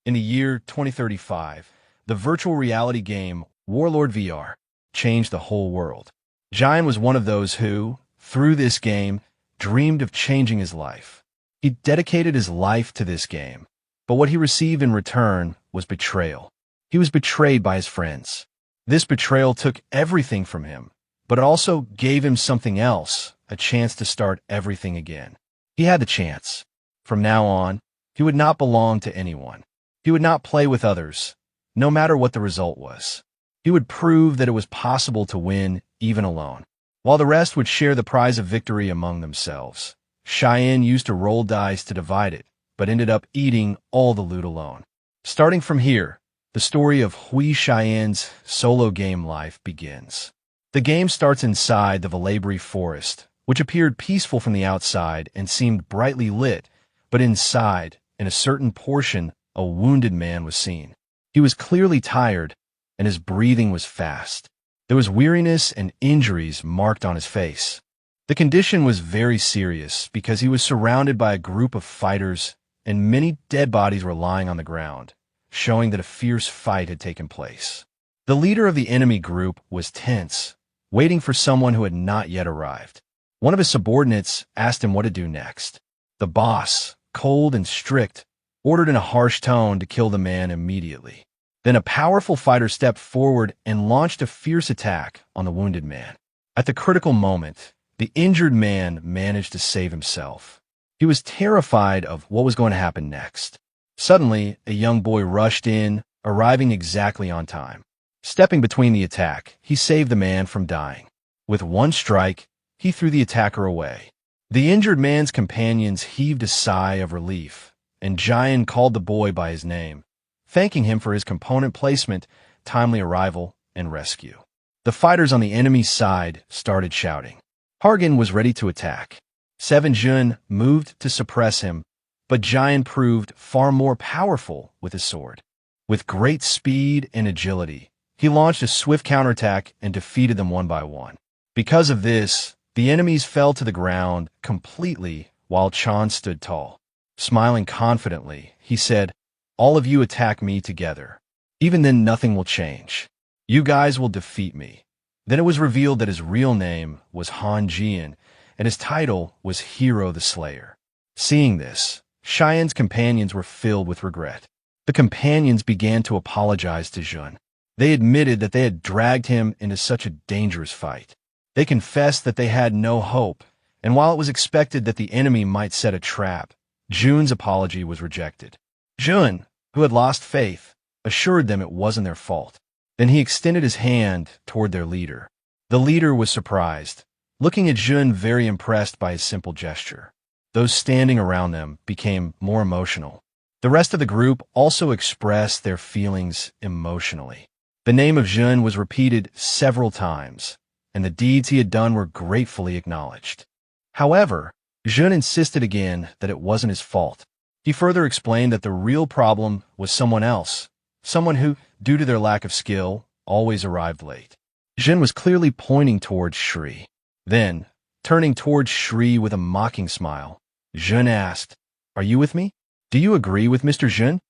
In the year 2035, the virtual reality game Warlord VR changed the whole world. Jaehyun was one of those who, through this game, dreamed of changing his life. He dedicated his life to this game, but what he received in return was betrayal. He was betrayed by his friends. This betrayal took everything from him, but it also gave him something else, a chance to start everything again. He had the chance. From now on, he would not belong to anyone. He would not play with others, no matter what the result was. He would prove that it was possible to win even alone, while the rest would share the prize of victory among themselves. Jaehyun used to roll dice to divide it, but ended up eating all the loot alone. Starting from here, the story of Jaehyun's solo game life begins. The game starts inside the Valabri forest, which appeared peaceful from the outside and seemed brightly lit, but inside, in a certain portion, a wounded man was seen. He was clearly tired, and his breathing was fast. There was weariness and injuries marked on his face. The condition was very serious because he was surrounded by a group of fighters, and many dead bodies were lying on the ground, showing that a fierce fight had taken place. The leader of the enemy group was tense, waiting for someone who had not yet arrived. One of his subordinates asked him what to do next. The boss, cold and strict, ordered in a harsh tone to kill the man immediately. Then a powerful fighter stepped forward and launched a fierce attack on the wounded man. At the critical moment, the injured man managed to save himself. He was terrified of what was going to happen next. Suddenly, a young boy rushed in, arriving exactly on time. Stepping between the attack, he saved the man from dying. With one strike, he threw the attacker away. The injured man's companions heaved a sigh of relief, and Jaehyun called the boy by his name, thanking him for his component placement, timely arrival, and rescue. The fighters on the enemy's side started shouting. Hargan was ready to attack. Jaehyun moved to suppress him, but Jaehyun proved far more powerful with his sword. With great speed and agility, he launched a swift counterattack and defeated them one by one. Because of this, the enemies fell to the ground completely while Chan stood tall. Smiling confidently, he said, "All of you attack me together. Even then, nothing will change. You guys will defeat me." Then it was revealed that his real name was Ahn Jaehyun, and his title was Hero the Slayer. Seeing this, Jaehyun's companions were filled with regret. The companions began to apologize to Jun. They admitted that they had dragged him into such a dangerous fight. They confessed that they had no hope, and while it was expected that the enemy might set a trap, Jun's apology was rejected. Jun, who had lost faith, assured them it wasn't their fault. Then he extended his hand toward their leader. The leader was surprised, looking at Jun very impressed by his simple gesture. Those standing around them became more emotional. The rest of the group also expressed their feelings emotionally. The name of Jun was repeated several times, and the deeds he had done were gratefully acknowledged. However, Jun insisted again that it wasn't his fault. He further explained that the real problem was someone else, someone who, due to their lack of skill, always arrived late. Jun was clearly pointing towards Shri. Then, turning towards Shri with a mocking smile, Jun asked, "Are you with me? Do you agree with Mr. Jun?"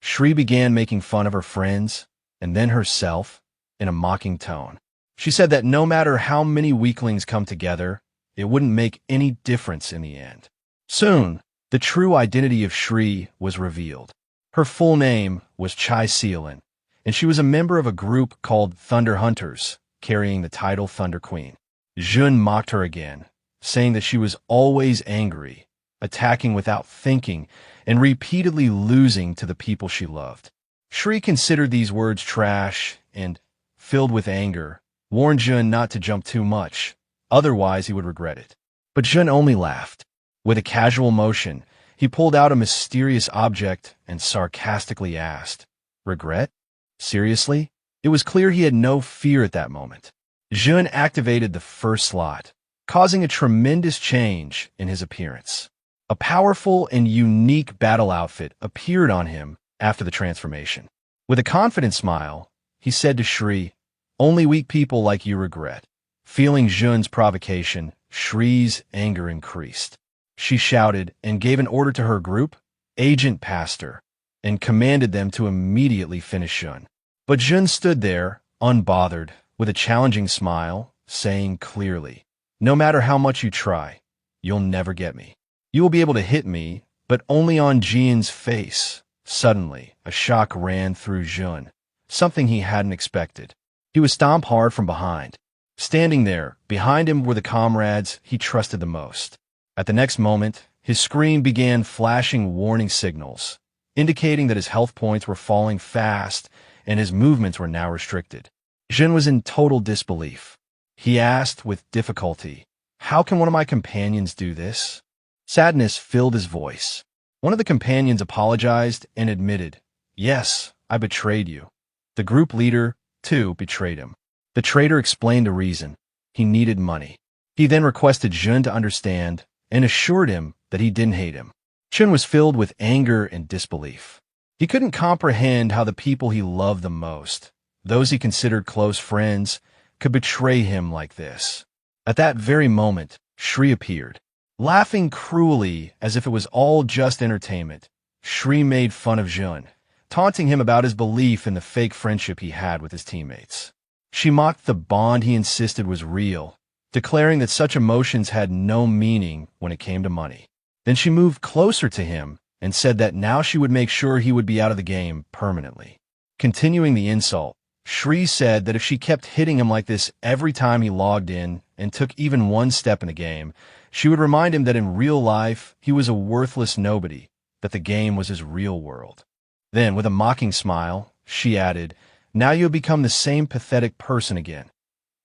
Shri began making fun of her friends, and then herself, in a mocking tone. She said that no matter how many weaklings come together, it wouldn't make any difference in the end. Soon, the true identity of Shri was revealed. Her full name was Chai Seolin, and she was a member of a group called Thunder Hunters, carrying the title Thunder Queen. Jun mocked her again, saying that she was always angry, attacking without thinking, and repeatedly losing to the people she loved. Shri considered these words trash and, filled with anger, warned Jun not to jump too much, otherwise he would regret it. But Jun only laughed. With a casual motion, he pulled out a mysterious object and sarcastically asked, "Regret? Seriously?" It was clear he had no fear at that moment. Jun activated the first slot, causing a tremendous change in his appearance. A powerful and unique battle outfit appeared on him after the transformation. With a confident smile, he said to Shri, "Only weak people like you regret." Feeling Jun's provocation, Shri's anger increased. She shouted and gave an order to her group, "Agent Pastor, and commanded them to immediately finish Jun. But Jun stood there, unbothered, with a challenging smile, saying clearly, "No matter how much you try, you'll never get me. You will be able to hit me, but only on Jian's face." Suddenly, a shock ran through Jun, something he hadn't expected. He was stomped hard from behind. Standing there, behind him were the comrades he trusted the most. At the next moment, his screen began flashing warning signals, indicating that his health points were falling fast and his movements were now restricted. Jin was in total disbelief. He asked with difficulty, "How can one of my companions do this?" Sadness filled his voice. One of the companions apologized and admitted, "Yes, I betrayed you." The group leader, too, betrayed him. The traitor explained the reason. He needed money. He then requested Jun to understand and assured him that he didn't hate him. Jun was filled with anger and disbelief. He couldn't comprehend how the people he loved the most, those he considered close friends, could betray him like this. At that very moment, Shri appeared. Laughing cruelly as if it was all just entertainment, Shri made fun of Jun, taunting him about his belief in the fake friendship he had with his teammates. She mocked the bond he insisted was real, declaring that such emotions had no meaning when it came to money. Then she moved closer to him and said that now she would make sure he would be out of the game permanently. Continuing the insult, Shri said that if she kept hitting him like this every time he logged in and took even one step in the game, she would remind him that in real life he was a worthless nobody, that the game was his real world. Then, with a mocking smile, she added, "Now you have become the same pathetic person again."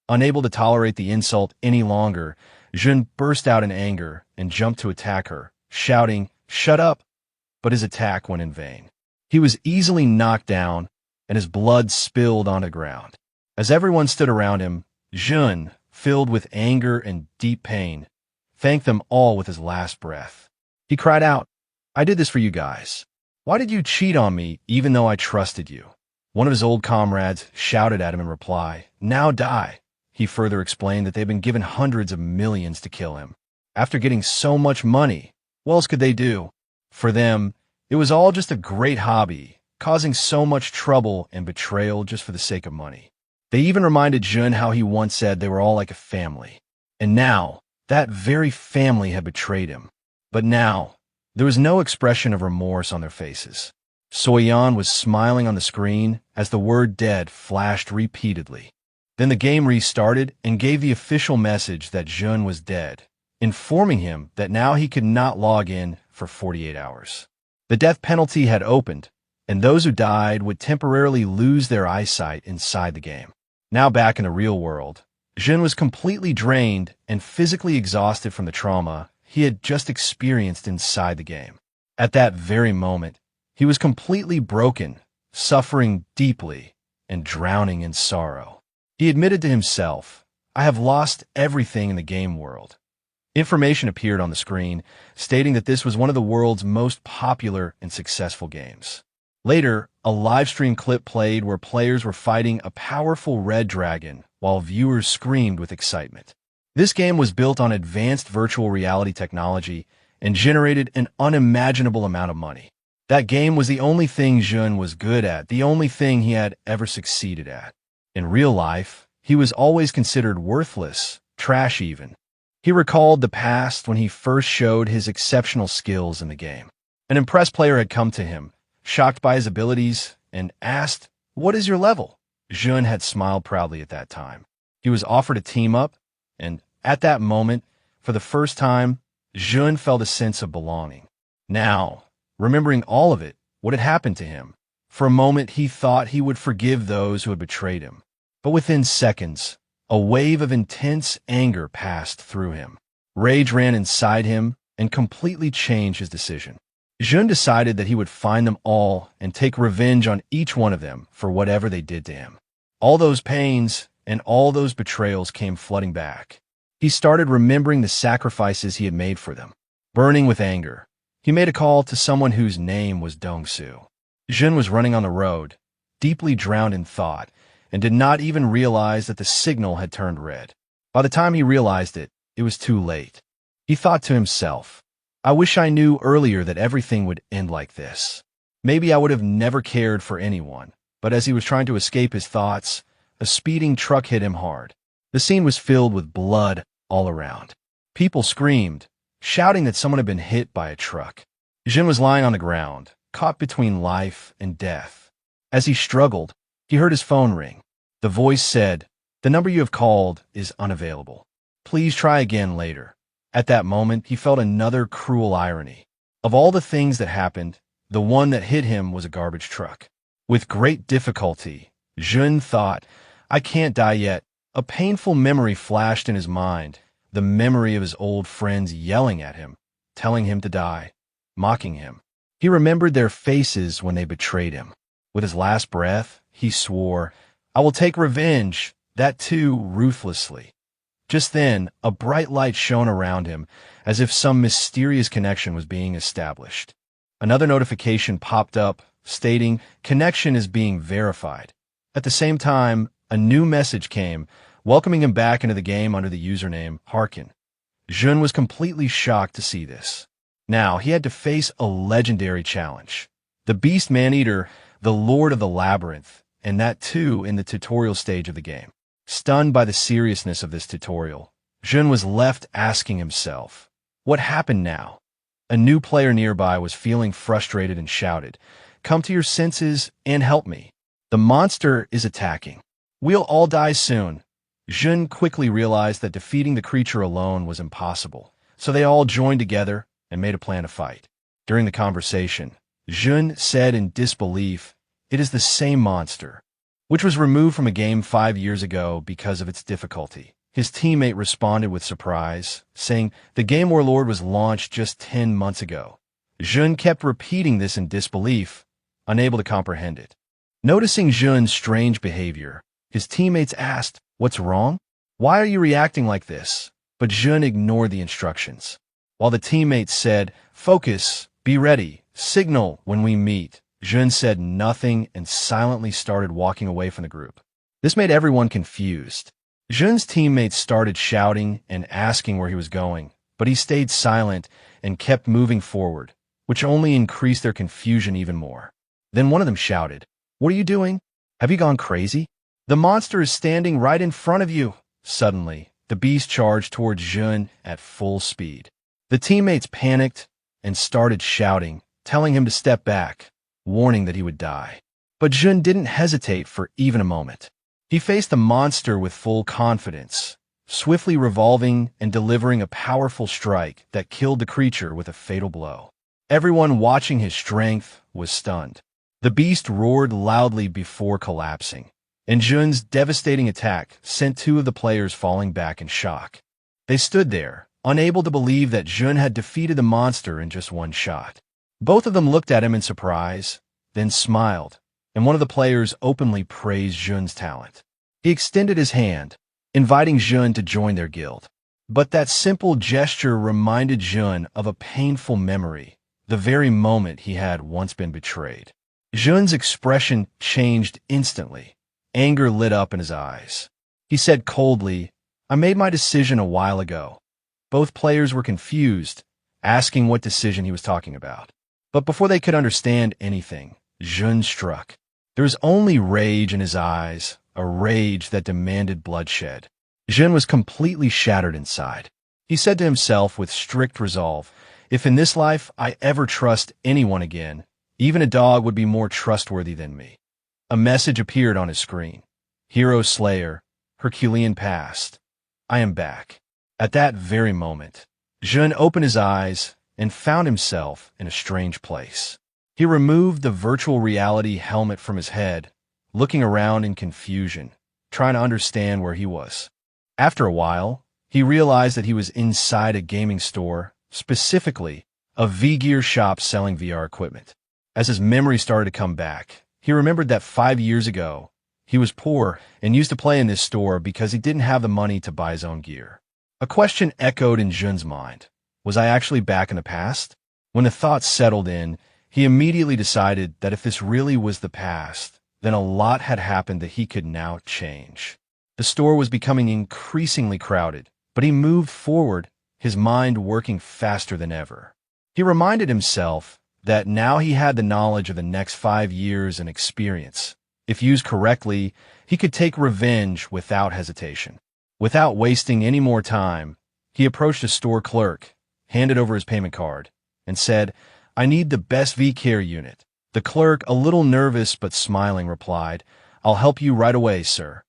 Unable to tolerate the insult any longer, Jun burst out in anger and jumped to attack her, shouting, "Shut up!" But his attack went in vain. He was easily knocked down, and his blood spilled on the ground. As everyone stood around him, Jun, filled with anger and deep pain, thanked them all with his last breath. He cried out, "I did this for you guys. Why did you cheat on me even though I trusted you?" One of his old comrades shouted at him in reply, "Now die." He further explained that they'd been given hundreds of millions to kill him. After getting so much money, what else could they do? For them, it was all just a great hobby, causing so much trouble and betrayal just for the sake of money. They even reminded Jun how he once said they were all like a family. And now, that very family had betrayed him. But now, there was no expression of remorse on their faces. Soyeon was smiling on the screen as the word dead flashed repeatedly. Then the game restarted and gave the official message that Jun was dead, informing him that now he could not log in for 48 hours. The death penalty had opened, and those who died would temporarily lose their eyesight inside the game. Now back in the real world, Jun was completely drained and physically exhausted from the trauma he had just experienced inside the game. At that very moment, he was completely broken, suffering deeply, and drowning in sorrow. He admitted to himself, "I have lost everything in the game world." Information appeared on the screen, stating that this was one of the world's most popular and successful games. Later, a livestream clip played where players were fighting a powerful red dragon while viewers screamed with excitement. This game was built on advanced virtual reality technology and generated an unimaginable amount of money. That game was the only thing Jun was good at, the only thing he had ever succeeded at. In real life, he was always considered worthless, trash even. He recalled the past when he first showed his exceptional skills in the game. An impressed player had come to him, shocked by his abilities, and asked, "What is your level?" Jun had smiled proudly at that time. He was offered a team up, and at that moment, for the first time, Jun felt a sense of belonging. Now, remembering all of it, what had happened to him, for a moment he thought he would forgive those who had betrayed him. But within seconds, a wave of intense anger passed through him. Rage ran inside him and completely changed his decision. Jun decided that he would find them all and take revenge on each one of them for whatever they did to him. All those pains and all those betrayals came flooding back. He started remembering the sacrifices he had made for them. Burning with anger, he made a call to someone whose name was Dong-soo. Jun was running on the road, deeply drowned in thought, and did not even realize that the signal had turned red. By the time he realized it, it was too late. He thought to himself, "I wish I knew earlier that everything would end like this." Maybe I would have never cared for anyone. But as he was trying to escape his thoughts, a speeding truck hit him hard. The scene was filled with blood all around. People screamed, shouting that someone had been hit by a truck. Jin was lying on the ground, caught between life and death. As he struggled, he heard his phone ring. The voice said, "The number you have called is unavailable. Please try again later." At that moment, he felt another cruel irony. Of all the things that happened, the one that hit him was a garbage truck. With great difficulty, Jun thought, "I can't die yet." A painful memory flashed in his mind, the memory of his old friends yelling at him, telling him to die, mocking him. He remembered their faces when they betrayed him. With his last breath, he swore, "I will take revenge," that too ruthlessly. Just then, a bright light shone around him, as if some mysterious connection was being established. Another notification popped up, stating, "Connection is being verified." At the same time, a new message came, welcoming him back into the game under the username Harkin. Jun was completely shocked to see this. Now, he had to face a legendary challenge. The Beast Man-Eater, the Lord of the Labyrinth, and that too in the tutorial stage of the game. Stunned by the seriousness of this tutorial, Jun was left asking himself, what happened now? A new player nearby was feeling frustrated and shouted, "Come to your senses and help me. The monster is attacking. We'll all die soon." Jun quickly realized that defeating the creature alone was impossible, so they all joined together and made a plan to fight. During the conversation, Jun said in disbelief, "It is the same monster," which was removed from a game 5 years ago because of its difficulty. His teammate responded with surprise, saying the game Warlord was launched just 10 months ago. Jun kept repeating this in disbelief, unable to comprehend it. Noticing Jun's strange behavior, his teammates asked, "What's wrong? Why are you reacting like this?" But Jun ignored the instructions. While the teammates said, "Focus, be ready, signal when we meet," Jun said nothing and silently started walking away from the group. This made everyone confused. Jun's teammates started shouting and asking where he was going, but he stayed silent and kept moving forward, which only increased their confusion even more. Then one of them shouted, "What are you doing? Have you gone crazy? The monster is standing right in front of you." Suddenly, the beast charged towards Jun at full speed. The teammates panicked and started shouting, telling him to step back, warning that he would die. But Jun didn't hesitate for even a moment. He faced the monster with full confidence, swiftly revolving and delivering a powerful strike that killed the creature with a fatal blow. Everyone watching his strength was stunned. The beast roared loudly before collapsing, and Jun's devastating attack sent 2 of the players falling back in shock. They stood there, unable to believe that Jun had defeated the monster in just one shot. Both of them looked at him in surprise, then smiled, and one of the players openly praised Jun's talent. He extended his hand, inviting Jun to join their guild. But that simple gesture reminded Jun of a painful memory, the very moment he had once been betrayed. Jun's expression changed instantly. Anger lit up in his eyes. He said coldly, "I made my decision a while ago." Both players were confused, asking what decision he was talking about. But before they could understand anything, Jun struck. There was only rage in his eyes, a rage that demanded bloodshed. Jun was completely shattered inside. He said to himself with strict resolve, "If in this life I ever trust anyone again, even a dog would be more trustworthy than me." A message appeared on his screen. "Hero Slayer, Herculean Past. I am back." At that very moment, Jun opened his eyes and found himself in a strange place. He removed the virtual reality helmet from his head, looking around in confusion, trying to understand where he was. After a while, he realized that he was inside a gaming store, specifically a V-Gear shop selling VR equipment. As his memory started to come back, he remembered that 5 years ago, he was poor and used to play in this store because he didn't have the money to buy his own gear. A question echoed in Jun's mind. Was I actually back in the past? When the thoughts settled in, he immediately decided that if this really was the past, then a lot had happened that he could now change. The store was becoming increasingly crowded, but he moved forward, his mind working faster than ever. He reminded himself that now he had the knowledge of the next 5 years and experience. If used correctly, he could take revenge without hesitation. Without wasting any more time, he approached a store clerk, handed over his payment card, and said, "I need the best V-Care unit." The clerk, a little nervous but smiling, replied, "I'll help you right away, sir."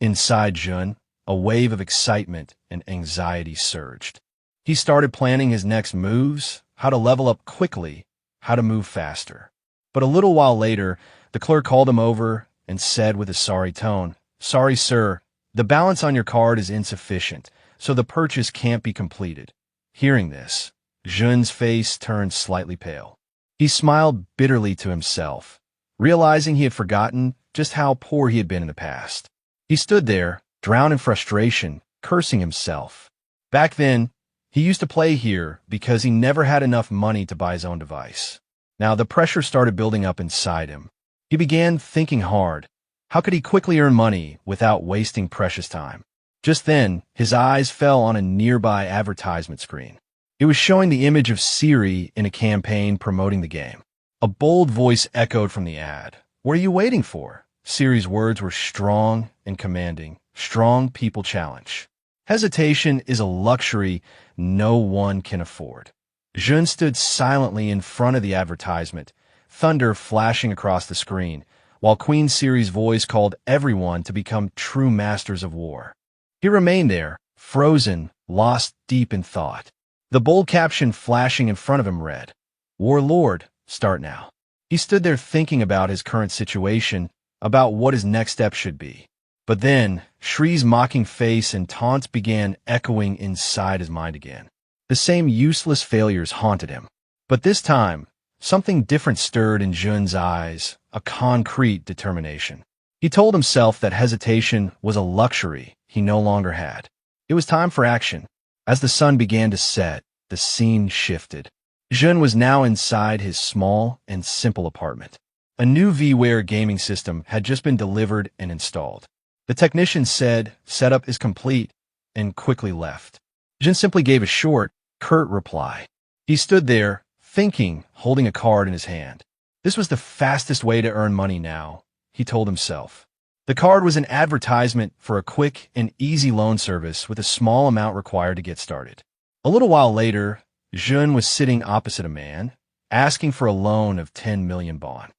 Inside Jun, a wave of excitement and anxiety surged. He started planning his next moves, how to level up quickly, how to move faster. But a little while later, the clerk called him over and said with a sorry tone, "Sorry, sir, the balance on your card is insufficient, so the purchase can't be completed." Hearing this, Jun's face turned slightly pale. He smiled bitterly to himself, realizing he had forgotten just how poor he had been in the past. He stood there, drowned in frustration, cursing himself. Back then, he used to play here because he never had enough money to buy his own device. Now the pressure started building up inside him. He began thinking hard. How could he quickly earn money without wasting precious time? Just then, his eyes fell on a nearby advertisement screen. It was showing the image of Siri in a campaign promoting the game. A bold voice echoed from the ad. "What are you waiting for?" Siri's words were strong and commanding. "Strong people challenge. Hesitation is a luxury no one can afford." Jun stood silently in front of the advertisement, thunder flashing across the screen, while Queen Siri's voice called everyone to become true masters of war. He remained there, frozen, lost deep in thought. The bold caption flashing in front of him read, "Warlord, start now." He stood there thinking about his current situation, about what his next step should be. But then, Shri's mocking face and taunts began echoing inside his mind again. The same useless failures haunted him. But this time, something different stirred in Jun's eyes, a concrete determination. He told himself that hesitation was a luxury he no longer had. It was time for action. As the sun began to set, the scene shifted. Jun was now inside his small and simple apartment. A new VWare gaming system had just been delivered and installed. The technician said, "Setup is complete," and quickly left. Jun simply gave a short, curt reply. He stood there, thinking, holding a card in his hand. This was the fastest way to earn money now, he told himself. The card was an advertisement for a quick and easy loan service with a small amount required to get started. A little while later, Jun was sitting opposite a man, asking for a loan of 10 million baht.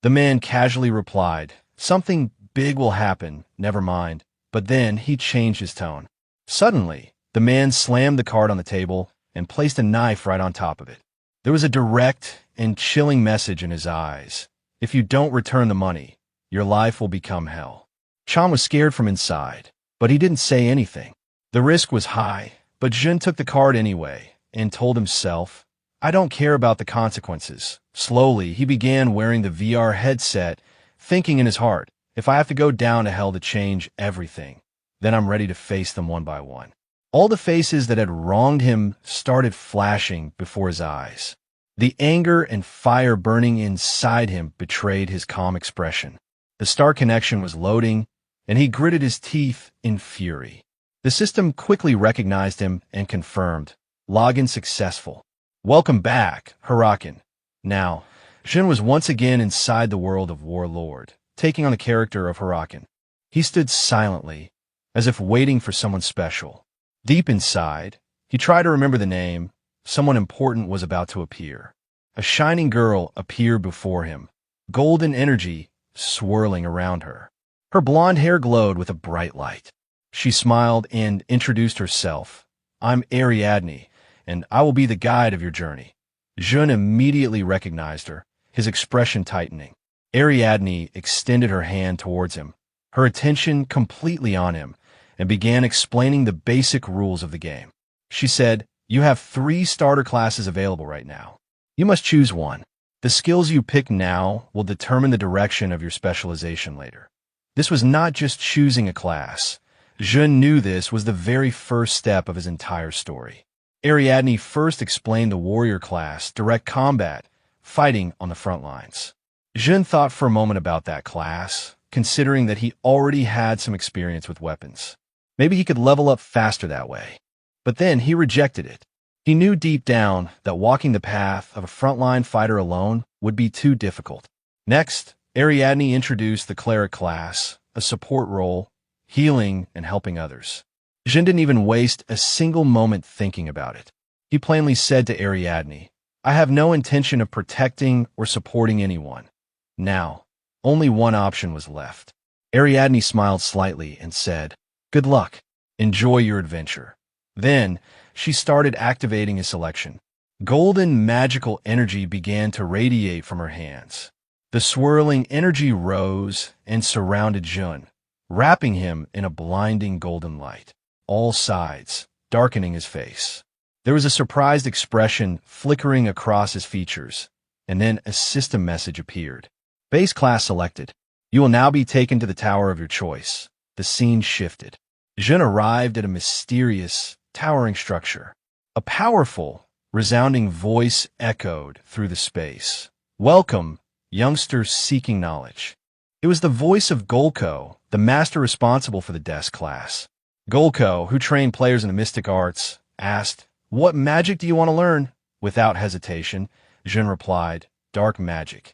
The man casually replied, "Something big will happen, never mind." But then he changed his tone. Suddenly, the man slammed the card on the table and placed a knife right on top of it. There was a direct and chilling message in his eyes. "If you don't return the money, your life will become hell." Chan was scared from inside, but he didn't say anything. The risk was high, but Jun took the card anyway and told himself, "I don't care about the consequences." Slowly, he began wearing the VR headset, thinking in his heart, "If I have to go down to hell to change everything, then I'm ready to face them one by one." All the faces that had wronged him started flashing before his eyes. The anger and fire burning inside him betrayed his calm expression. The star connection was loading, and he gritted his teeth in fury. The system quickly recognized him and confirmed, "Login successful. Welcome back, Hurakan." Now, Jun was once again inside the world of Warlord, taking on the character of Hurakan. He stood silently, as if waiting for someone special. Deep inside, he tried to remember the name. Someone important was about to appear. A shining girl appeared before him, golden energy swirling around her. Her blonde hair glowed with a bright light. She smiled and introduced herself. "I'm Ariadne, and I will be the guide of your journey." Jun immediately recognized her, his expression tightening. Ariadne extended her hand towards him, her attention completely on him, and began explaining the basic rules of the game. She said, "You have 3 starter classes available right now. You must choose one. The skills you pick now will determine the direction of your specialization later." This was not just choosing a class. Jun knew this was the very first step of his entire story. Ariadne first explained the warrior class, direct combat, fighting on the front lines. Jun thought for a moment about that class, considering that he already had some experience with weapons. Maybe he could level up faster that way. But then he rejected it. He knew deep down that walking the path of a frontline fighter alone would be too difficult. Next, Ariadne introduced the cleric class, a support role, healing and helping others. Jin didn't even waste a single moment thinking about it. He plainly said to Ariadne, "I have no intention of protecting or supporting anyone." Now, only one option was left. Ariadne smiled slightly and said, "Good luck. Enjoy your adventure." Then, she started activating his selection. Golden magical energy began to radiate from her hands. The swirling energy rose and surrounded Jun, wrapping him in a blinding golden light, all sides, darkening his face. There was a surprised expression flickering across his features, and then a system message appeared. Base class selected. You will now be taken to the tower of your choice. The scene shifted. Jun arrived at a mysterious, towering structure. A powerful, resounding voice echoed through the space. "Welcome, youngsters seeking knowledge." It was the voice of Golko, the master responsible for the desk class. Golko, who trained players in the mystic arts, asked, "What magic do you want to learn?" Without hesitation, Jun replied, "Dark magic."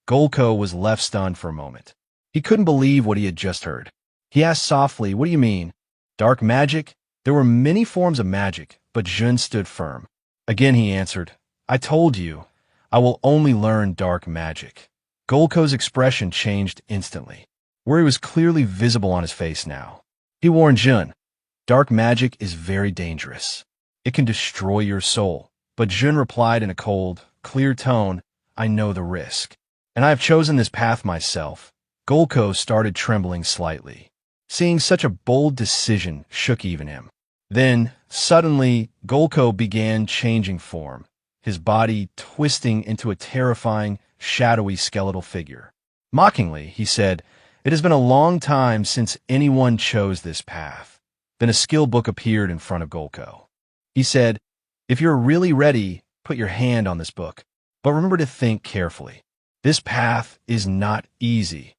Golko was left stunned for a moment. He couldn't believe what he had just heard. He asked softly, "What do you mean? Dark magic?" There were many forms of magic, but Jun stood firm. Again he answered, "I told you, I will only learn dark magic." Golko's expression changed instantly. Worry was clearly visible on his face now. He warned Jun, "Dark magic is very dangerous. It can destroy your soul." But Jun replied in a cold, clear tone, "I know the risk, and I have chosen this path myself." Golko started trembling slightly. Seeing such a bold decision shook even him. Then, suddenly, Golko began changing form, his body twisting into a terrifying, shadowy skeletal figure. Mockingly, he said, "It has been a long time since anyone chose this path." Then a skill book appeared in front of Golko. He said, "If you're really ready, put your hand on this book. But remember to think carefully. This path is not easy."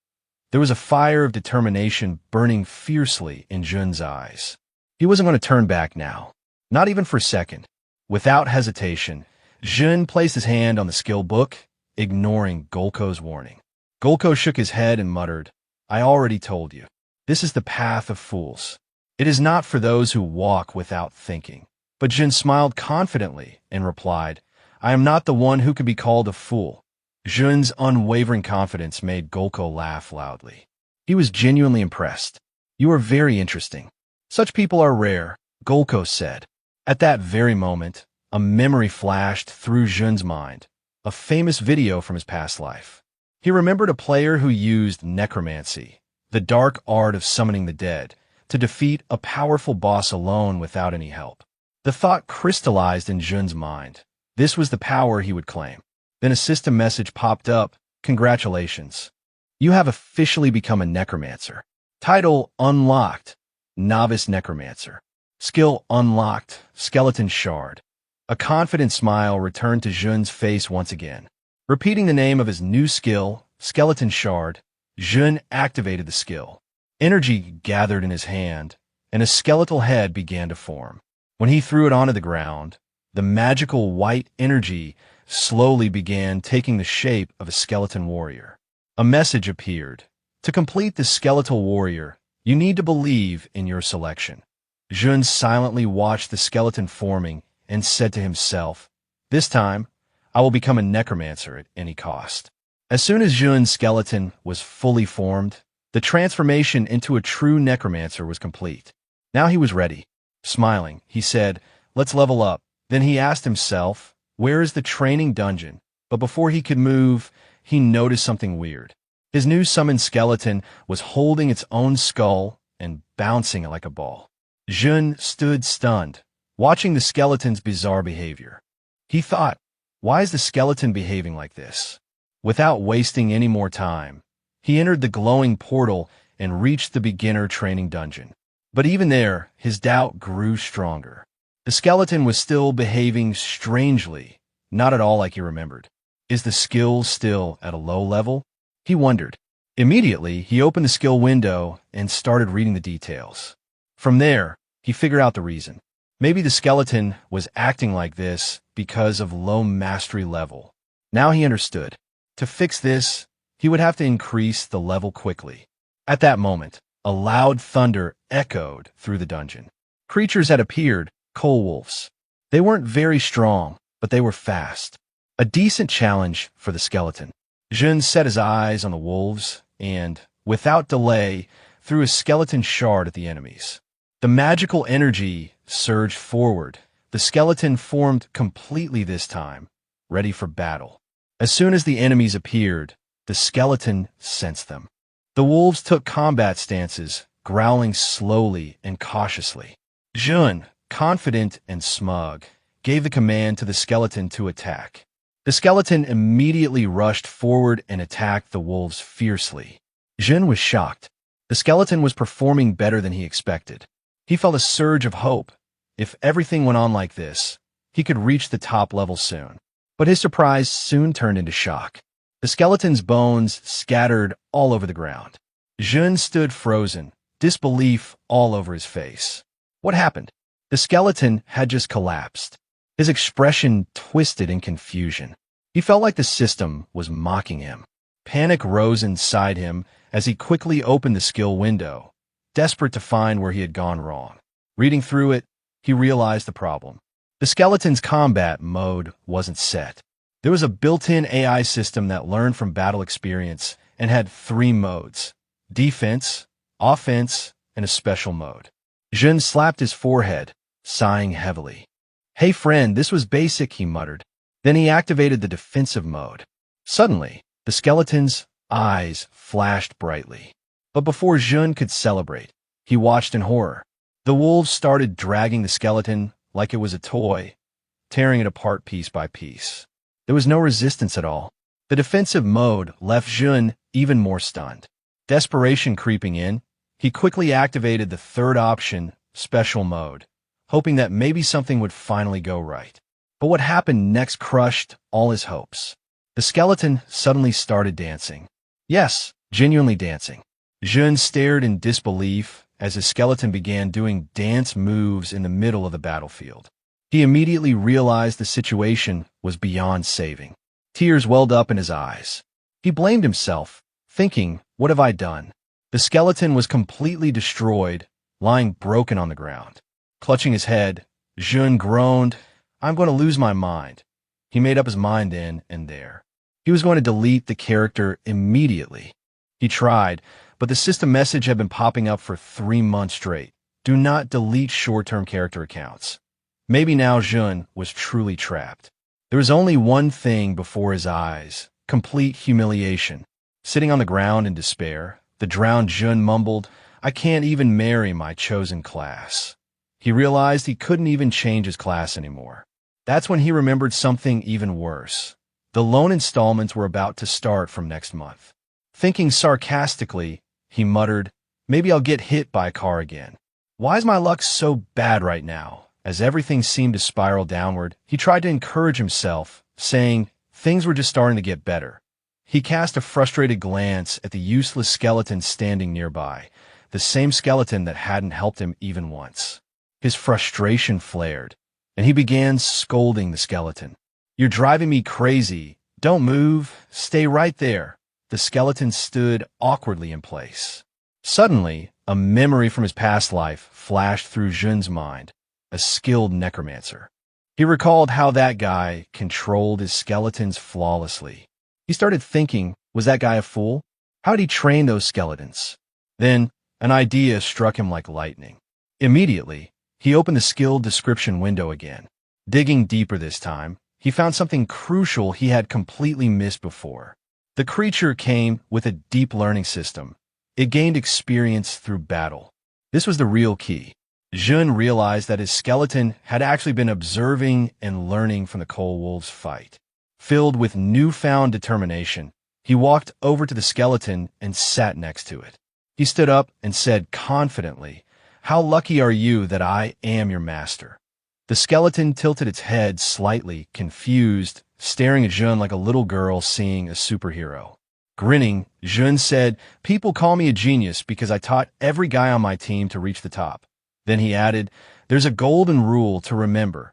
There was a fire of determination burning fiercely in Jun's eyes. He wasn't going to turn back now, not even for a second. Without hesitation, Jun placed his hand on the skill book, ignoring Golko's warning. Golko shook his head and muttered, "I already told you. This is the path of fools. It is not for those who walk without thinking." But Jun smiled confidently and replied, "I am not the one who could be called a fool." Jun's unwavering confidence made Golko laugh loudly. He was genuinely impressed. "You are very interesting. Such people are rare," Golko said. At that very moment, a memory flashed through Jun's mind, a famous video from his past life. He remembered a player who used necromancy, the dark art of summoning the dead, to defeat a powerful boss alone without any help. The thought crystallized in Jun's mind. This was the power he would claim. Then a system message popped up. "Congratulations. You have officially become a necromancer. Title unlocked, Novice Necromancer. Skill unlocked, Skeleton Shard." A confident smile returned to Jun's face once again. Repeating the name of his new skill, Skeleton Shard, Jun activated the skill. Energy gathered in his hand, and a skeletal head began to form. When he threw it onto the ground, the magical white energy slowly began taking the shape of a skeleton warrior. A message appeared. To complete the skeletal warrior, you need to believe in your selection. Jun silently watched the skeleton forming and said to himself, "This time, I will become a necromancer at any cost." As soon as Jun's skeleton was fully formed, the transformation into a true necromancer was complete. Now he was ready. Smiling, he said, "Let's level up." Then he asked himself, "Where is the training dungeon?" But before he could move, he noticed something weird. His new summoned skeleton was holding its own skull and bouncing it like a ball. Jun stood stunned, watching the skeleton's bizarre behavior. He thought, why is the skeleton behaving like this? Without wasting any more time, he entered the glowing portal and reached the beginner training dungeon. But even there, his doubt grew stronger. The skeleton was still behaving strangely, not at all like he remembered. Is the skill still at a low level? He wondered. Immediately, he opened the skill window and started reading the details. From there, he figured out the reason. Maybe the skeleton was acting like this because of low mastery level. Now he understood. To fix this, he would have to increase the level quickly. At that moment, a loud thunder echoed through the dungeon. Creatures had appeared, coal wolves. They weren't very strong, but they were fast. A decent challenge for the skeleton. Jun set his eyes on the wolves and, without delay, threw a skeleton shard at the enemies. The magical energy surged forward. The skeleton formed completely this time, ready for battle. As soon as the enemies appeared, the skeleton sensed them. The wolves took combat stances, growling slowly and cautiously. Jun, confident and smug, gave the command to the skeleton to attack. The skeleton immediately rushed forward and attacked the wolves fiercely. Jun was shocked. The skeleton was performing better than he expected. He felt a surge of hope. If everything went on like this, he could reach the top level soon. But his surprise soon turned into shock. The skeleton's bones scattered all over the ground. Jun stood frozen, disbelief all over his face. What happened? The skeleton had just collapsed. His expression twisted in confusion. He felt like the system was mocking him. Panic rose inside him as he quickly opened the skill window, desperate to find where he had gone wrong. Reading through it, he realized the problem. The skeleton's combat mode wasn't set. There was a built-in AI system that learned from battle experience and had 3 modes: defense, offense, and a special mode. Jun slapped his forehead, sighing heavily. "Hey friend, this was basic," he muttered. Then he activated the defensive mode. Suddenly, the skeleton's eyes flashed brightly. But before Jun could celebrate, he watched in horror. The wolves started dragging the skeleton like it was a toy, tearing it apart piece by piece. There was no resistance at all. The defensive mode left Jun even more stunned. Desperation creeping in, he quickly activated the third option, special mode, hoping that maybe something would finally go right. But what happened next crushed all his hopes. The skeleton suddenly started dancing. Yes, genuinely dancing. Jun stared in disbelief as his skeleton began doing dance moves in the middle of the battlefield. He immediately realized the situation was beyond saving. Tears welled up in his eyes. He blamed himself, thinking, "What have I done?" The skeleton was completely destroyed, lying broken on the ground. Clutching his head, Jun groaned, "I'm going to lose my mind." He made up his mind then and there. He was going to delete the character immediately. He tried, but the system message had been popping up for 3 months straight. Do not delete short-term character accounts. Maybe now Jun was truly trapped. There was only one thing before his eyes: complete humiliation. Sitting on the ground in despair, the drowned Jun mumbled, "I can't even marry my chosen class." He realized he couldn't even change his class anymore. That's when he remembered something even worse. The loan installments were about to start from next month. Thinking sarcastically, he muttered, "Maybe I'll get hit by a car again. Why is my luck so bad right now?" As everything seemed to spiral downward, he tried to encourage himself, saying things were just starting to get better. He cast a frustrated glance at the useless skeleton standing nearby, the same skeleton that hadn't helped him even once. His frustration flared, and he began scolding the skeleton. "You're driving me crazy. Don't move. Stay right there." The skeleton stood awkwardly in place. Suddenly, a memory from his past life flashed through Jun's mind, a skilled necromancer. He recalled how that guy controlled his skeletons flawlessly. He started thinking, was that guy a fool? How did he train those skeletons? Then, an idea struck him like lightning. Immediately, he opened the skill description window again. Digging deeper this time, he found something crucial he had completely missed before. The creature came with a deep learning system. It gained experience through battle. This was the real key. Jun realized that his skeleton had actually been observing and learning from the Coal Wolves' fight. Filled with newfound determination, he walked over to the skeleton and sat next to it. He stood up and said confidently, "How lucky are you that I am your master?" The skeleton tilted its head slightly, confused, staring at Jun like a little girl seeing a superhero. Grinning, Jun said, "People call me a genius because I taught every guy on my team to reach the top. Then he added, "There's a golden rule to remember.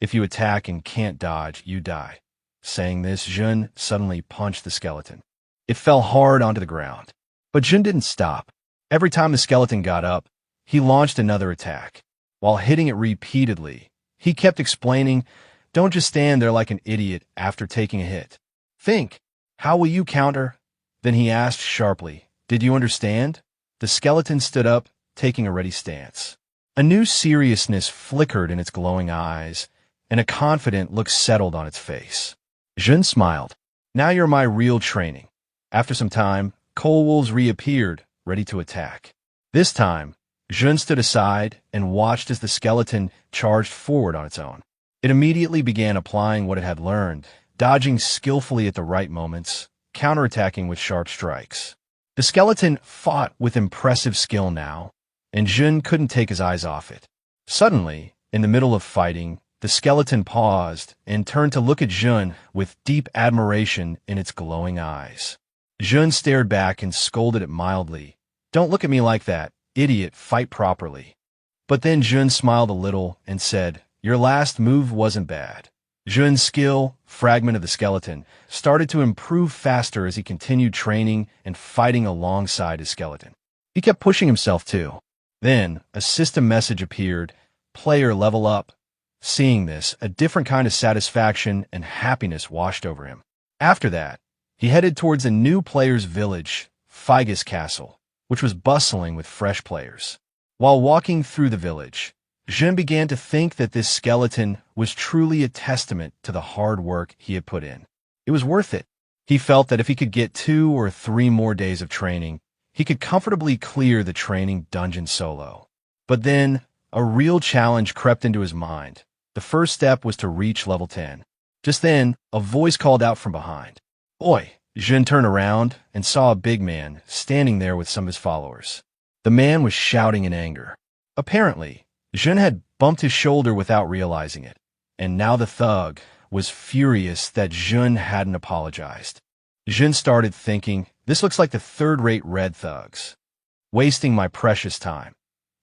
If you attack and can't dodge, you die." Saying this, Jun suddenly punched the skeleton. It fell hard onto the ground. But Jun didn't stop. Every time the skeleton got up, he launched another attack. While hitting it repeatedly, he kept explaining, "Don't just stand there like an idiot after taking a hit. Think, how will you counter?" Then he asked sharply, "Did you understand?" The skeleton stood up, taking a ready stance. A new seriousness flickered in its glowing eyes, and a confident look settled on its face. Jun smiled. "Now you're my real training." After some time, coal wolves reappeared, ready to attack. This time, Jun stood aside and watched as the skeleton charged forward on its own. It immediately began applying what it had learned, dodging skillfully at the right moments, counterattacking with sharp strikes. The skeleton fought with impressive skill now, and Jun couldn't take his eyes off it. Suddenly, in the middle of fighting, the skeleton paused and turned to look at Jun with deep admiration in its glowing eyes. Jun stared back and scolded it mildly. "Don't look at me like that, idiot, fight properly." But then Jun smiled a little and said, "Your last move wasn't bad." Jun's skill, fragment of the skeleton, started to improve faster as he continued training and fighting alongside his skeleton. He kept pushing himself too. Then, a system message appeared, "Player level up." Seeing this, a different kind of satisfaction and happiness washed over him. After that, he headed towards a new player's village, Figus Castle, which was bustling with fresh players. While walking through the village, Jun began to think that this skeleton was truly a testament to the hard work he had put in. It was worth it. He felt that if he could get 2 or 3 more days of training, he could comfortably clear the training dungeon solo. But then, a real challenge crept into his mind. The first step was to reach level 10. Just then, a voice called out from behind. "Oi!" Jun turned around and saw a big man standing there with some of his followers. The man was shouting in anger. Apparently, Jun had bumped his shoulder without realizing it, and now the thug was furious that Jun hadn't apologized. Jun started thinking, "This looks like the third-rate red thugs, wasting my precious time."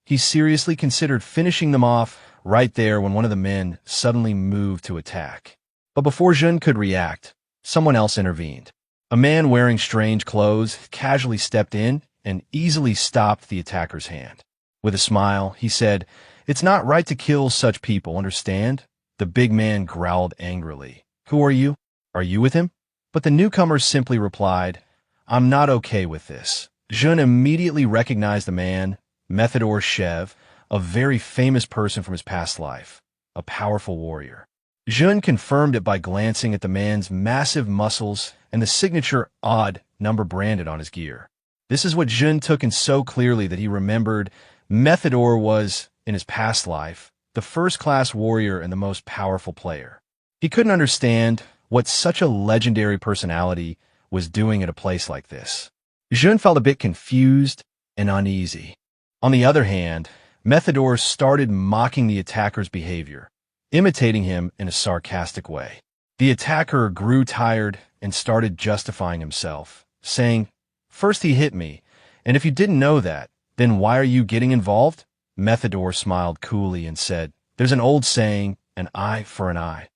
He seriously considered finishing them off right there when one of the men suddenly moved to attack. But before Jun could react, someone else intervened. A man wearing strange clothes casually stepped in and easily stopped the attacker's hand. With a smile, he said, "It's not right to kill such people, understand?" The big man growled angrily. "Who are you? Are you with him?" But the newcomer simply replied, "I'm not okay with this." Jun immediately recognized the man, Methador Shev, a very famous person from his past life, a powerful warrior. Jun confirmed it by glancing at the man's massive muscles and the signature odd number branded on his gear. This is what Jun took in so clearly that he remembered Methador was, in his past life, the first-class warrior and the most powerful player. He couldn't understand what such a legendary personality was doing at a place like this. Jun felt a bit confused and uneasy. On the other hand, Methador started mocking the attacker's behavior, imitating him in a sarcastic way. The attacker grew tired and started justifying himself, saying, "First he hit me, and if you didn't know that, then why are you getting involved?" Methador smiled coolly and said, "There's an old saying, an eye for an eye."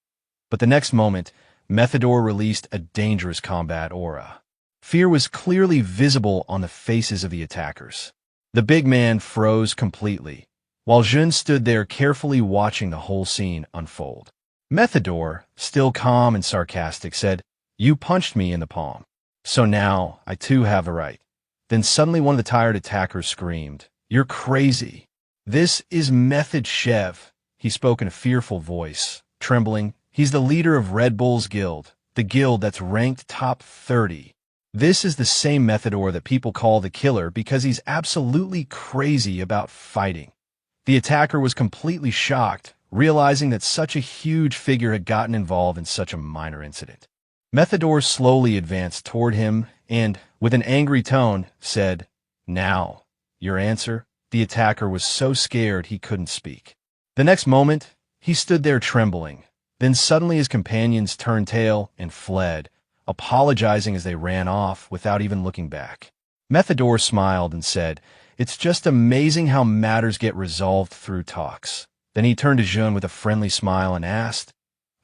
But the next moment, Methador released a dangerous combat aura. Fear was clearly visible on the faces of the attackers. The big man froze completely, while Jun stood there carefully watching the whole scene unfold. Methador, still calm and sarcastic, said, "You punched me in the palm, so now I too have the right." Then suddenly one of the tired attackers screamed, "You're crazy." "This is Method Shev," he spoke in a fearful voice, trembling. "He's the leader of Red Bull's guild, the guild that's ranked top 30. This is the same Methador that people call the killer because he's absolutely crazy about fighting." The attacker was completely shocked, realizing that such a huge figure had gotten involved in such a minor incident. Methador slowly advanced toward him and, with an angry tone, said, "Now, your answer?" The attacker was so scared he couldn't speak. The next moment, he stood there trembling. Then suddenly his companions turned tail and fled, apologizing as they ran off without even looking back. Methador smiled and said, "It's just amazing how matters get resolved through talks." Then he turned to Jun with a friendly smile and asked,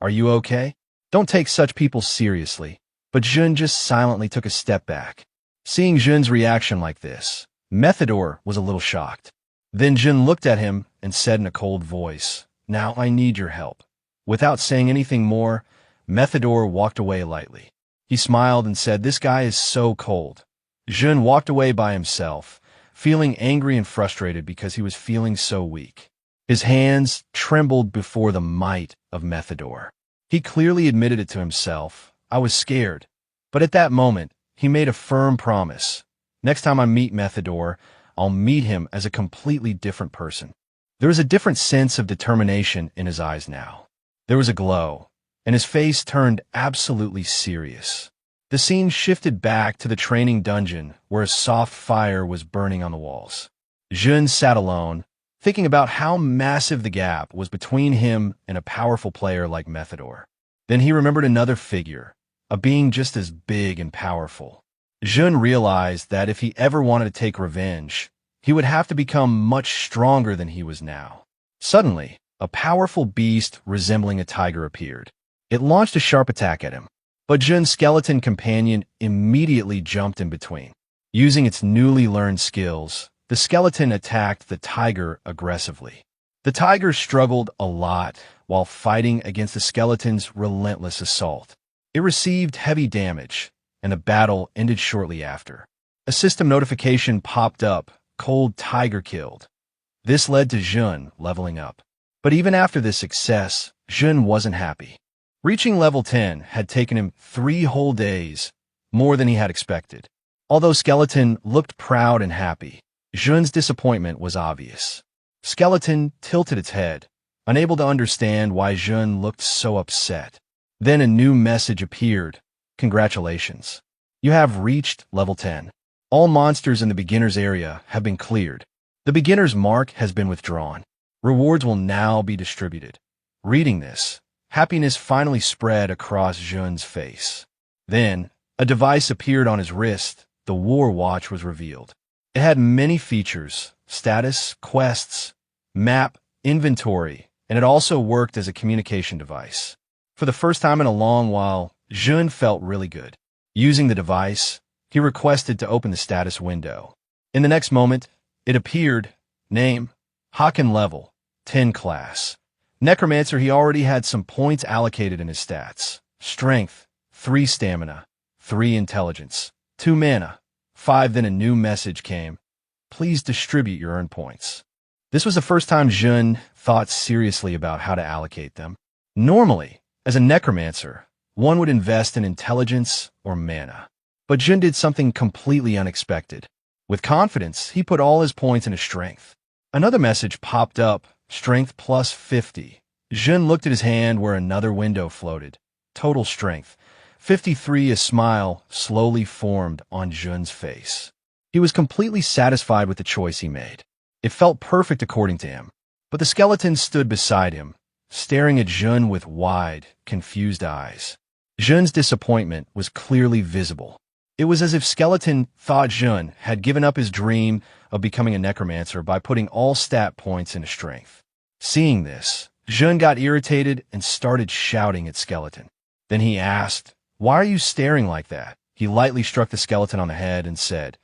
"Are you okay? Don't take such people seriously." But Jun just silently took a step back. Seeing Jun's reaction like this, Methador was a little shocked. Then Jun looked at him and said in a cold voice, "Now I need your help." Without saying anything more, Methador walked away lightly. He smiled and said, "This guy is so cold." Jun walked away by himself, feeling angry and frustrated because he was feeling so weak. His hands trembled before the might of Methador. He clearly admitted it to himself. "I was scared." But at that moment, he made a firm promise. "Next time I meet Methador, I'll meet him as a completely different person." There was a different sense of determination in his eyes now. There was a glow, and his face turned absolutely serious. The scene shifted back to the training dungeon where a soft fire was burning on the walls. Jun sat alone, thinking about how massive the gap was between him and a powerful player like Methador. Then he remembered another figure, a being just as big and powerful. Jun realized that if he ever wanted to take revenge, he would have to become much stronger than he was now. Suddenly, a powerful beast resembling a tiger appeared. It launched a sharp attack at him, but Jun's skeleton companion immediately jumped in between. Using its newly learned skills, the skeleton attacked the tiger aggressively. The tiger struggled a lot while fighting against the skeleton's relentless assault. It received heavy damage, and the battle ended shortly after. A system notification popped up, "Cold Tiger killed." This led to Jun leveling up. But even after this success, Jun wasn't happy. Reaching level 10 had taken him 3 whole days, more than he had expected. Although Skeleton looked proud and happy, Jun's disappointment was obvious. Skeleton tilted its head, unable to understand why Jun looked so upset. Then a new message appeared. "Congratulations. You have reached level 10. All monsters in the beginner's area have been cleared. The beginner's mark has been withdrawn. Rewards will now be distributed." Reading this, happiness finally spread across Jun's face. Then, a device appeared on his wrist. The War Watch was revealed. It had many features: status, quests, map, inventory, and it also worked as a communication device. For the first time in a long while, Jun felt really good. Using the device, he requested to open the status window. In the next moment, it appeared: name, Haken level, 10 class. Necromancer. He already had some points allocated in his stats. Strength, 3 stamina, 3 intelligence, 2 mana, 5. Then a new message came: "Please distribute your earned points." This was the first time Jun thought seriously about how to allocate them. Normally, as a necromancer, one would invest in intelligence or mana. But Jun did something completely unexpected. With confidence, he put all his points into strength. Another message popped up: strength plus 50. Jun looked at his hand where another window floated. Total strength, 53. A smile slowly formed on Jun's face. He was completely satisfied with the choice he made. It felt perfect according to him. But the skeleton stood beside him, staring at Jun with wide, confused eyes. Jun's disappointment was clearly visible. It was as if Skeleton thought Jun had given up his dream of becoming a necromancer by putting all stat points into strength. Seeing this, Jun got irritated and started shouting at Skeleton. Then he asked, "Why are you staring like that?" He lightly struck the skeleton on the head and said,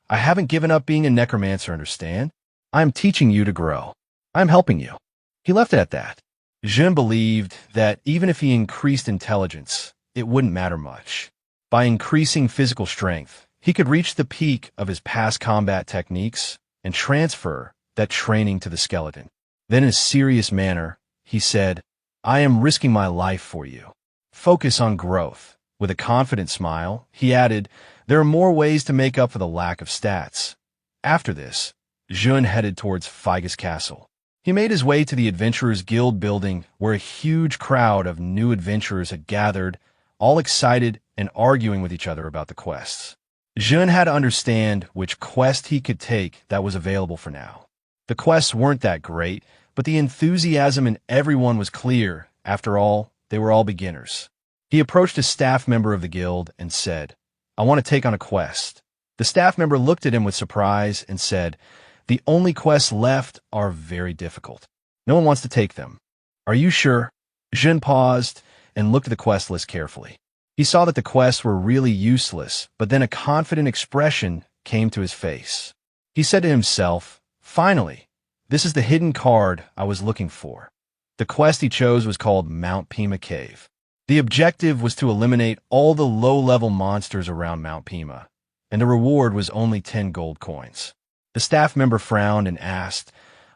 "I haven't given up being a necromancer, understand? I am teaching you to grow. I am helping you." He left it at that. Jun believed that even if he increased intelligence, it wouldn't matter much. By increasing physical strength, he could reach the peak of his past combat techniques and transfer that training to the skeleton. Then in a serious manner, he said, "I am risking my life for you. Focus on growth." With a confident smile, he added, "There are more ways to make up for the lack of stats." After this, Jun headed towards Figus Castle. He made his way to the Adventurers Guild building where a huge crowd of new adventurers had gathered, all excited and arguing with each other about the quests. Jun had to understand which quest he could take that was available for now. The quests weren't that great, but the enthusiasm in everyone was clear. After all, they were all beginners. He approached a staff member of the guild and said, "I want to take on a quest. The staff member looked at him with surprise and said, "The only quests left are very difficult. No one wants to take them." "Are you sure?" Jin paused and looked at the quest list carefully. He saw that the quests were really useless, but then a confident expression came to his face. He said to himself, "Finally, this is the hidden card I was looking for." The quest he chose was called Mount Pima Cave. The objective was to eliminate all the low-level monsters around Mount Pima, and the reward was only 10 gold coins. The staff member frowned and asked,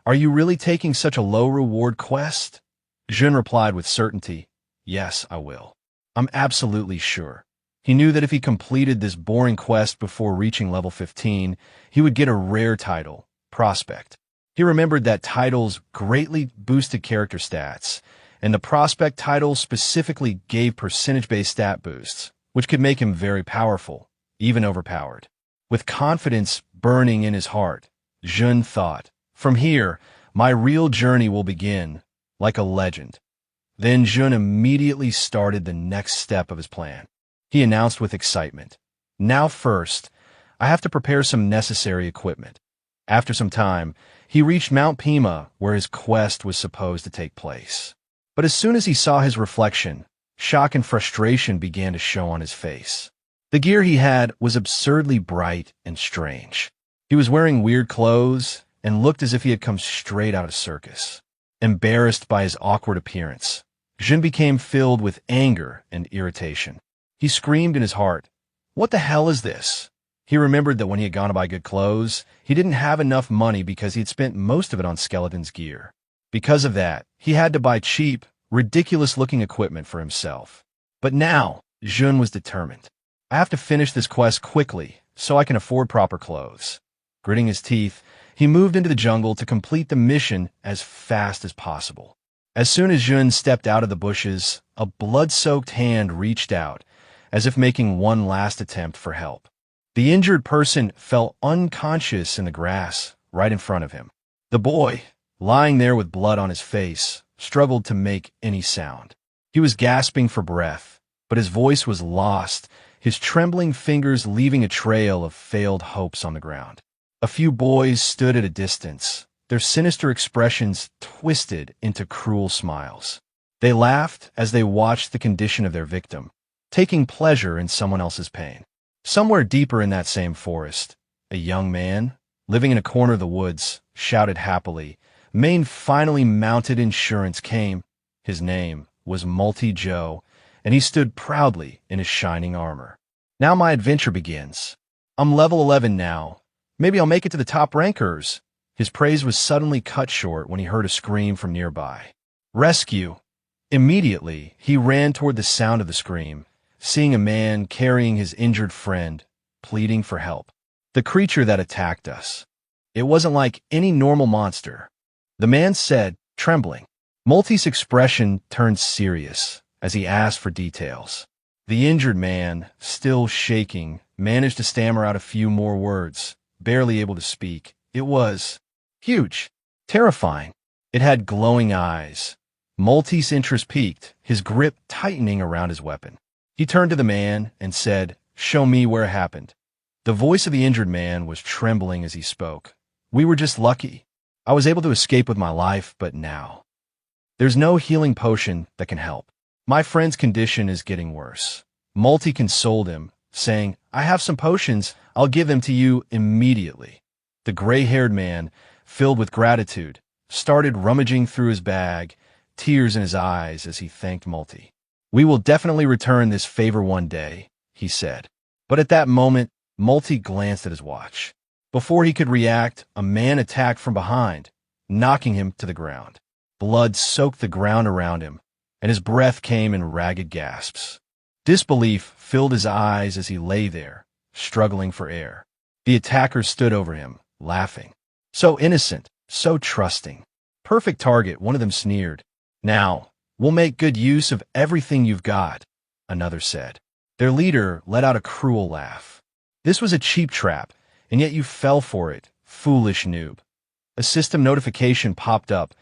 "Are you really taking such a low-reward quest?" Jun replied with certainty, "Yes, I will. I'm absolutely sure." He knew that if he completed this boring quest before reaching level 15, he would get a rare title, Prospect. He remembered that titles greatly boosted character stats, and the Prospect title specifically gave percentage-based stat boosts, which could make him very powerful, even overpowered. With confidence burning in his heart, Jun thought, "From here, my real journey will begin, like a legend." Then Jun immediately started the next step of his plan. He announced with excitement, "Now first, I have to prepare some necessary equipment." After some time, he reached Mount Pima, where his quest was supposed to take place. But as soon as he saw his reflection, shock and frustration began to show on his face. The gear he had was absurdly bright and strange. He was wearing weird clothes and looked as if he had come straight out of a circus. Embarrassed by his awkward appearance, Jin became filled with anger and irritation. He screamed in his heart, "What the hell is this?" He remembered that when he had gone to buy good clothes, he didn't have enough money because he had spent most of it on Skeleton's gear. Because of that, he had to buy cheap, ridiculous-looking equipment for himself. But now, Jun was determined. "I have to finish this quest quickly so I can afford proper clothes." Gritting his teeth, he moved into the jungle to complete the mission as fast as possible. As soon as Jun stepped out of the bushes, a blood-soaked hand reached out, as if making one last attempt for help. The injured person fell unconscious in the grass right in front of him. The boy, lying there with blood on his face, struggled to make any sound. He was gasping for breath, but his voice was lost, his trembling fingers leaving a trail of failed hopes on the ground. A few boys stood at a distance, their sinister expressions twisted into cruel smiles. They laughed as they watched the condition of their victim, taking pleasure in someone else's pain. Somewhere deeper in that same forest, a young man, living in a corner of the woods, shouted happily. Maine finally mounted insurance came. His name was Multi-Joe, and he stood proudly in his shining armor. "Now my adventure begins. I'm level 11 now. Maybe I'll make it to the top rankers." His praise was suddenly cut short when he heard a scream from nearby. "Rescue!" Immediately, he ran toward the sound of the scream, seeing a man carrying his injured friend, pleading for help. "The creature that attacked us. It wasn't like any normal monster," the man said, trembling. Multi's expression turned serious as he asked for details. The injured man, still shaking, managed to stammer out a few more words, barely able to speak. "It was huge, terrifying. It had glowing eyes." Multi's interest peaked, his grip tightening around his weapon. He turned to the man and said, "Show me where it happened." The voice of the injured man was trembling as he spoke. "We were just lucky. I was able to escape with my life, but now there's no healing potion that can help. My friend's condition is getting worse." Multi consoled him, saying, "I have some potions. I'll give them to you immediately." The gray-haired man, filled with gratitude, started rummaging through his bag, tears in his eyes as he thanked Multi. "We will definitely return this favor one day," he said. But at that moment, Multi glanced at his watch. Before he could react, a man attacked from behind, knocking him to the ground. Blood soaked the ground around him, and his breath came in ragged gasps. Disbelief filled his eyes as he lay there, struggling for air. The attacker stood over him, laughing. "So innocent, so trusting. Perfect target," one of them sneered. "Now, we'll make good use of everything you've got," another said. Their leader let out a cruel laugh. "This was a cheap trap, and yet you fell for it, foolish noob." A system notification popped up.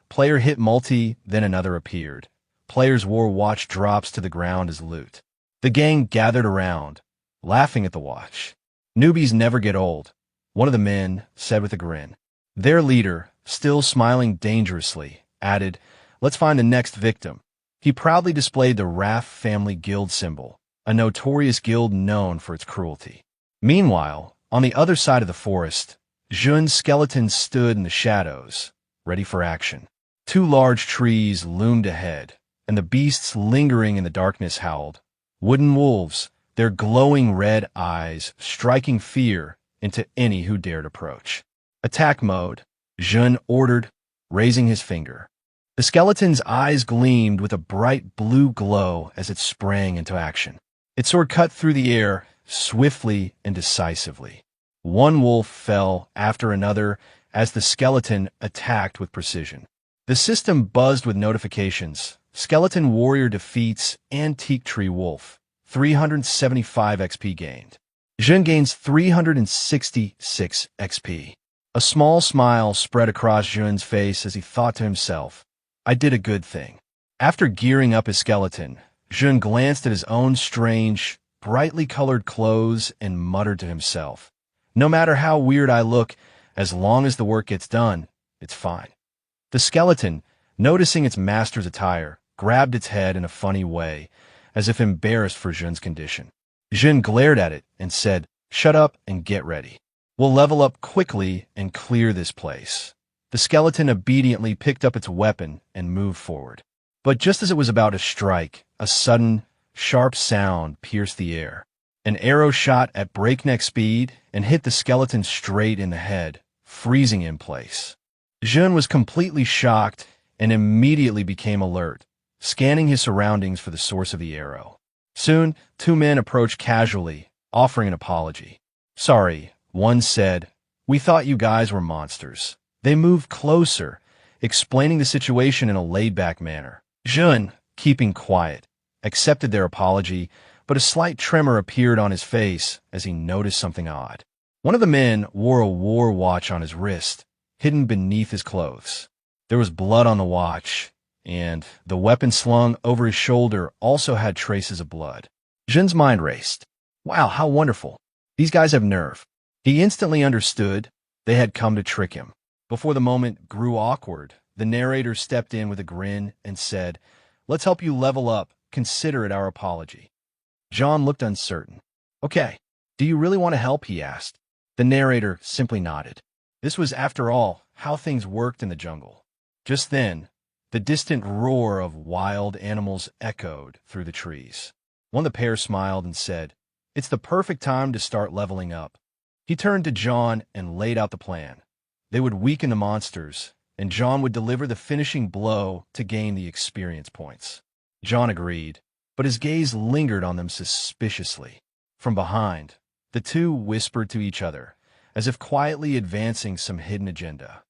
Player hit Multi, then another appeared. Players wore watch drops to the ground as loot. The gang gathered around, laughing at the watch. Newbies never get old, one of the men said with a grin. Their leader, still smiling dangerously, added, let's find the next victim. He proudly displayed the Raff family guild symbol, a notorious guild known for its cruelty. Meanwhile, on the other side of the forest, Jun's skeleton stood in the shadows, ready for action. Two large trees loomed ahead, and the beasts lingering in the darkness howled. Wooden wolves, their glowing red eyes striking fear into any who dared approach. Attack mode, Jun ordered, raising his finger. The skeleton's eyes gleamed with a bright blue glow as it sprang into action. Its sword cut through the air, swiftly and decisively. One wolf fell after another as the skeleton attacked with precision. The system buzzed with notifications. Skeleton warrior defeats antique tree wolf. 375 XP gained. Jun gains 366 XP. A small smile spread across Jun's face as he thought to himself, I did a good thing. After gearing up his skeleton, Jun glanced at his own strange, brightly colored clothes and muttered to himself, no matter how weird I look, as long as the work gets done, it's fine. The skeleton, noticing its master's attire, grabbed its head in a funny way, as if embarrassed for Jun's condition. Jun glared at it and said, shut up and get ready. We'll level up quickly and clear this place. The skeleton obediently picked up its weapon and moved forward. But just as it was about to strike, a sudden, sharp sound pierced the air. An arrow shot at breakneck speed and hit the skeleton straight in the head, freezing in place. Jun was completely shocked and immediately became alert, scanning his surroundings for the source of the arrow. Soon, two men approached casually, offering an apology. Sorry, one said, we thought you guys were monsters. They moved closer, explaining the situation in a laid-back manner. Jun, keeping quiet, accepted their apology, but a slight tremor appeared on his face as he noticed something odd. One of the men wore a war watch on his wrist, hidden beneath his clothes. There was blood on the watch, and the weapon slung over his shoulder also had traces of blood. Jun's mind raced. Wow, how wonderful. These guys have nerve. He instantly understood they had come to trick him. Before the moment grew awkward, the narrator stepped in with a grin and said, let's help you level up. Consider it our apology. John looked uncertain. Okay, do you really want to help? He asked. The narrator simply nodded. This was, after all, how things worked in the jungle. Just then, the distant roar of wild animals echoed through the trees. One of the pair smiled and said, it's the perfect time to start leveling up. He turned to John and laid out the plan. They would weaken the monsters, and John would deliver the finishing blow to gain the experience points. John agreed, but his gaze lingered on them suspiciously. From behind, the two whispered to each other, as if quietly advancing some hidden agenda.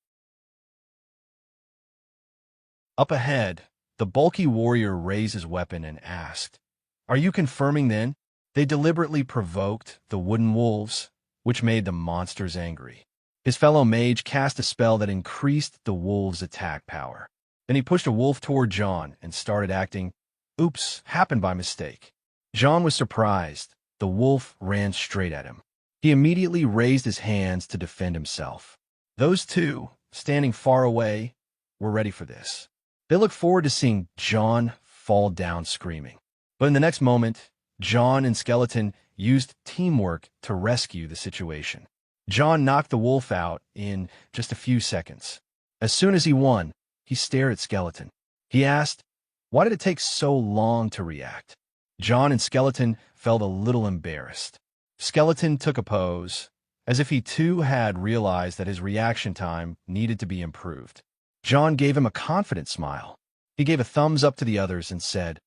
Up ahead, the bulky warrior raised his weapon and asked, are you confirming then? They deliberately provoked the wooden wolves, which made the monsters angry. His fellow mage cast a spell that increased the wolves' attack power. Then he pushed a wolf toward John and started acting, oops, happened by mistake. John was surprised. The wolf ran straight at him. He immediately raised his hands to defend himself. Those two, standing far away, were ready for this. They looked forward to seeing John fall down screaming. But in the next moment, John and Skeleton used teamwork to rescue the situation. John knocked the wolf out in just a few seconds. As soon as he won, he stared at Skeleton. He asked, why did it take so long to react? John and Skeleton felt a little embarrassed. Skeleton took a pose, as if he too had realized that his reaction time needed to be improved. John gave him a confident smile. He gave a thumbs up to the others and said,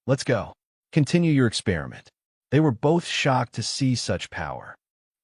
let's go. Continue your experiment. They were both shocked to see such power.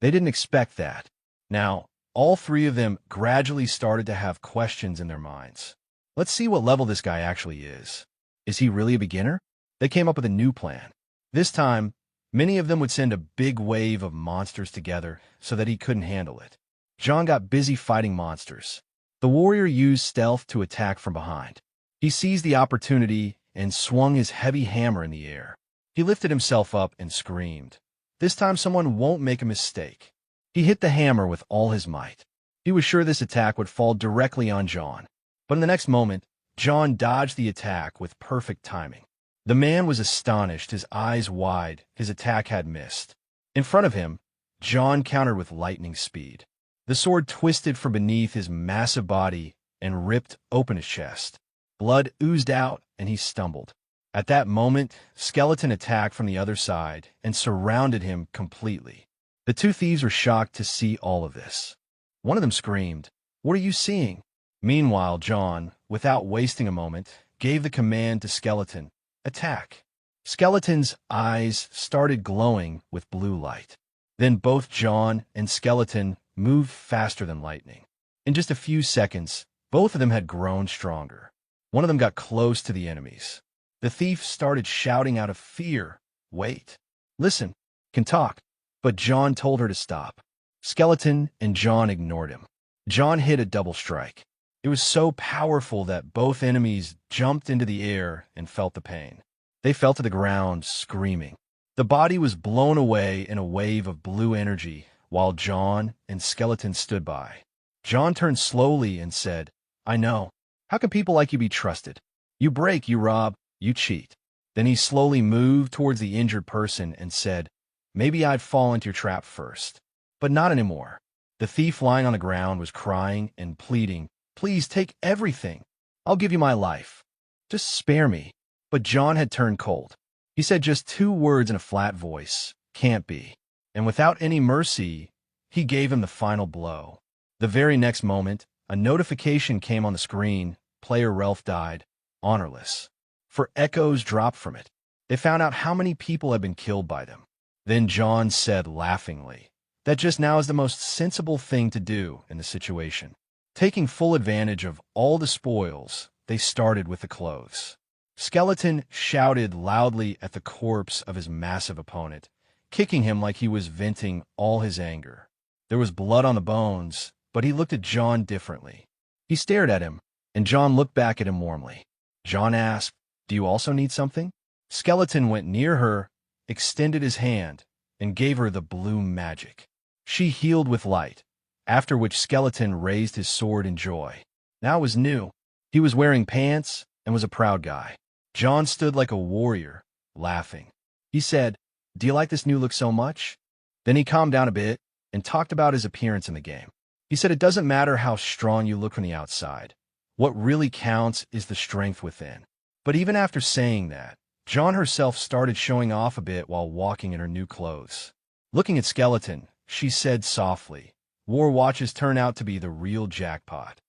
They didn't expect that. Now, all three of them gradually started to have questions in their minds. Let's see what level this guy actually is. Is he really a beginner? They came up with a new plan. This time, many of them would send a big wave of monsters together so that he couldn't handle it. John got busy fighting monsters. The warrior used stealth to attack from behind. He seized the opportunity and swung his heavy hammer in the air. He lifted himself up and screamed, This time someone won't make a mistake. He hit the hammer with all his might. He was sure this attack would fall directly on John. But in the next moment, John dodged the attack with perfect timing. The man was astonished, his eyes wide, his attack had missed. In front of him, John countered with lightning speed. The sword twisted from beneath his massive body and ripped open his chest. Blood oozed out, and he stumbled. At that moment, Skeleton attacked from the other side and surrounded him completely. The two thieves were shocked to see all of this. One of them screamed, "What are you seeing?" Meanwhile, John, without wasting a moment, gave the command to Skeleton, "Attack." Skeleton's eyes started glowing with blue light. Then both John and Skeleton moved faster than lightning. In just a few seconds, both of them had grown stronger. One of them got close to the enemies. The thief started shouting out of fear, "Wait, listen, can talk." But John told her to stop. Skeleton and John ignored him. John hit a double strike. It was so powerful that both enemies jumped into the air and felt the pain. They fell to the ground, screaming. The body was blown away in a wave of blue energy while John and Skeleton stood by. John turned slowly and said, "I know. How can people like you be trusted? You break, you rob, you cheat." Then he slowly moved towards the injured person and said, "Maybe I'd fall into your trap first, but not anymore." The thief lying on the ground was crying and pleading, "Please take everything. I'll give you my life. Just spare me." But John had turned cold. He said just two words in a flat voice, "Can't be." And without any mercy, he gave him the final blow. The very next moment, a notification came on the screen. Player Ralph died, honorless. For echoes dropped from it. They found out how many people had been killed by them. Then John said laughingly, "That just now is the most sensible thing to do in the situation." Taking full advantage of all the spoils, they started with the clothes. Skeleton shouted loudly at the corpse of his massive opponent, kicking him like he was venting all his anger. There was blood on the bones, but he looked at John differently. He stared at him, and John looked back at him warmly. John asked, "Do you also need something?" Skeleton went near her, extended his hand, and gave her the blue magic. She healed with light, after which Skeleton raised his sword in joy. Now it was new. He was wearing pants and was a proud guy. John stood like a warrior, laughing. He said, "Do you like this new look so much?" Then he calmed down a bit and talked about his appearance in the game. He said it doesn't matter how strong you look from the outside. What really counts is the strength within. But even after saying that, John herself started showing off a bit while walking in her new clothes. Looking at Skeleton, she said softly, "War watches turn out to be the real jackpot."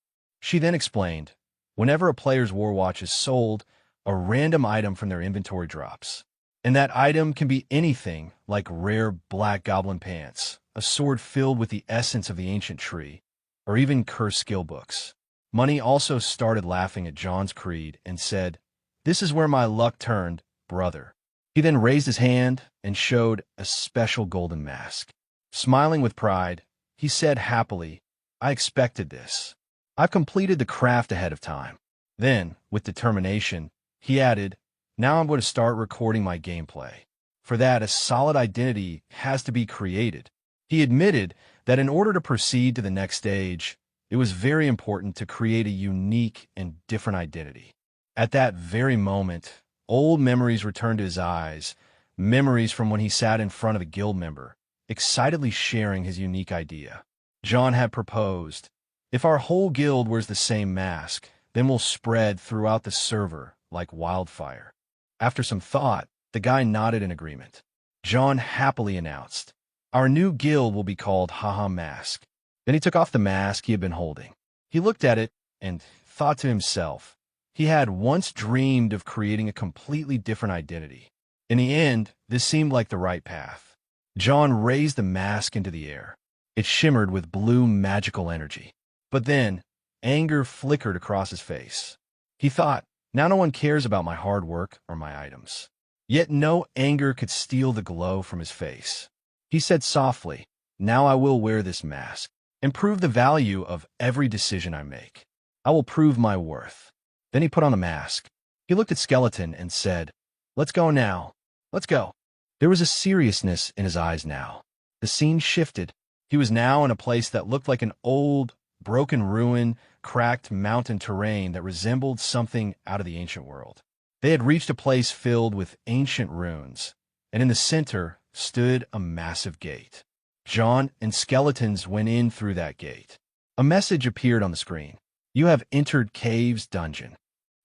She then explained, whenever a player's war watch is sold, a random item from their inventory drops. And that item can be anything like rare black goblin pants, a sword filled with the essence of the ancient tree, or even cursed skill books. Money also started laughing at John's creed and said, "This is where my luck turned, brother." He then raised his hand and showed a special golden mask. Smiling with pride, he said happily, "I expected this. I've completed the craft ahead of time." Then, with determination, he added, "Now I'm going to start recording my gameplay. For that, a solid identity has to be created." He admitted that in order to proceed to the next stage, it was very important to create a unique and different identity. At that very moment, old memories returned to his eyes, memories from when he sat in front of a guild member, excitedly sharing his unique idea. John had proposed, "If our whole guild wears the same mask, then we'll spread throughout the server like wildfire." After some thought, the guy nodded in agreement. John happily announced, "Our new guild will be called Haha Mask." Then he took off the mask he had been holding. He looked at it and thought to himself, he had once dreamed of creating a completely different identity. In the end, this seemed like the right path. John raised the mask into the air. It shimmered with blue magical energy. But then, anger flickered across his face. He thought, now no one cares about my hard work or my items. Yet no anger could steal the glow from his face. He said softly, "Now I will wear this mask and prove the value of every decision I make. I will prove my worth." Then he put on the mask. He looked at Skeleton and said, "Let's go now. Let's go." There was a seriousness in his eyes now. The scene shifted. He was now in a place that looked like an old, broken ruin, cracked mountain terrain that resembled something out of the ancient world. They had reached a place filled with ancient ruins, and in the center stood a massive gate. John and skeletons went in through that gate. A message appeared on the screen. You have entered Cave's dungeon.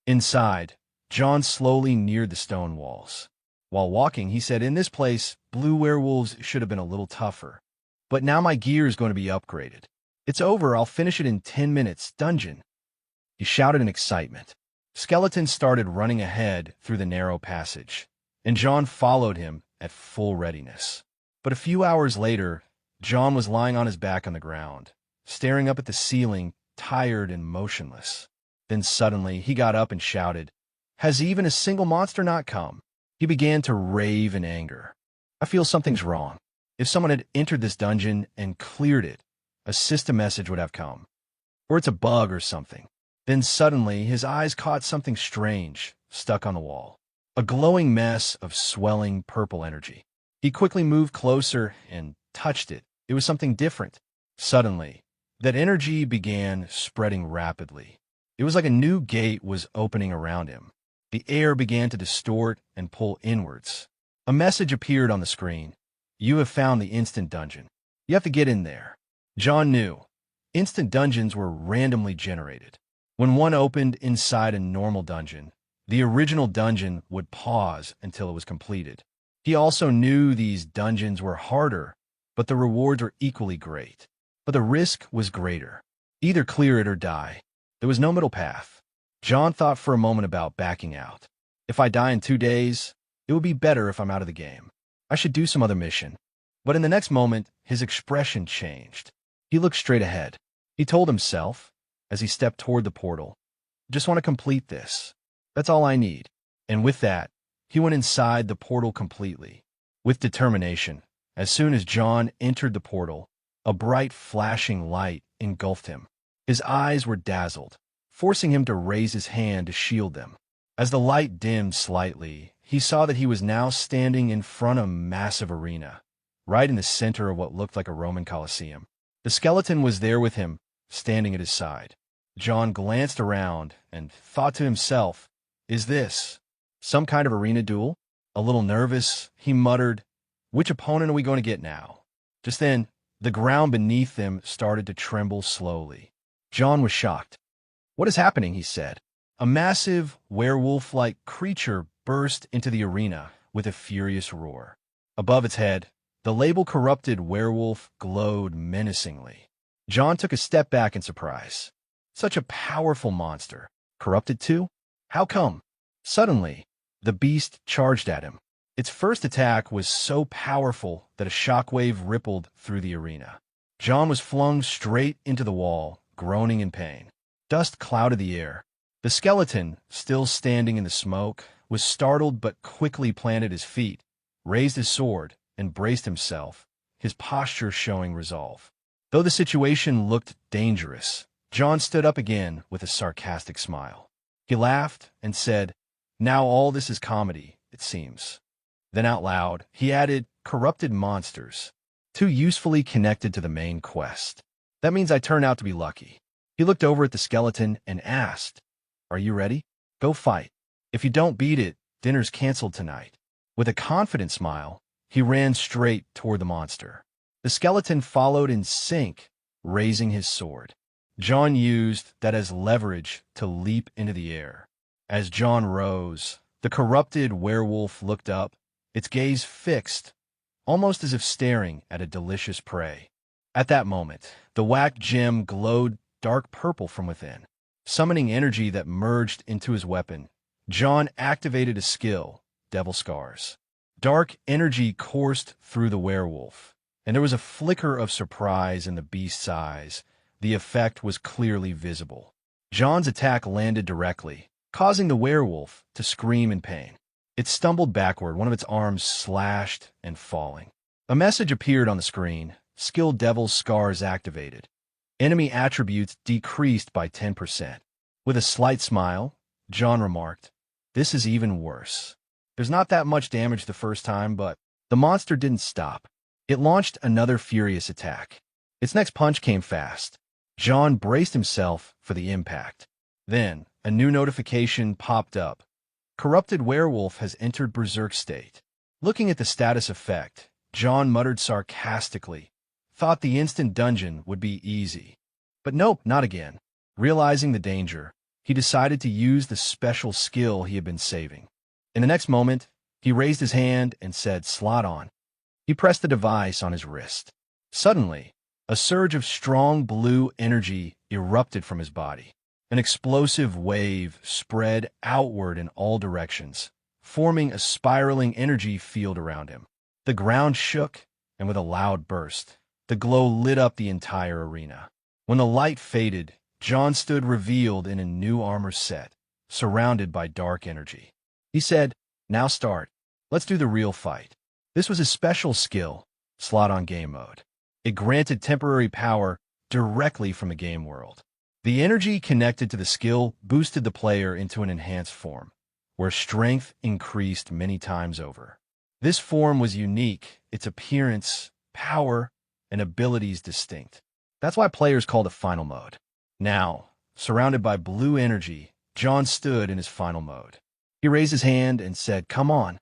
Inside, John slowly neared the stone walls. While walking, he said, in this place, blue werewolves should have been a little tougher. But now my gear is going to be upgraded. It's over, I'll finish it in 10 minutes, dungeon. He shouted in excitement. Skeletons started running ahead through the narrow passage, and John followed him at full readiness. But a few hours later, John was lying on his back on the ground, staring up at the ceiling, tired and motionless. Then suddenly, he got up and shouted, has even a single monster not come? He began to rave in anger. I feel something's wrong. If someone had entered this dungeon and cleared it, a system message would have come. Or it's a bug or something. Then suddenly, his eyes caught something strange stuck on the wall. A glowing mess of swelling purple energy. He quickly moved closer and touched it. It was something different. Suddenly, that energy began spreading rapidly. It was like a new gate was opening around him. The air began to distort and pull inwards. A message appeared on the screen. You have found the instant dungeon. You have to get in there. John knew. Instant dungeons were randomly generated. When one opened inside a normal dungeon, the original dungeon would pause until it was completed. He also knew these dungeons were harder, but the rewards were equally great. But the risk was greater. Either clear it or die. There was no middle path. John thought for a moment about backing out. If I die in 2 days, it would be better if I'm out of the game. I should do some other mission. But in the next moment, his expression changed. He looked straight ahead. He told himself, as he stepped toward the portal, just want to complete this. That's all I need. And with that, he went inside the portal completely. With determination, as soon as John entered the portal, a bright flashing light engulfed him. His eyes were dazzled, forcing him to raise his hand to shield them. As the light dimmed slightly, he saw that he was now standing in front of a massive arena, right in the center of what looked like a Roman Colosseum. The skeleton was there with him, standing at his side. John glanced around and thought to himself, is this some kind of arena duel? A little nervous, he muttered, which opponent are we going to get now? Just then, the ground beneath them started to tremble slowly. John was shocked. What is happening? He said. A massive, werewolf-like creature burst into the arena with a furious roar. Above its head, the label corrupted werewolf glowed menacingly. John took a step back in surprise. Such a powerful monster. Corrupted too? How come? Suddenly, the beast charged at him. Its first attack was so powerful that a shockwave rippled through the arena. John was flung straight into the wall, groaning in pain. Dust clouded the air. The skeleton, still standing in the smoke, was startled but quickly planted his feet, raised his sword, and braced himself, his posture showing resolve. Though the situation looked dangerous, John stood up again with a sarcastic smile. He laughed and said, now all this is comedy, it seems. Then out loud, he added, corrupted monsters, too usefully connected to the main quest. That means I turn out to be lucky. He looked over at the skeleton and asked, are you ready? Go fight. If you don't beat it, dinner's canceled tonight. With a confident smile, he ran straight toward the monster. The skeleton followed in sync, raising his sword. John used that as leverage to leap into the air. As John rose, the corrupted werewolf looked up, its gaze fixed, almost as if staring at a delicious prey. At that moment, the whacked gem glowed dark purple from within, summoning energy that merged into his weapon. John activated a skill, Devil Scars. Dark energy coursed through the werewolf, and there was a flicker of surprise in the beast's eyes. The effect was clearly visible. John's attack landed directly, causing the werewolf to scream in pain. It stumbled backward, one of its arms slashed and falling. A message appeared on the screen, Skill Devil Scars activated. Enemy attributes decreased by 10%. With a slight smile, John remarked, this is even worse. There's not that much damage the first time, but The monster didn't stop. It launched another furious attack. Its next punch came fast. John braced himself for the impact. Then, a new notification popped up. Corrupted werewolf has entered berserk state. Looking at the status effect, John muttered sarcastically, thought the instant dungeon would be easy. But nope, not again. Realizing the danger, he decided to use the special skill he had been saving. In the next moment, he raised his hand and said, "Slot on." He pressed the device on his wrist. Suddenly, a surge of strong blue energy erupted from his body. An explosive wave spread outward in all directions, forming a spiraling energy field around him. The ground shook, and with a loud burst, the glow lit up the entire arena. When the light faded, John stood revealed in a new armor set, surrounded by dark energy. He said, "Now start. Let's do the real fight." This was his special skill, Slot on Game Mode. It granted temporary power directly from the game world. The energy connected to the skill boosted the player into an enhanced form, where strength increased many times over. This form was unique, its appearance, power, and abilities distinct. That's why players called it Final Mode. Now, surrounded by blue energy, John stood in his final mode. He raised his hand and said, "Come on."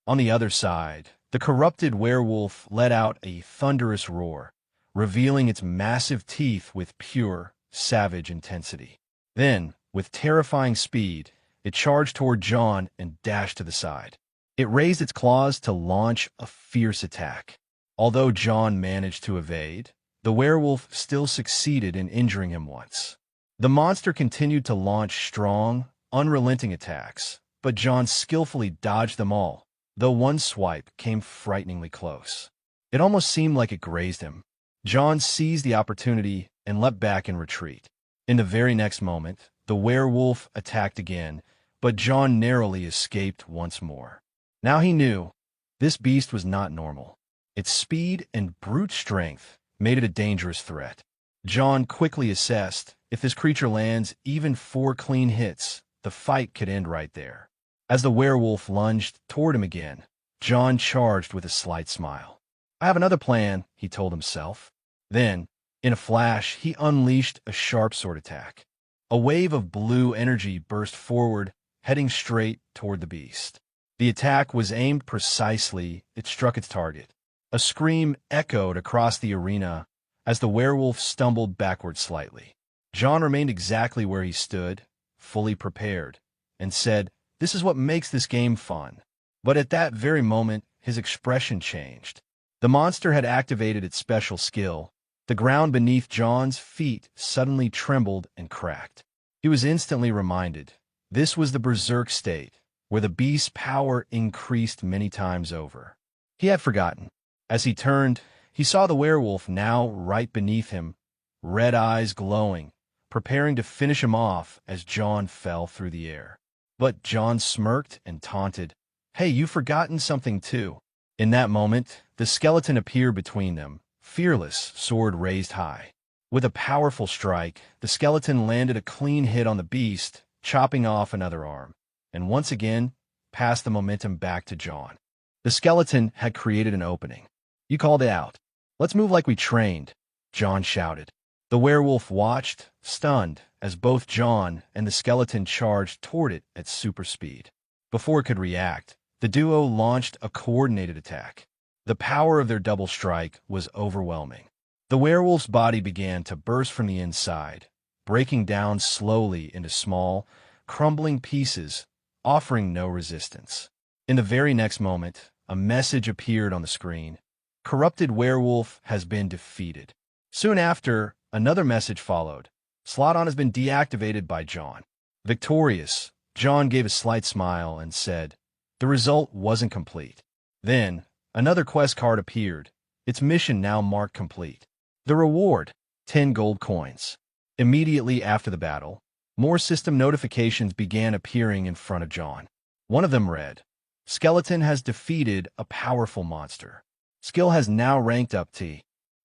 On the other side, the corrupted werewolf let out a thunderous roar, revealing its massive teeth with pure, savage intensity. Then, with terrifying speed, it charged toward John and dashed to the side. It raised its claws to launch a fierce attack. Although John managed to evade, the werewolf still succeeded in injuring him once. The monster continued to launch strong, unrelenting attacks, but John skillfully dodged them all, though one swipe came frighteningly close. It almost seemed like it grazed him. John seized the opportunity and leapt back in retreat. In the very next moment, the werewolf attacked again, but John narrowly escaped once more. Now he knew this beast was not normal. Its speed and brute strength made it a dangerous threat. John quickly assessed, if this creature lands even 4 clean hits, the fight could end right there. As the werewolf lunged toward him again, John charged with a slight smile. "I have another plan," he told himself. Then, in a flash, he unleashed a sharp sword attack. A wave of blue energy burst forward, heading straight toward the beast. The attack was aimed precisely. It struck its target. A scream echoed across the arena as the werewolf stumbled backward slightly. John remained exactly where he stood, fully prepared, and said, "This is what makes this game fun." But at that very moment, his expression changed. The monster had activated its special skill. The ground beneath John's feet suddenly trembled and cracked. He was instantly reminded. This was the berserk state, where the beast's power increased many times over. He had forgotten. As he turned, he saw the werewolf now right beneath him, red eyes glowing, preparing to finish him off as John fell through the air. But John smirked and taunted, "Hey, you've forgotten something too." In that moment, the skeleton appeared between them, fearless, sword raised high. With a powerful strike, the skeleton landed a clean hit on the beast, chopping off another arm, and once again, passed the momentum back to John. The skeleton had created an opening. "You called it out. Let's move like we trained," John shouted. The werewolf watched, stunned, as both John and the skeleton charged toward it at super speed. Before it could react, the duo launched a coordinated attack. The power of their double strike was overwhelming. The werewolf's body began to burst from the inside, breaking down slowly into small, crumbling pieces, offering no resistance. In the very next moment, a message appeared on the screen. "Corrupted werewolf has been defeated." Soon after, another message followed. "Slot on has been deactivated by John." Victorious, John gave a slight smile and said, the result wasn't complete. Then, another quest card appeared, its mission now marked complete. The reward, 10 gold coins. Immediately after the battle, more system notifications began appearing in front of John. One of them read, "Skeleton has defeated a powerful monster. Skill has now ranked up T."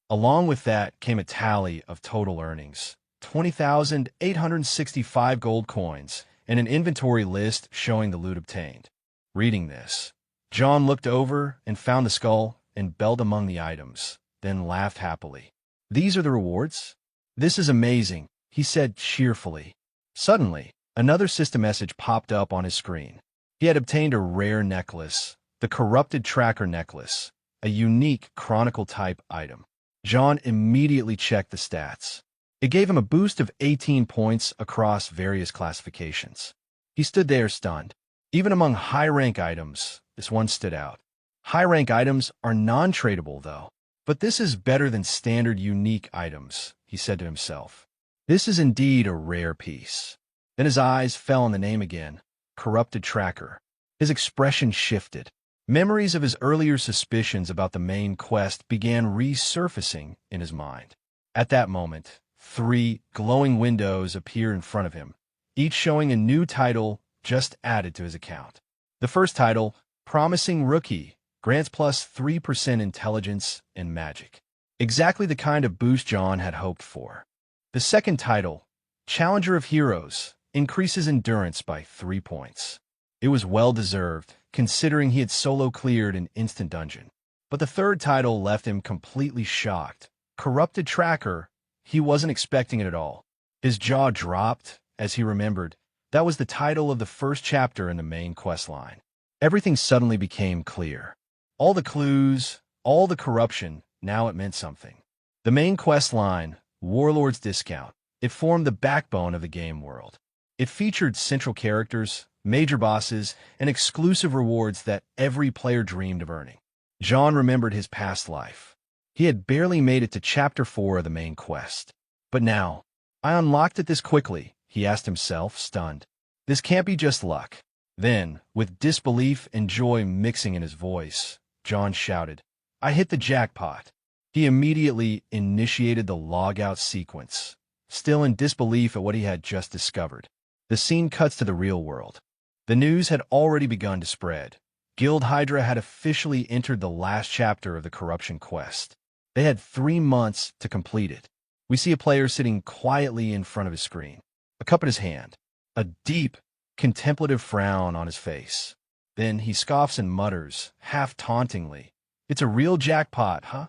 Along with that came a tally of total earnings, 20,865 gold coins, and an inventory list showing the loot obtained. Reading this, John looked over and found the skull and belled among the items, then laughed happily. These are the rewards? This is amazing, he said cheerfully. Suddenly, another system message popped up on his screen. He had obtained a rare necklace, the Corrupted Tracker necklace, a unique Chronicle-type item. John immediately checked the stats. It gave him a boost of 18 points across various classifications. He stood there stunned. Even among high-rank items, this one stood out. High-rank items are non-tradable, though. But this is better than standard unique items, he said to himself. This is indeed a rare piece. Then his eyes fell on the name again, Corrupted Tracker. His expression shifted. Memories of his earlier suspicions about the main quest began resurfacing in his mind. At that moment, 3 glowing windows appeared in front of him, each showing a new title just added to his account. The first title, Promising Rookie, grants plus 3% intelligence and magic. Exactly the kind of boost John had hoped for. The second title, Challenger of Heroes, increases endurance by 3 points. It was well-deserved, considering he had solo cleared an instant dungeon. But the third title left him completely shocked. Corrupted Tracker, he wasn't expecting it at all. His jaw dropped as he remembered that was the title of the first chapter in the main quest line. Everything suddenly became clear. All the clues, all the corruption, now it meant something. The main quest line, Warlord's Discount, it formed the backbone of the game world. It featured central characters, major bosses, and exclusive rewards that every player dreamed of earning. John remembered his past life. He had barely made it to Chapter 4 of the main quest. But now, I unlocked it this quickly, he asked himself, stunned. This can't be just luck. Then, with disbelief and joy mixing in his voice, John shouted, I hit the jackpot. He immediately initiated the logout sequence, still in disbelief at what he had just discovered. The scene cuts to the real world. The news had already begun to spread. Guild Hydra had officially entered the last chapter of the corruption quest. They had 3 months to complete it. We see a player sitting quietly in front of his screen, a cup in his hand, a deep, contemplative frown on his face. Then he scoffs and mutters, half tauntingly, It's a real jackpot, huh?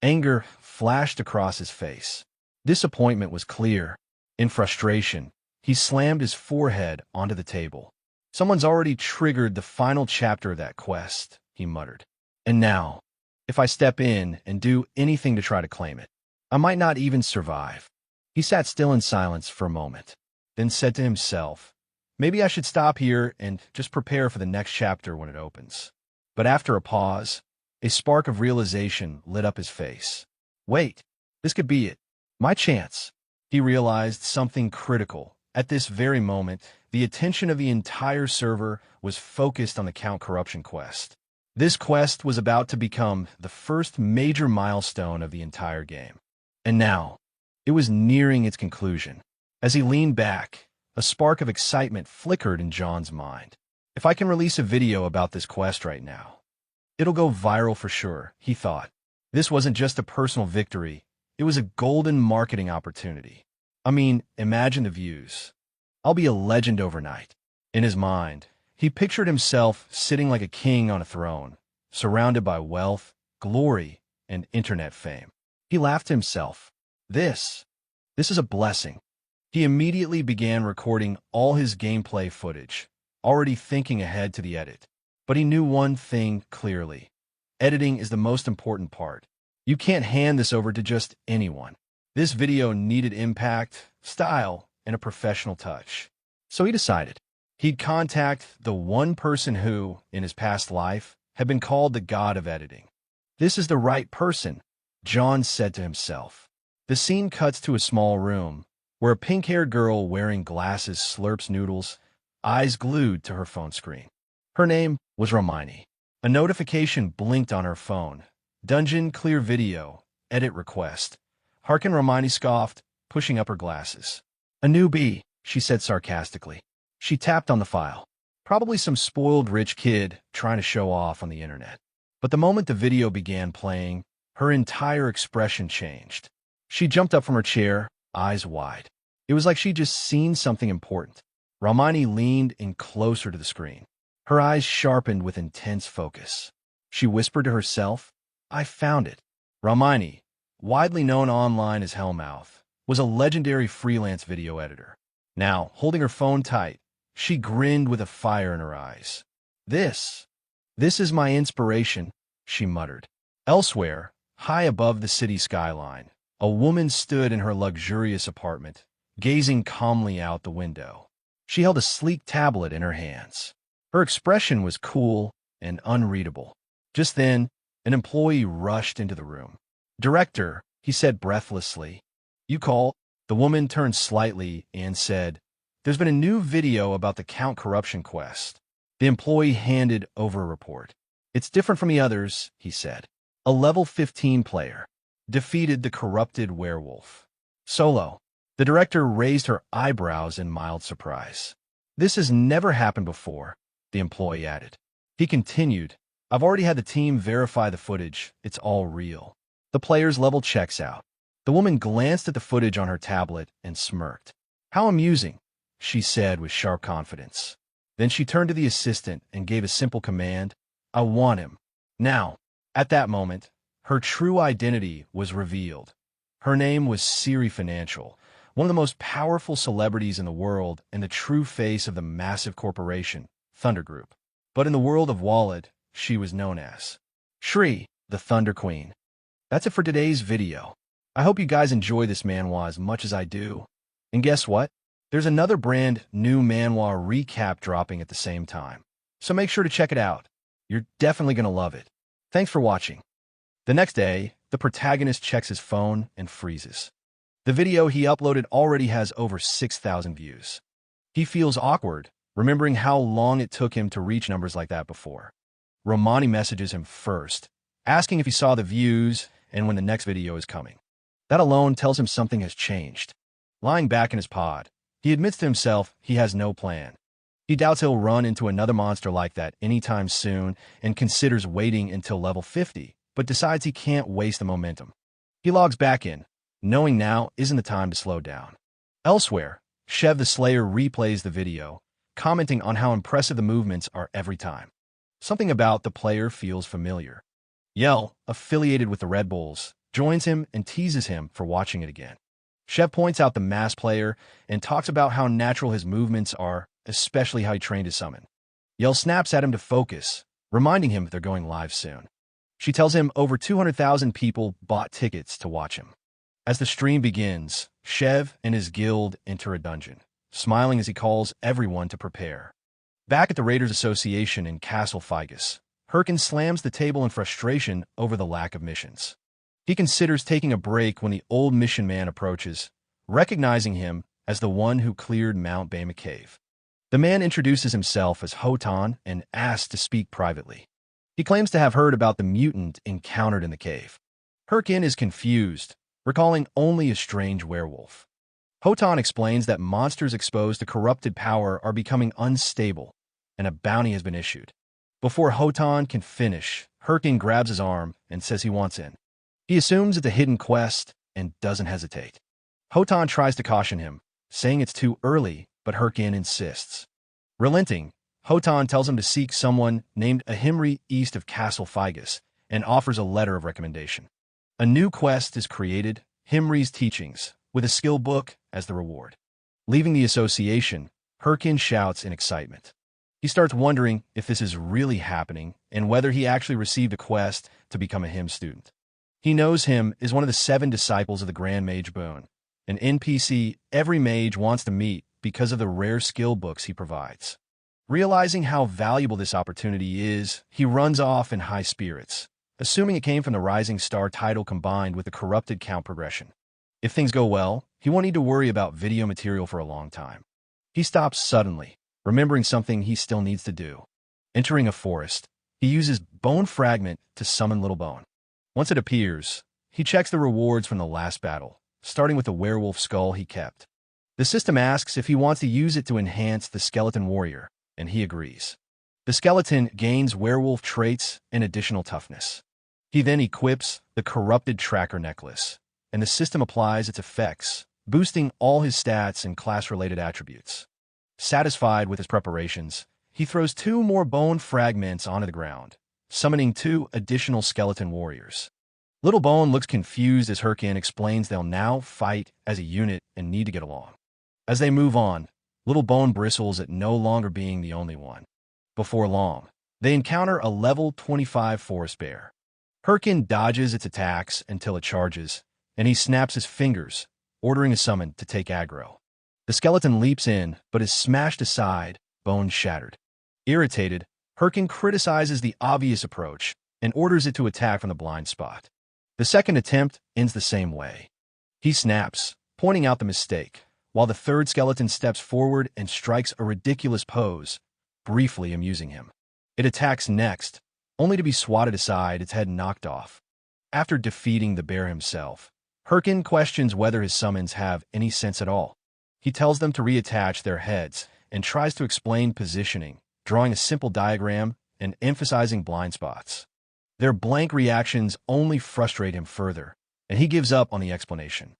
Anger flashed across his face. Disappointment was clear. In frustration, he slammed his forehead onto the table. Someone's already triggered the final chapter of that quest, he muttered. And now, if I step in and do anything to try to claim it, I might not even survive. He sat still in silence for a moment, then said to himself, maybe I should stop here and just prepare for the next chapter when it opens. But after a pause, a spark of realization lit up his face. Wait, this could be it. My chance. He realized something critical. At this very moment, the attention of the entire server was focused on the Count Corruption quest. This quest was about to become the first major milestone of the entire game. And now, it was nearing its conclusion. As he leaned back, a spark of excitement flickered in John's mind. If I can release a video about this quest right now, it'll go viral for sure, he thought. This wasn't just a personal victory, it was a golden marketing opportunity. I mean, imagine the views. I'll be a legend overnight. In his mind, he pictured himself sitting like a king on a throne, surrounded by wealth, glory, and internet fame. He laughed to himself. This is a blessing. He immediately began recording all his gameplay footage, already thinking ahead to the edit. But he knew one thing clearly. Editing is the most important part. You can't hand this over to just anyone. This video needed impact, style, and a professional touch. So he decided he'd contact the one person who, in his past life, had been called the god of editing. This is the right person, John said to himself. The scene cuts to a small room, where a pink-haired girl wearing glasses slurps noodles, eyes glued to her phone screen. Her name was Romani. A notification blinked on her phone. Dungeon clear video, edit request. Harkin Romani scoffed, pushing up her glasses. A newbie, she said sarcastically. She tapped on the file. Probably some spoiled rich kid trying to show off on the internet. But the moment the video began playing, her entire expression changed. She jumped up from her chair, eyes wide. It was like she'd just seen something important. Romani leaned in closer to the screen. Her eyes sharpened with intense focus. She whispered to herself, "I found it." Ramani, widely known online as Hellmouth, was a legendary freelance video editor. Now, holding her phone tight, she grinned with a fire in her eyes. This is my inspiration," she muttered. Elsewhere, high above the city skyline, a woman stood in her luxurious apartment, gazing calmly out the window. She held a sleek tablet in her hands. Her expression was cool and unreadable. Just then, an employee rushed into the room. "Director," he said breathlessly. "You call?" The woman turned slightly and said, "There's been a new video about the Count corruption quest." The employee handed over a report. "It's different from the others," he said. "A level 15 player defeated the corrupted werewolf. Solo." The director raised her eyebrows in mild surprise. "This has never happened before," the employee added. He continued, "I've already had the team verify the footage. It's all real. The player's level checks out." The woman glanced at the footage on her tablet and smirked. "How amusing," she said with sharp confidence. Then she turned to the assistant and gave a simple command, "I want him." Now, at that moment, her true identity was revealed. Her name was Siri Financial, one of the most powerful celebrities in the world and the true face of the massive corporation, Thunder Group. But in the world of Warlord, she was known as Shri, the Thunder Queen. That's it for today's video. I hope you guys enjoy this manhwa as much as I do. And guess what? There's another brand new manhwa recap dropping at the same time. So make sure to check it out. You're definitely going to love it. Thanks for watching. The next day, the protagonist checks his phone and freezes. The video he uploaded already has over 6,000 views. He feels awkward, remembering how long it took him to reach numbers like that before. Romani messages him first, asking if he saw the views and when the next video is coming. That alone tells him something has changed. Lying back in his pod, he admits to himself he has no plan. He doubts he'll run into another monster like that anytime soon and considers waiting until level 50, but decides he can't waste the momentum. He logs back in, knowing now isn't the time to slow down. Elsewhere, Shev the Slayer replays the video, commenting on how impressive the movements are every time. Something about the player feels familiar. Yell, affiliated with the Red Bulls, joins him and teases him for watching it again. Shev points out the mass player and talks about how natural his movements are, especially how he trained his summon. Yell snaps at him to focus, reminding him they're going live soon. She tells him over 200,000 people bought tickets to watch him. As the stream begins, Shev and his guild enter a dungeon, smiling as he calls everyone to prepare. Back at the Raiders Association in Castle Figus, Herkin slams the table in frustration over the lack of missions. He considers taking a break when the old mission man approaches, recognizing him as the one who cleared Mount Bama Cave. The man introduces himself as Hotan and asks to speak privately. He claims to have heard about the mutant encountered in the cave. Herkin is confused, recalling only a strange werewolf. Hotan explains that monsters exposed to corrupted power are becoming unstable, and a bounty has been issued. Before Hotan can finish, Herkin grabs his arm and says he wants in. He assumes it's a hidden quest and doesn't hesitate. Hotan tries to caution him, saying it's too early, but Herkin insists. Relenting, Hotan tells him to seek someone named Ahimri east of Castle Figus and offers a letter of recommendation. A new quest is created, Himri's Teachings, with a skill book as the reward. Leaving the association, Herkin shouts in excitement. He starts wondering if this is really happening and whether he actually received a quest to become a Him student. He knows him is one of the 7 disciples of the Grand Mage Boon, an NPC every mage wants to meet because of the rare skill books he provides. Realizing how valuable this opportunity is, he runs off in high spirits, assuming it came from the Rising Star title combined with the corrupted count progression. If things go well, he won't need to worry about video material for a long time. He stops suddenly, remembering something he still needs to do. Entering a forest, he uses Bone Fragment to summon Little Bone. Once it appears, he checks the rewards from the last battle, starting with the werewolf skull he kept. The system asks if he wants to use it to enhance the skeleton warrior, and he agrees. The skeleton gains werewolf traits and additional toughness. He then equips the corrupted tracker necklace, and the system applies its effects, boosting all his stats and class-related attributes. Satisfied with his preparations, he throws 2 more bone fragments onto the ground, summoning 2 additional skeleton warriors. Little Bone looks confused as Herkin explains they'll now fight as a unit and need to get along. As they move on, Little Bone bristles at no longer being the only one. Before long, they encounter a level 25 forest bear. Herkin dodges its attacks until it charges, and he snaps his fingers, ordering a summon to take aggro. The skeleton leaps in, but is smashed aside, bones shattered. Irritated, Herkin criticizes the obvious approach and orders it to attack from the blind spot. The second attempt ends the same way. He snaps, pointing out the mistake, while the third skeleton steps forward and strikes a ridiculous pose, briefly amusing him. It attacks next, only to be swatted aside, its head knocked off. After defeating the bear himself, Herkin questions whether his summons have any sense at all. He tells them to reattach their heads and tries to explain positioning, drawing a simple diagram and emphasizing blind spots. Their blank reactions only frustrate him further, and he gives up on the explanation.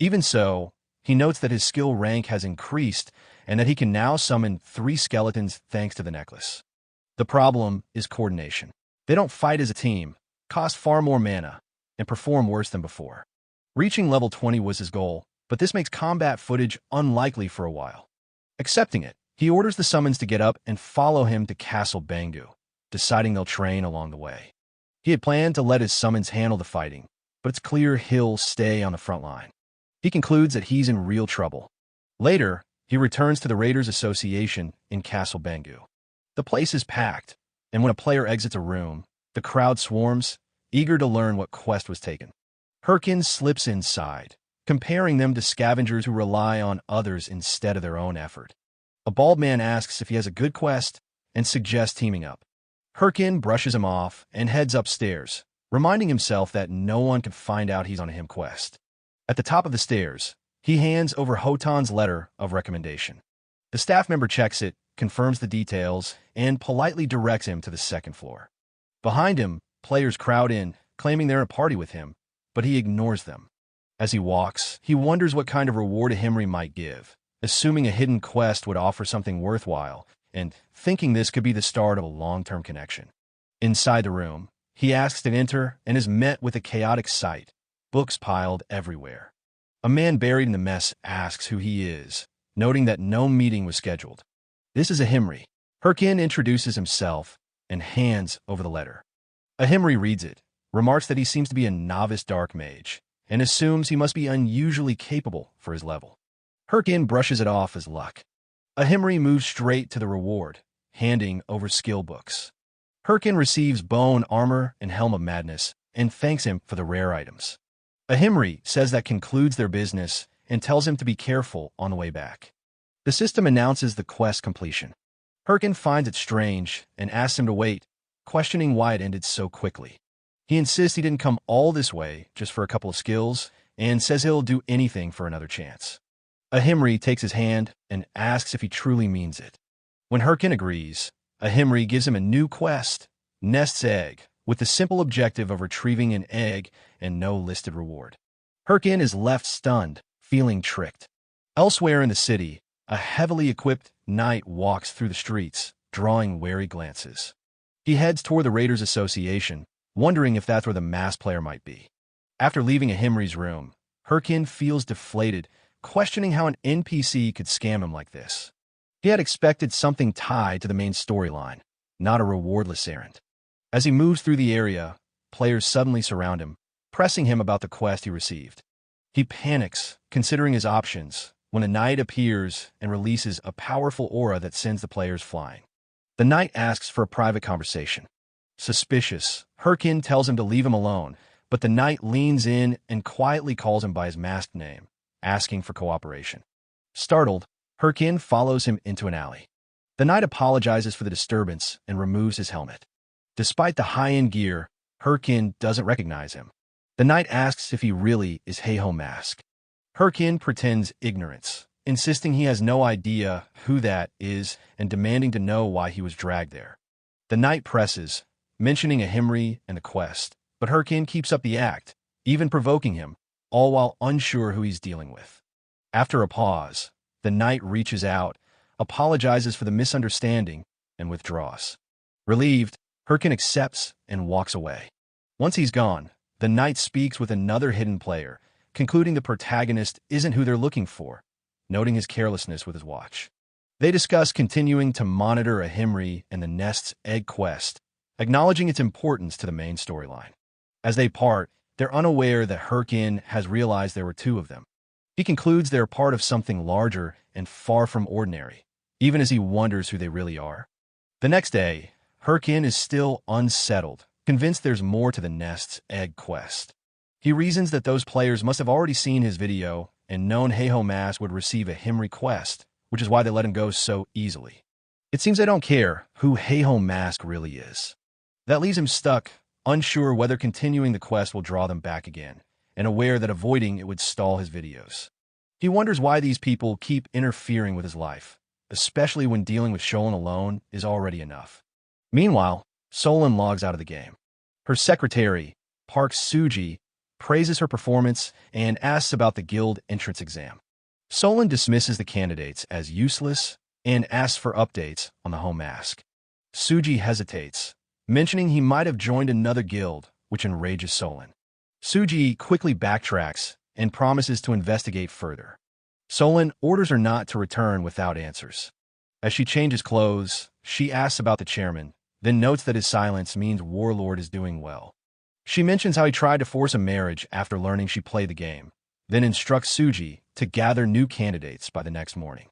Even so, he notes that his skill rank has increased and that he can now summon 3 skeletons thanks to the necklace. The problem is coordination. They don't fight as a team, cost far more mana, and perform worse than before. Reaching level 20 was his goal, but this makes combat footage unlikely for a while. Accepting it, he orders the summons to get up and follow him to Castle Bangu, deciding they'll train along the way. He had planned to let his summons handle the fighting, but it's clear he'll stay on the front line. He concludes that he's in real trouble. Later, he returns to the Raiders Association in Castle Bangu. The place is packed, and when a player exits a room, the crowd swarms, eager to learn what quest was taken. Herkin slips inside, comparing them to scavengers who rely on others instead of their own effort. A bald man asks if he has a good quest and suggests teaming up. Herkin brushes him off and heads upstairs, reminding himself that no one can find out he's on a him quest. At the top of the stairs, he hands over Hotan's letter of recommendation. The staff member checks it, confirms the details, and politely directs him to the second floor. Behind him, players crowd in, claiming they're at a party with him, but he ignores them. As he walks, he wonders what kind of reward a Himri might give, assuming a hidden quest would offer something worthwhile, and thinking this could be the start of a long-term connection. Inside the room, he asks to enter and is met with a chaotic sight, books piled everywhere. A man buried in the mess asks who he is, noting that no meeting was scheduled. This is a Himri. Herkin introduces himself and hands over the letter. A Himri reads it, remarks that he seems to be a novice dark mage, and assumes he must be unusually capable for his level. Herkin brushes it off as luck. A Himri moves straight to the reward, handing over skill books. Herkin receives bone armor and Helm of Madness, and thanks him for the rare items. A Himri says that concludes their business and tells him to be careful on the way back. The system announces the quest completion. Herkin finds it strange and asks him to wait, questioning why it ended so quickly. He insists he didn't come all this way just for a couple of skills, and says he'll do anything for another chance. A Himri takes his hand and asks if he truly means it. When Herkin agrees, a Himri gives him a new quest, Nest's Egg, with the simple objective of retrieving an egg and no listed reward. Herkin is left stunned, feeling tricked. Elsewhere in the city, a heavily equipped knight walks through the streets, drawing wary glances. He heads toward the Raiders Association, wondering if that's where the masked player might be. After leaving a Himri's room, Herkin feels deflated, questioning how an NPC could scam him like this. He had expected something tied to the main storyline, not a rewardless errand. As he moves through the area, players suddenly surround him, pressing him about the quest he received. He panics, considering his options, when a knight appears and releases a powerful aura that sends the players flying. The knight asks for a private conversation. Suspicious, Herkin tells him to leave him alone, but the knight leans in and quietly calls him by his masked name, asking for cooperation. Startled, Herkin follows him into an alley. The knight apologizes for the disturbance and removes his helmet. Despite the high-end gear, Herkin doesn't recognize him. The knight asks if he really is Heiho Mask. Herkin pretends ignorance, insisting he has no idea who that is and demanding to know why he was dragged there. The knight presses, mentioning a Himri and the quest, but Herkin keeps up the act, even provoking him, all while unsure who he's dealing with. After a pause, the knight reaches out, apologizes for the misunderstanding, and withdraws. Relieved, Herkin accepts and walks away. Once he's gone, the knight speaks with another hidden player, concluding the protagonist isn't who they're looking for, noting his carelessness with his watch. They discuss continuing to monitor a Himri and the Nest's egg quest, acknowledging its importance to the main storyline. As they part, they're unaware that Herkin has realized there were two of them. He concludes they're part of something larger and far from ordinary, even as he wonders who they really are. The next day, Herkin is still unsettled, convinced there's more to the Nest's egg quest. He reasons that those players must have already seen his video and known Heiho Mask would receive a Himri quest, which is why they let him go so easily. It seems they don't care who Heiho Mask really is. That leaves him stuck, unsure whether continuing the quest will draw them back again, and aware that avoiding it would stall his videos. He wonders why these people keep interfering with his life, especially when dealing with Solon alone is already enough. Meanwhile, Solon logs out of the game. Her secretary, Park Suji, praises her performance and asks about the guild entrance exam. Solon dismisses the candidates as useless and asks for updates on the Home Mask. Suji hesitates, mentioning he might have joined another guild, which enrages Solon. Suji quickly backtracks and promises to investigate further. Solon orders her not to return without answers. As she changes clothes, she asks about the chairman, then notes that his silence means Warlord is doing well. She mentions how he tried to force a marriage after learning she played the game, then instructs Suji to gather new candidates by the next morning.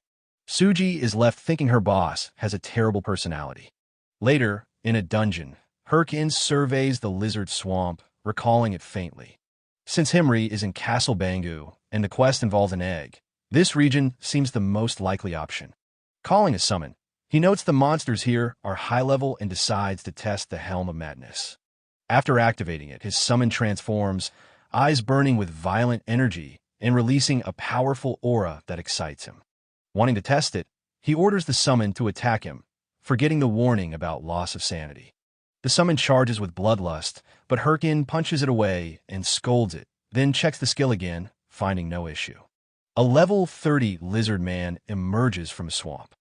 Suji is left thinking her boss has a terrible personality. Later, in a dungeon, Herkin surveys the lizard swamp, recalling it faintly. Since Himri is in Castle Bangu and the quest involves an egg, this region seems the most likely option. Calling a summon, he notes the monsters here are high-level and decides to test the Helm of Madness. After activating it, his summon transforms, eyes burning with violent energy and releasing a powerful aura that excites him. Wanting to test it, he orders the summon to attack him, forgetting the warning about loss of sanity. The summon charges with bloodlust, but Herkin punches it away and scolds it, then checks the skill again, finding no issue. A level 30 lizard man emerges from a swamp.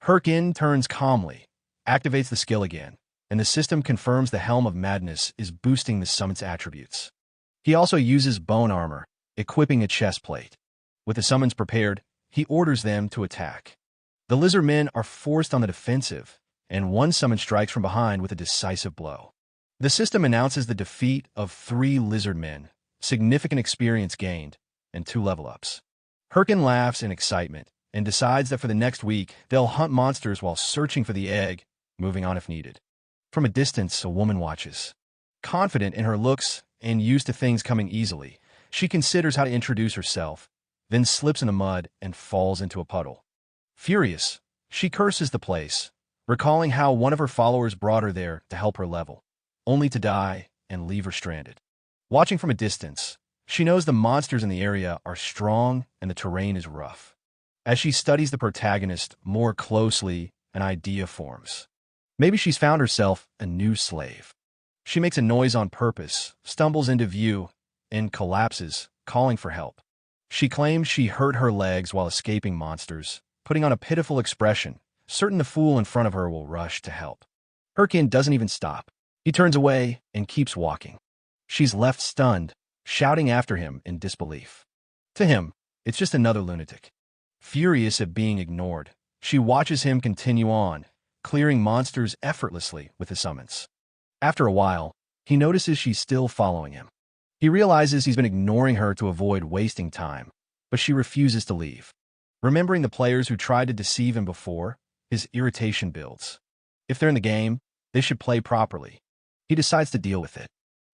Herkin turns calmly, activates the skill again, and the system confirms the Helm of Madness is boosting the summon's attributes. He also uses bone armor, equipping a chest plate. With the summons prepared, he orders them to attack. The lizard men are forced on the defensive, and one summon strikes from behind with a decisive blow. The system announces the defeat of 3 lizard men, significant experience gained, and 2 level-ups. Herkin laughs in excitement and decides that for the next week, they'll hunt monsters while searching for the egg, moving on if needed. From a distance, a woman watches. Confident in her looks and used to things coming easily, she considers how to introduce herself, then slips in the mud and falls into a puddle. Furious, she curses the place, recalling how one of her followers brought her there to help her level, only to die and leave her stranded. Watching from a distance, she knows the monsters in the area are strong and the terrain is rough. As she studies the protagonist more closely, an idea forms. Maybe she's found herself a new slave. She makes a noise on purpose, stumbles into view, and collapses, calling for help. She claims she hurt her legs while escaping monsters, putting on a pitiful expression, certain the fool in front of her will rush to help. Herkin doesn't even stop. He turns away and keeps walking. She's left stunned, shouting after him in disbelief. To him, it's just another lunatic. Furious at being ignored, she watches him continue on, clearing monsters effortlessly with his summons. After a while, he notices she's still following him. He realizes he's been ignoring her to avoid wasting time, but she refuses to leave. Remembering the players who tried to deceive him before, his irritation builds. If they're in the game, they should play properly. He decides to deal with it.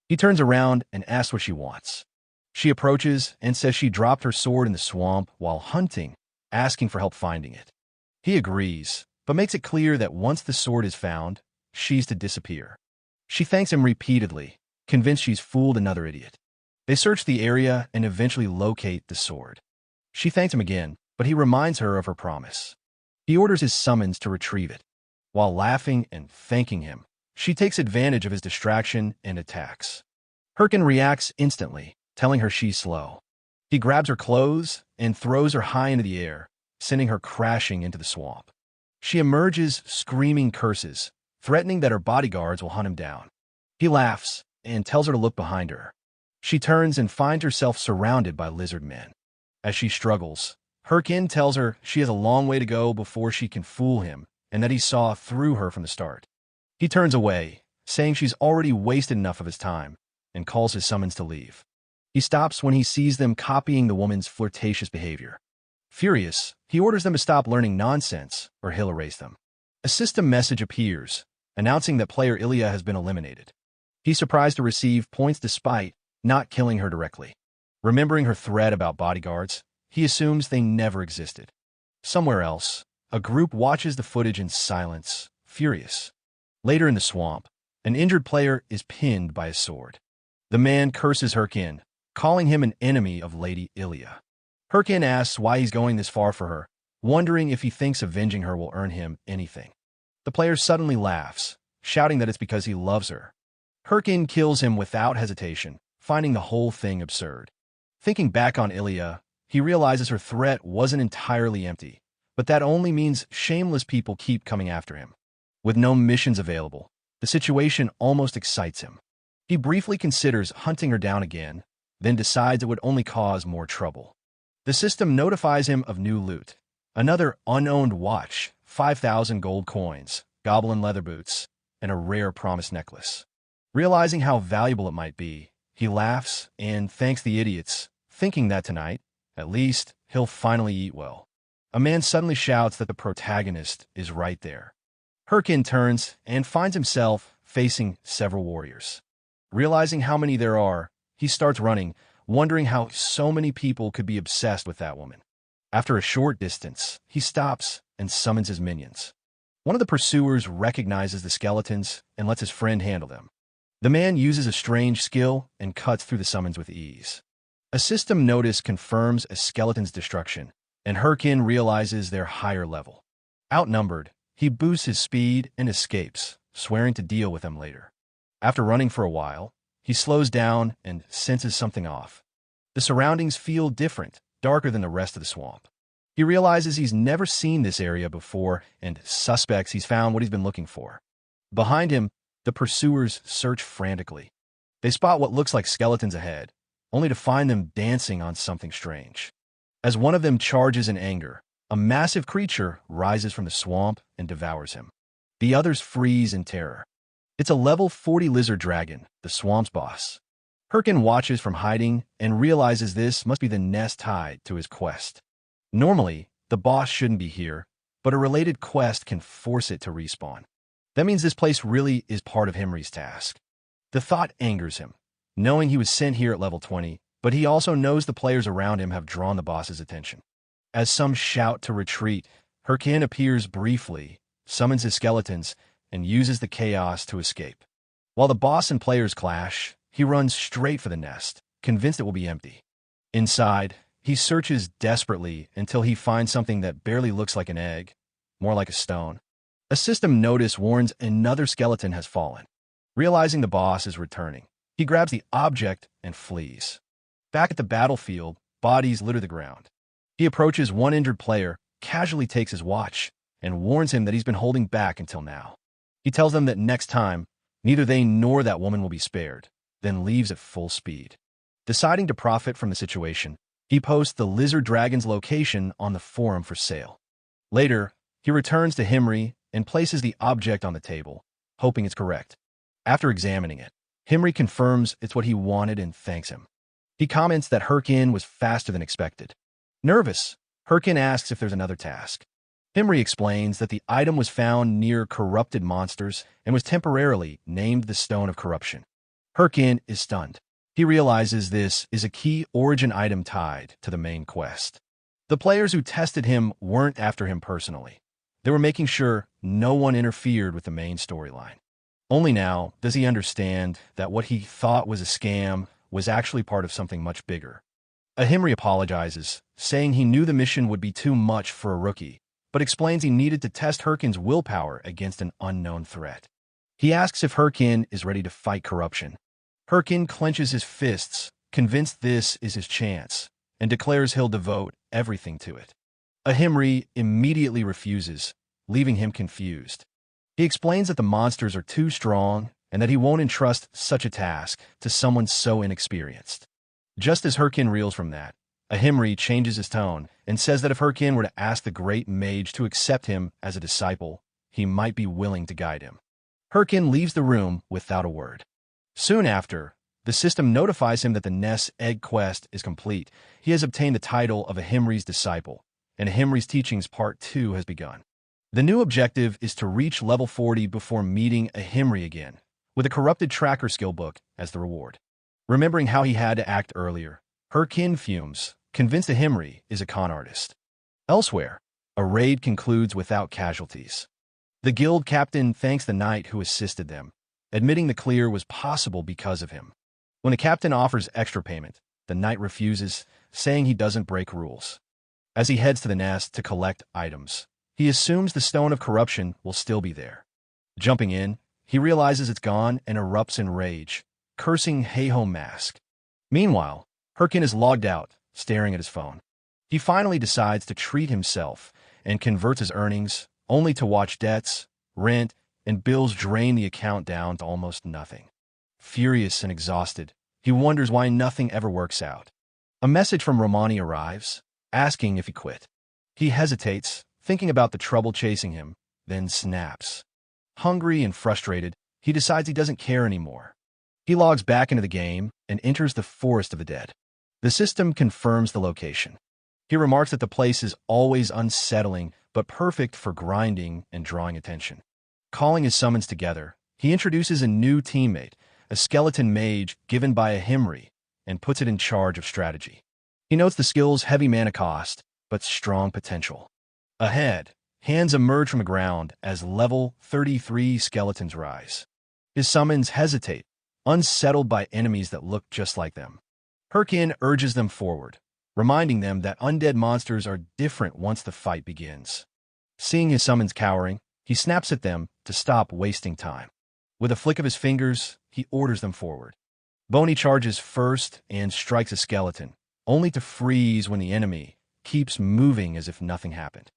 He turns around and asks what she wants. She approaches and says she dropped her sword in the swamp while hunting, asking for help finding it. He agrees, but makes it clear that once the sword is found, she's to disappear. She thanks him repeatedly, convinced she's fooled another idiot. They search the area and eventually locate the sword. She thanks him again, but he reminds her of her promise. He orders his summons to retrieve it. While laughing and thanking him, she takes advantage of his distraction and attacks. Herkin reacts instantly, telling her she's slow. He grabs her clothes and throws her high into the air, sending her crashing into the swamp. She emerges screaming curses, threatening that her bodyguards will hunt him down. He laughs and tells her to look behind her. She turns and finds herself surrounded by lizard men. As she struggles, Herkin tells her she has a long way to go before she can fool him and that he saw through her from the start. He turns away, saying she's already wasted enough of his time, and calls his summons to leave. He stops when he sees them copying the woman's flirtatious behavior. Furious, he orders them to stop learning nonsense or he'll erase them. A system message appears, announcing that player Ilya has been eliminated. He's surprised to receive points despite not killing her directly. Remembering her threat about bodyguards, he assumes they never existed. Somewhere else, a group watches the footage in silence, furious. Later in the swamp, an injured player is pinned by a sword. The man curses Herkin, calling him an enemy of Lady Ilya. Herkin asks why he's going this far for her, wondering if he thinks avenging her will earn him anything. The player suddenly laughs, shouting that it's because he loves her. Herkin kills him without hesitation, finding the whole thing absurd. Thinking back on Ilya, he realizes her threat wasn't entirely empty, but that only means shameless people keep coming after him. With no missions available, the situation almost excites him. He briefly considers hunting her down again, then decides it would only cause more trouble. The system notifies him of new loot, another unowned watch, 5,000 gold coins, goblin leather boots, and a rare promise necklace. Realizing how valuable it might be, he laughs and thanks the idiots, thinking that tonight, at least, he'll finally eat well. A man suddenly shouts that the protagonist is right there. Herkin turns and finds himself facing several warriors. Realizing how many there are, he starts running, wondering how so many people could be obsessed with that woman. After a short distance, he stops and summons his minions. One of the pursuers recognizes the skeletons and lets his friend handle them. The man uses a strange skill and cuts through the summons with ease. A system notice confirms a skeleton's destruction, and Herkin realizes their higher level. Outnumbered, he boosts his speed and escapes, swearing to deal with them later. After running for a while, he slows down and senses something off. The surroundings feel different, darker than the rest of the swamp. He realizes he's never seen this area before and suspects he's found what he's been looking for. Behind him, the pursuers search frantically. They spot what looks like skeletons ahead, only to find them dancing on something strange. As one of them charges in anger, a massive creature rises from the swamp and devours him. The others freeze in terror. It's a level 40 lizard dragon, the swamp's boss. Herkin watches from hiding and realizes this must be the nest tied to his quest. Normally, the boss shouldn't be here, but a related quest can force it to respawn. That means this place really is part of Himri's task. The thought angers him, knowing he was sent here at level 20, but he also knows the players around him have drawn the boss's attention. As some shout to retreat, Herkin appears briefly, summons his skeletons, and uses the chaos to escape. While the boss and players clash, he runs straight for the nest, convinced it will be empty. Inside, he searches desperately until he finds something that barely looks like an egg, more like a stone. A system notice warns another skeleton has fallen. Realizing the boss is returning, he grabs the object and flees. Back at the battlefield, bodies litter the ground. He approaches one injured player, casually takes his watch, and warns him that he's been holding back until now. He tells them that next time, neither they nor that woman will be spared, then leaves at full speed. Deciding to profit from the situation, he posts the lizard dragon's location on the forum for sale. Later, he returns to Himri and places the object on the table, hoping it's correct. After examining it, Himri confirms it's what he wanted and thanks him. He comments that Herkin was faster than expected. Nervous, Herkin asks if there's another task. Himri explains that the item was found near corrupted monsters and was temporarily named the Stone of Corruption. Herkin is stunned. He realizes this is a key origin item tied to the main quest. The players who tested him weren't after him personally. They were making sure no one interfered with the main storyline. Only now does he understand that what he thought was a scam was actually part of something much bigger. Ahimri apologizes, saying he knew the mission would be too much for a rookie, but explains he needed to test Herkin's willpower against an unknown threat. He asks if Herkin is ready to fight corruption. Herkin clenches his fists, convinced this is his chance, and declares he'll devote everything to it. Ahimri immediately refuses, leaving him confused. He explains that the monsters are too strong and that he won't entrust such a task to someone so inexperienced. Just as Herkin reels from that, Ahimri changes his tone and says that if Herkin were to ask the great mage to accept him as a disciple, he might be willing to guide him. Herkin leaves the room without a word. Soon after, the system notifies him that the Ness Egg quest is complete. He has obtained the title of Ahimri's disciple, and Ahimri's Teachings Part 2 has begun. The new objective is to reach level 40 before meeting Ahimri again, with a corrupted tracker skill book as the reward. Remembering how he had to act earlier, Herkin fumes, convinced Ahimri is a con artist. Elsewhere, a raid concludes without casualties. The guild captain thanks the knight who assisted them, admitting the clear was possible because of him. When the captain offers extra payment, the knight refuses, saying he doesn't break rules. As he heads to the nest to collect items, he assumes the stone of corruption will still be there. Jumping in, he realizes it's gone and erupts in rage, cursing Heiho Mask. Meanwhile, Herkin is logged out, staring at his phone. He finally decides to treat himself and converts his earnings, only to watch debts, rent, and bills drain the account down to almost nothing. Furious and exhausted, he wonders why nothing ever works out. A message from Romani arrives, asking if he quit. He hesitates, thinking about the trouble chasing him, then snaps. Hungry and frustrated, he decides he doesn't care anymore. He logs back into the game and enters the Forest of the Dead. The system confirms the location. He remarks that the place is always unsettling, but perfect for grinding and drawing attention. Calling his summons together, he introduces a new teammate, a skeleton mage given by Ahimri, and puts it in charge of strategy. He notes the skill's heavy mana cost, but strong potential. Ahead, hands emerge from the ground as level 33 skeletons rise. His summons hesitate, unsettled by enemies that look just like them. Herkin urges them forward, reminding them that undead monsters are different once the fight begins. Seeing his summons cowering, he snaps at them to stop wasting time. With a flick of his fingers, he orders them forward. Boney charges first and strikes a skeleton, only to freeze when the enemy keeps moving as if nothing happened.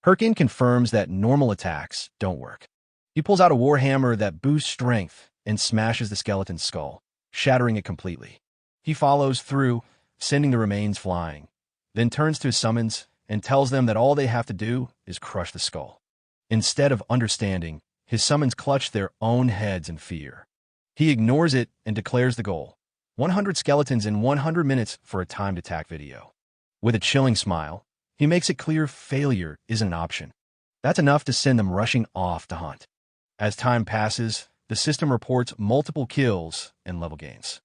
Herkin confirms that normal attacks don't work. He pulls out a warhammer that boosts strength and smashes the skeleton's skull, shattering it completely. He follows through, sending the remains flying, then turns to his summons and tells them that all they have to do is crush the skull. Instead of understanding, his summons clutch their own heads in fear. He ignores it and declares the goal: 100 skeletons in 100 minutes for a timed attack video. With a chilling smile, he makes it clear failure isn't an option. That's enough to send them rushing off to hunt. As time passes, the system reports multiple kills and level gains.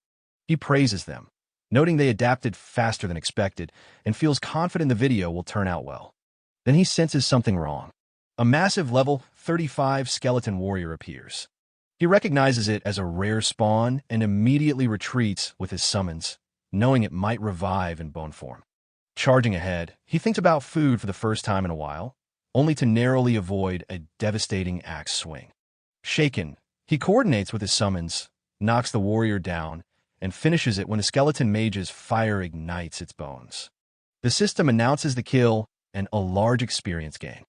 He praises them, noting they adapted faster than expected, and feels confident the video will turn out well. Then he senses something wrong. A massive level 35 skeleton warrior appears. He recognizes it as a rare spawn and immediately retreats with his summons, knowing it might revive in bone form. Charging ahead, he thinks about food for the first time in a while, only to narrowly avoid a devastating axe swing. Shaken, he coordinates with his summons, knocks the warrior down, and finishes it when the skeleton mage's fire ignites its bones. The system announces the kill and a large experience gain.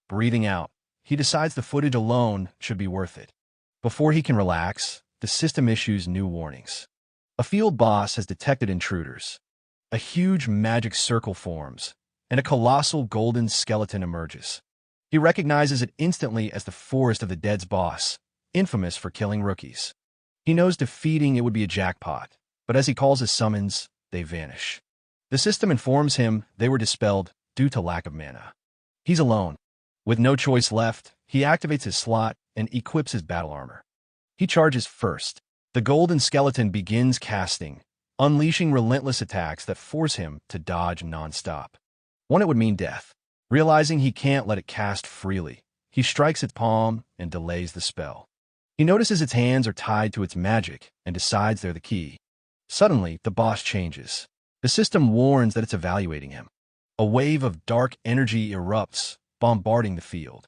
Breathing out, he decides the footage alone should be worth it. Before he can relax, the system issues new warnings. A field boss has detected intruders. A huge magic circle forms, and a colossal golden skeleton emerges. He recognizes it instantly as the Forest of the Dead's boss, infamous for killing rookies. He knows defeating it would be a jackpot, but as he calls his summons, they vanish. The system informs him they were dispelled due to lack of mana. He's alone. With no choice left, he activates his slot and equips his battle armor. He charges first. The golden skeleton begins casting, unleashing relentless attacks that force him to dodge non-stop. One it would mean death. Realizing he can't let it cast freely, he strikes its palm and delays the spell. He notices its hands are tied to its magic and decides they're the key. Suddenly, the boss changes. The system warns that it's evaluating him. A wave of dark energy erupts, bombarding the field.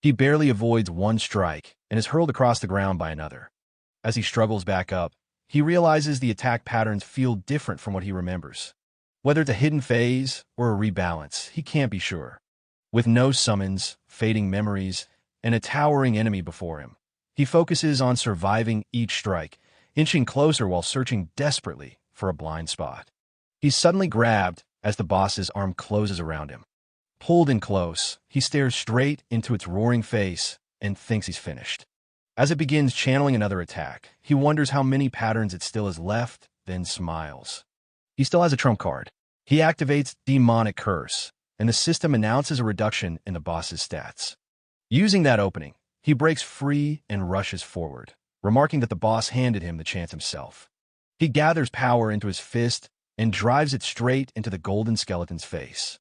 He barely avoids one strike and is hurled across the ground by another. As he struggles back up, he realizes the attack patterns feel different from what he remembers. Whether it's a hidden phase or a rebalance, he can't be sure. With no summons, fading memories, and a towering enemy before him. He focuses on surviving each strike, inching closer while searching desperately for a blind spot. He's suddenly grabbed as the boss's arm closes around him. Pulled in close, he stares straight into its roaring face and thinks he's finished. As it begins channeling another attack, he wonders how many patterns it still has left, then smiles. He still has a trump card. He activates Demonic Curse, and the system announces a reduction in the boss's stats. Using that opening, he breaks free and rushes forward, remarking that the boss handed him the chance himself. He gathers power into his fist and drives it straight into the golden skeleton's face.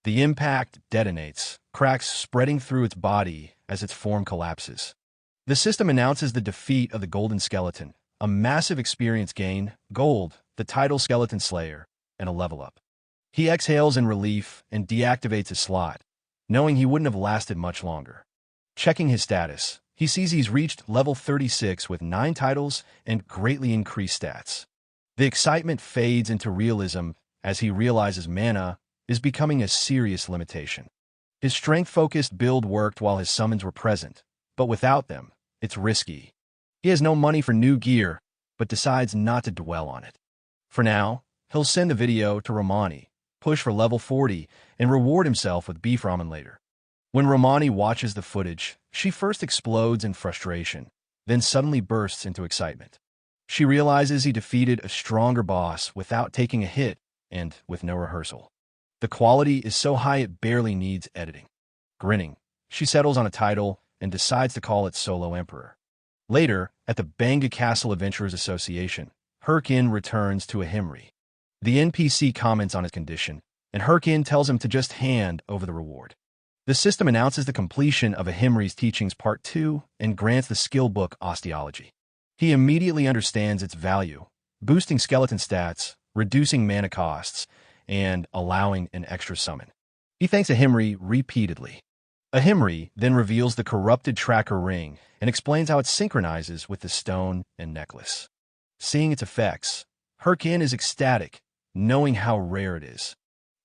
The impact detonates, cracks spreading through its body as its form collapses. The system announces the defeat of the golden skeleton, a massive experience gain, gold, the title Skeleton Slayer, and a level up. He exhales in relief and deactivates his slot, knowing he wouldn't have lasted much longer. Checking his status, he sees he's reached level 36 with 9 titles and greatly increased stats. The excitement fades into realism as he realizes mana is becoming a serious limitation. His strength-focused build worked while his summons were present, but without them, it's risky. He has no money for new gear, but decides not to dwell on it. For now, he'll send the video to Romani, push for level 40, and reward himself with beef ramen later. When Romani watches the footage, she first explodes in frustration, then suddenly bursts into excitement. She realizes he defeated a stronger boss without taking a hit and with no rehearsal. The quality is so high it barely needs editing. Grinning, she settles on a title and decides to call it Solo Emperor. Later, at the Banga Castle Adventurers Association, Herkin returns to a Himri. The NPC comments on his condition, and Herkin tells him to just hand over the reward. The system announces the completion of a Himri's Teachings Part 2 and grants the skill book Osteology. He immediately understands its value, boosting skeleton stats, reducing mana costs, and allowing an extra summon. He thanks a Himri repeatedly. A Himri then reveals the corrupted tracker ring and explains how it synchronizes with the stone and necklace. Seeing its effects, Herkin is ecstatic, knowing how rare it is.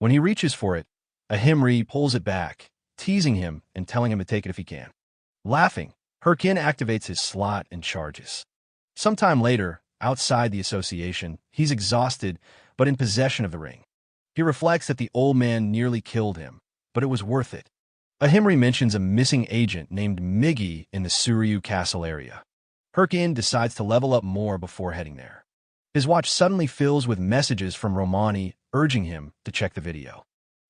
When he reaches for it, a Himri pulls it back, teasing him and telling him to take it if he can. Laughing, Herkin activates his slot and charges. Sometime later, outside the association, he's exhausted but in possession of the ring. He reflects that the old man nearly killed him, but it was worth it. A Himri mentions a missing agent named Miggy in the Suryu Castle area. Herkin decides to level up more before heading there. His watch suddenly fills with messages from Romani urging him to check the video.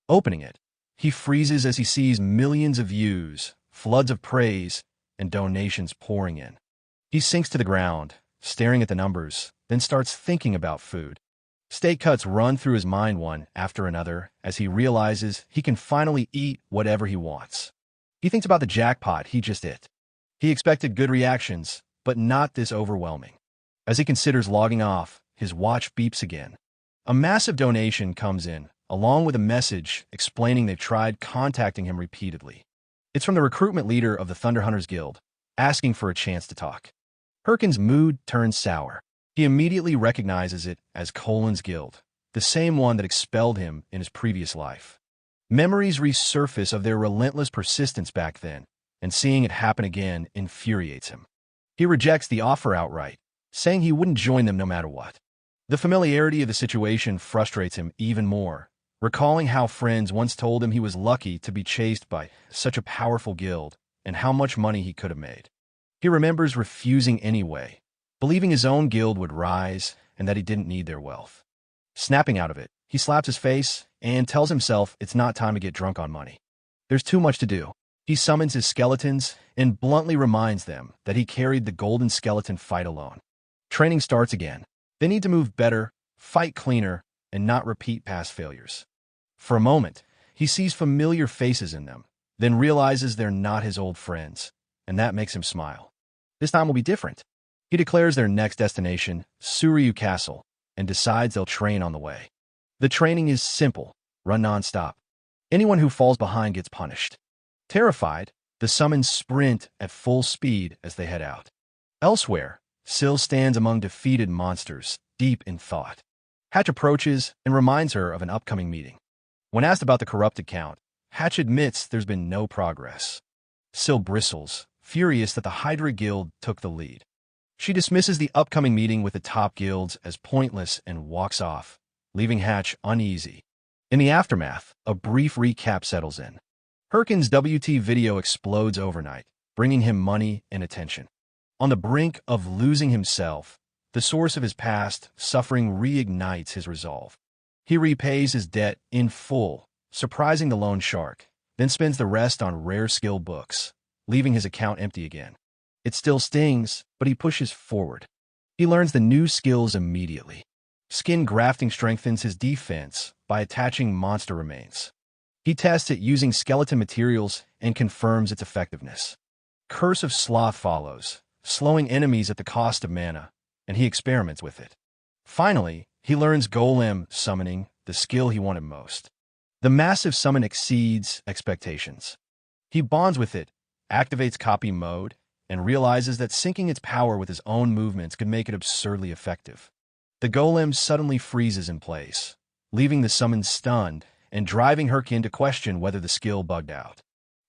Opening it, he freezes as he sees millions of views, floods of praise, and donations pouring in. He sinks to the ground, staring at the numbers, then starts thinking about food. Steak cuts run through his mind one after another as he realizes he can finally eat whatever he wants. He thinks about the jackpot he just hit. He expected good reactions, but not this overwhelming. As he considers logging off, his watch beeps again. A massive donation comes in, along with a message explaining they've tried contacting him repeatedly. It's from the recruitment leader of the Thunder Hunters Guild, asking for a chance to talk. Herkin's mood turns sour. He immediately recognizes it as Colin's guild, the same one that expelled him in his previous life. Memories resurface of their relentless persistence back then, and seeing it happen again infuriates him. He rejects the offer outright, saying he wouldn't join them no matter what. The familiarity of the situation frustrates him even more, recalling how friends once told him he was lucky to be chased by such a powerful guild and how much money he could have made. He remembers refusing anyway, believing his own guild would rise and that he didn't need their wealth. Snapping out of it, he slaps his face and tells himself it's not time to get drunk on money. There's too much to do. He summons his skeletons and bluntly reminds them that he carried the golden skeleton fight alone. Training starts again. They need to move better, fight cleaner, and not repeat past failures. For a moment, he sees familiar faces in them, then realizes they're not his old friends, and that makes him smile. This time will be different. He declares their next destination, Suryu Castle, and decides they'll train on the way. The training is simple, run non-stop. Anyone who falls behind gets punished. Terrified, the summons sprint at full speed as they head out. Elsewhere, Syl stands among defeated monsters, deep in thought. Hatch approaches and reminds her of an upcoming meeting. When asked about the corrupted count, Hatch admits there's been no progress. Syl bristles, furious that the Hydra Guild took the lead. She dismisses the upcoming meeting with the top guilds as pointless and walks off, leaving Hatch uneasy. In the aftermath, a brief recap settles in. Herkin's WT video explodes overnight, bringing him money and attention. On the brink of losing himself, the source of his past suffering reignites his resolve. He repays his debt in full, surprising the loan shark, then spends the rest on rare skill books, leaving his account empty again. It still stings, but he pushes forward. He learns the new skills immediately. Skin grafting strengthens his defense by attaching monster remains. He tests it using skeleton materials and confirms its effectiveness. Curse of Sloth follows, slowing enemies at the cost of mana, and he experiments with it. Finally, he learns Golem summoning, the skill he wanted most. The massive summon exceeds expectations. He bonds with it, activates copy mode, and realizes that syncing its power with his own movements could make it absurdly effective. The Golem suddenly freezes in place, leaving the summon stunned and driving Herkin to question whether the skill bugged out.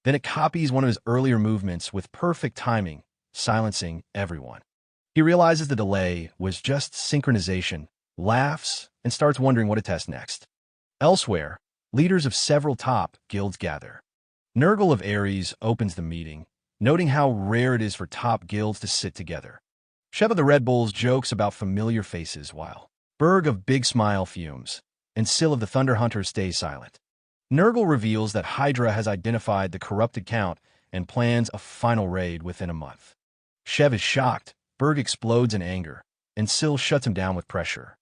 Then it copies one of his earlier movements with perfect timing, silencing everyone. He realizes the delay was just synchronization, laughs, and starts wondering what to test next. Elsewhere, leaders of several top guilds gather. Nurgle of Ares opens the meeting, noting how rare it is for top guilds to sit together. Shev of the Red Bulls jokes about familiar faces while Berg of Big Smile fumes, and Syl of the Thunder Hunters stays silent. Nurgle reveals that Hydra has identified the corrupted Count and plans a final raid within a month. Shev is shocked, Berg explodes in anger, and Syl shuts him down with pressure.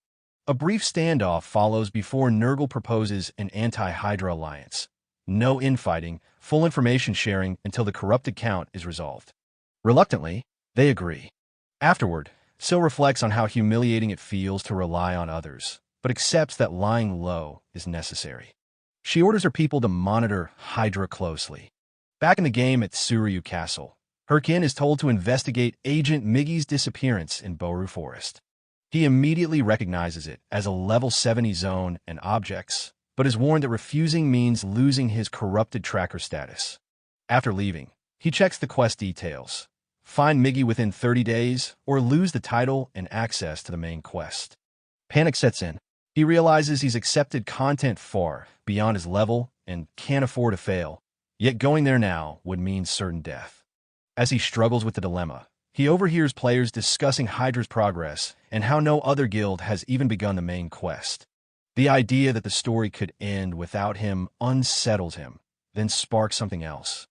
A brief standoff follows before Nurgle proposes an anti-Hydra alliance. No infighting, full information sharing until the corrupted Count is resolved. Reluctantly, they agree. Afterward, Syl reflects on how humiliating it feels to rely on others, but accepts that lying low is necessary. She orders her people to monitor Hydra closely. Back in the game at Suryu Castle, Herkin is told to investigate Agent Miggy's disappearance in Boru Forest. He immediately recognizes it as a level 70 zone and objects, but is warned that refusing means losing his corrupted tracker status. After leaving, he checks the quest details. Find Miggy within 30 days, or lose the title and access to the main quest. Panic sets in. He realizes he's accepted content far beyond his level and can't afford to fail, yet going there now would mean certain death. As he struggles with the dilemma, he overhears players discussing Hydra's progress and how no other guild has even begun the main quest. The idea that the story could end without him unsettles him, then sparks something else.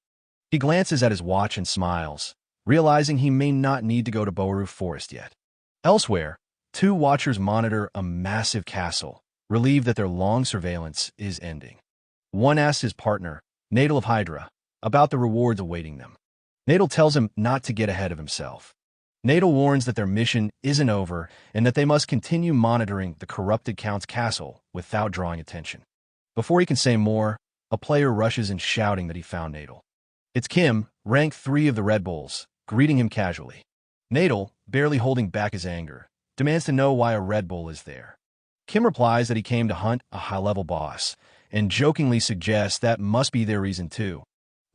He glances at his watch and smiles, realizing he may not need to go to Boru Forest yet. Elsewhere, two watchers monitor a massive castle, relieved that their long surveillance is ending. One asks his partner, Nadal of Hydra, about the rewards awaiting them. Nadal tells him not to get ahead of himself. Nadal warns that their mission isn't over and that they must continue monitoring the corrupted Count's castle without drawing attention. Before he can say more, a player rushes in shouting that he found Nadal. It's Kim, rank 3 of the Red Bulls, greeting him casually. Nadal, barely holding back his anger, demands to know why a Red Bull is there. Kim replies that he came to hunt a high-level boss, and jokingly suggests that must be their reason too.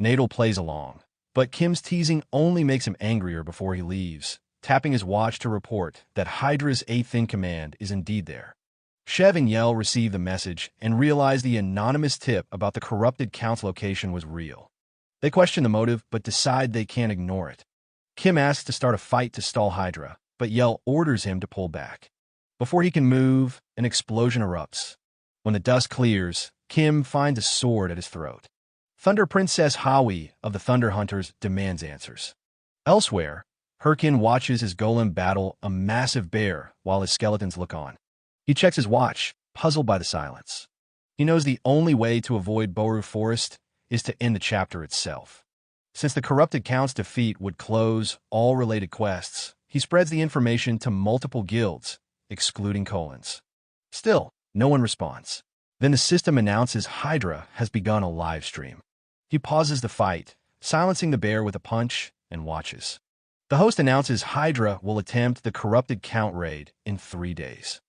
Nadal plays along, but Kim's teasing only makes him angrier before he leaves, tapping his watch to report that Hydra's 8th in command is indeed there. Shev and Yell receive the message and realize the anonymous tip about the corrupted Count's location was real. They question the motive, but decide they can't ignore it. Kim asks to start a fight to stall Hydra, but Yell orders him to pull back. Before he can move, an explosion erupts. When the dust clears, Kim finds a sword at his throat. Thunder Princess Howie of the Thunder Hunters demands answers. Elsewhere, Herkin watches his golem battle a massive bear while his skeletons look on. He checks his watch, puzzled by the silence. He knows the only way to avoid Boru Forest is to end the chapter itself. Since the corrupted Count's defeat would close all related quests, he spreads the information to multiple guilds, excluding Colons. Still, no one responds. Then the system announces Hydra has begun a live stream. He pauses the fight, silencing the bear with a punch, and watches. The host announces Hydra will attempt the corrupted Count raid in 3 days.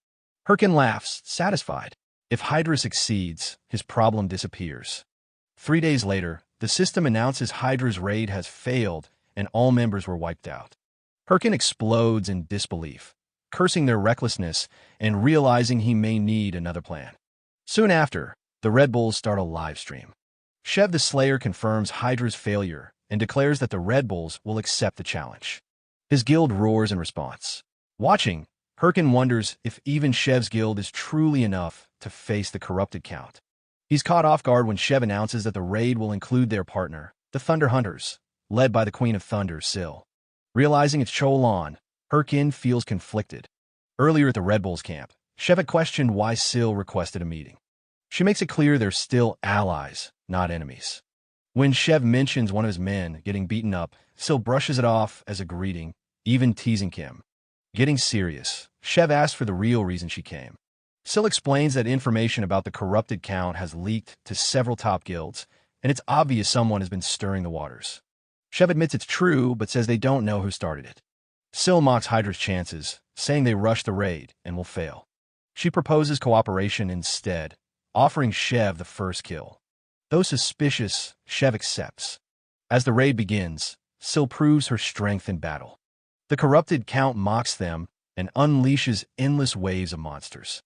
Herkin laughs, satisfied. If Hydra succeeds, his problem disappears. 3 days later, the system announces Hydra's raid has failed and all members were wiped out. Herkin explodes in disbelief, cursing their recklessness and realizing he may need another plan. Soon after, the Red Bulls start a live stream. Shev the Slayer confirms Hydra's failure and declares that the Red Bulls will accept the challenge. His guild roars in response. Watching, Herkin wonders if even Shev's guild is truly enough to face the corrupted count. He's caught off guard when Shev announces that the raid will include their partner, the Thunder Hunters, led by the Queen of Thunder, Sil. Realizing it's Cholan, Herkin feels conflicted. Earlier at the Red Bulls camp, Shev had questioned why Sil requested a meeting. She makes it clear they're still allies, not enemies. When Shev mentions one of his men getting beaten up, Sil brushes it off as a greeting, even teasing Kim. Getting serious, Shev asks for the real reason she came. Sil explains that information about the corrupted count has leaked to several top guilds, and it's obvious someone has been stirring the waters. Shev admits it's true, but says they don't know who started it. Sil mocks Hydra's chances, saying they rushed the raid and will fail. She proposes cooperation instead, offering Shev the first kill. Though suspicious, Shev accepts. As the raid begins, Sil proves her strength in battle. The corrupted count mocks them and unleashes endless waves of monsters.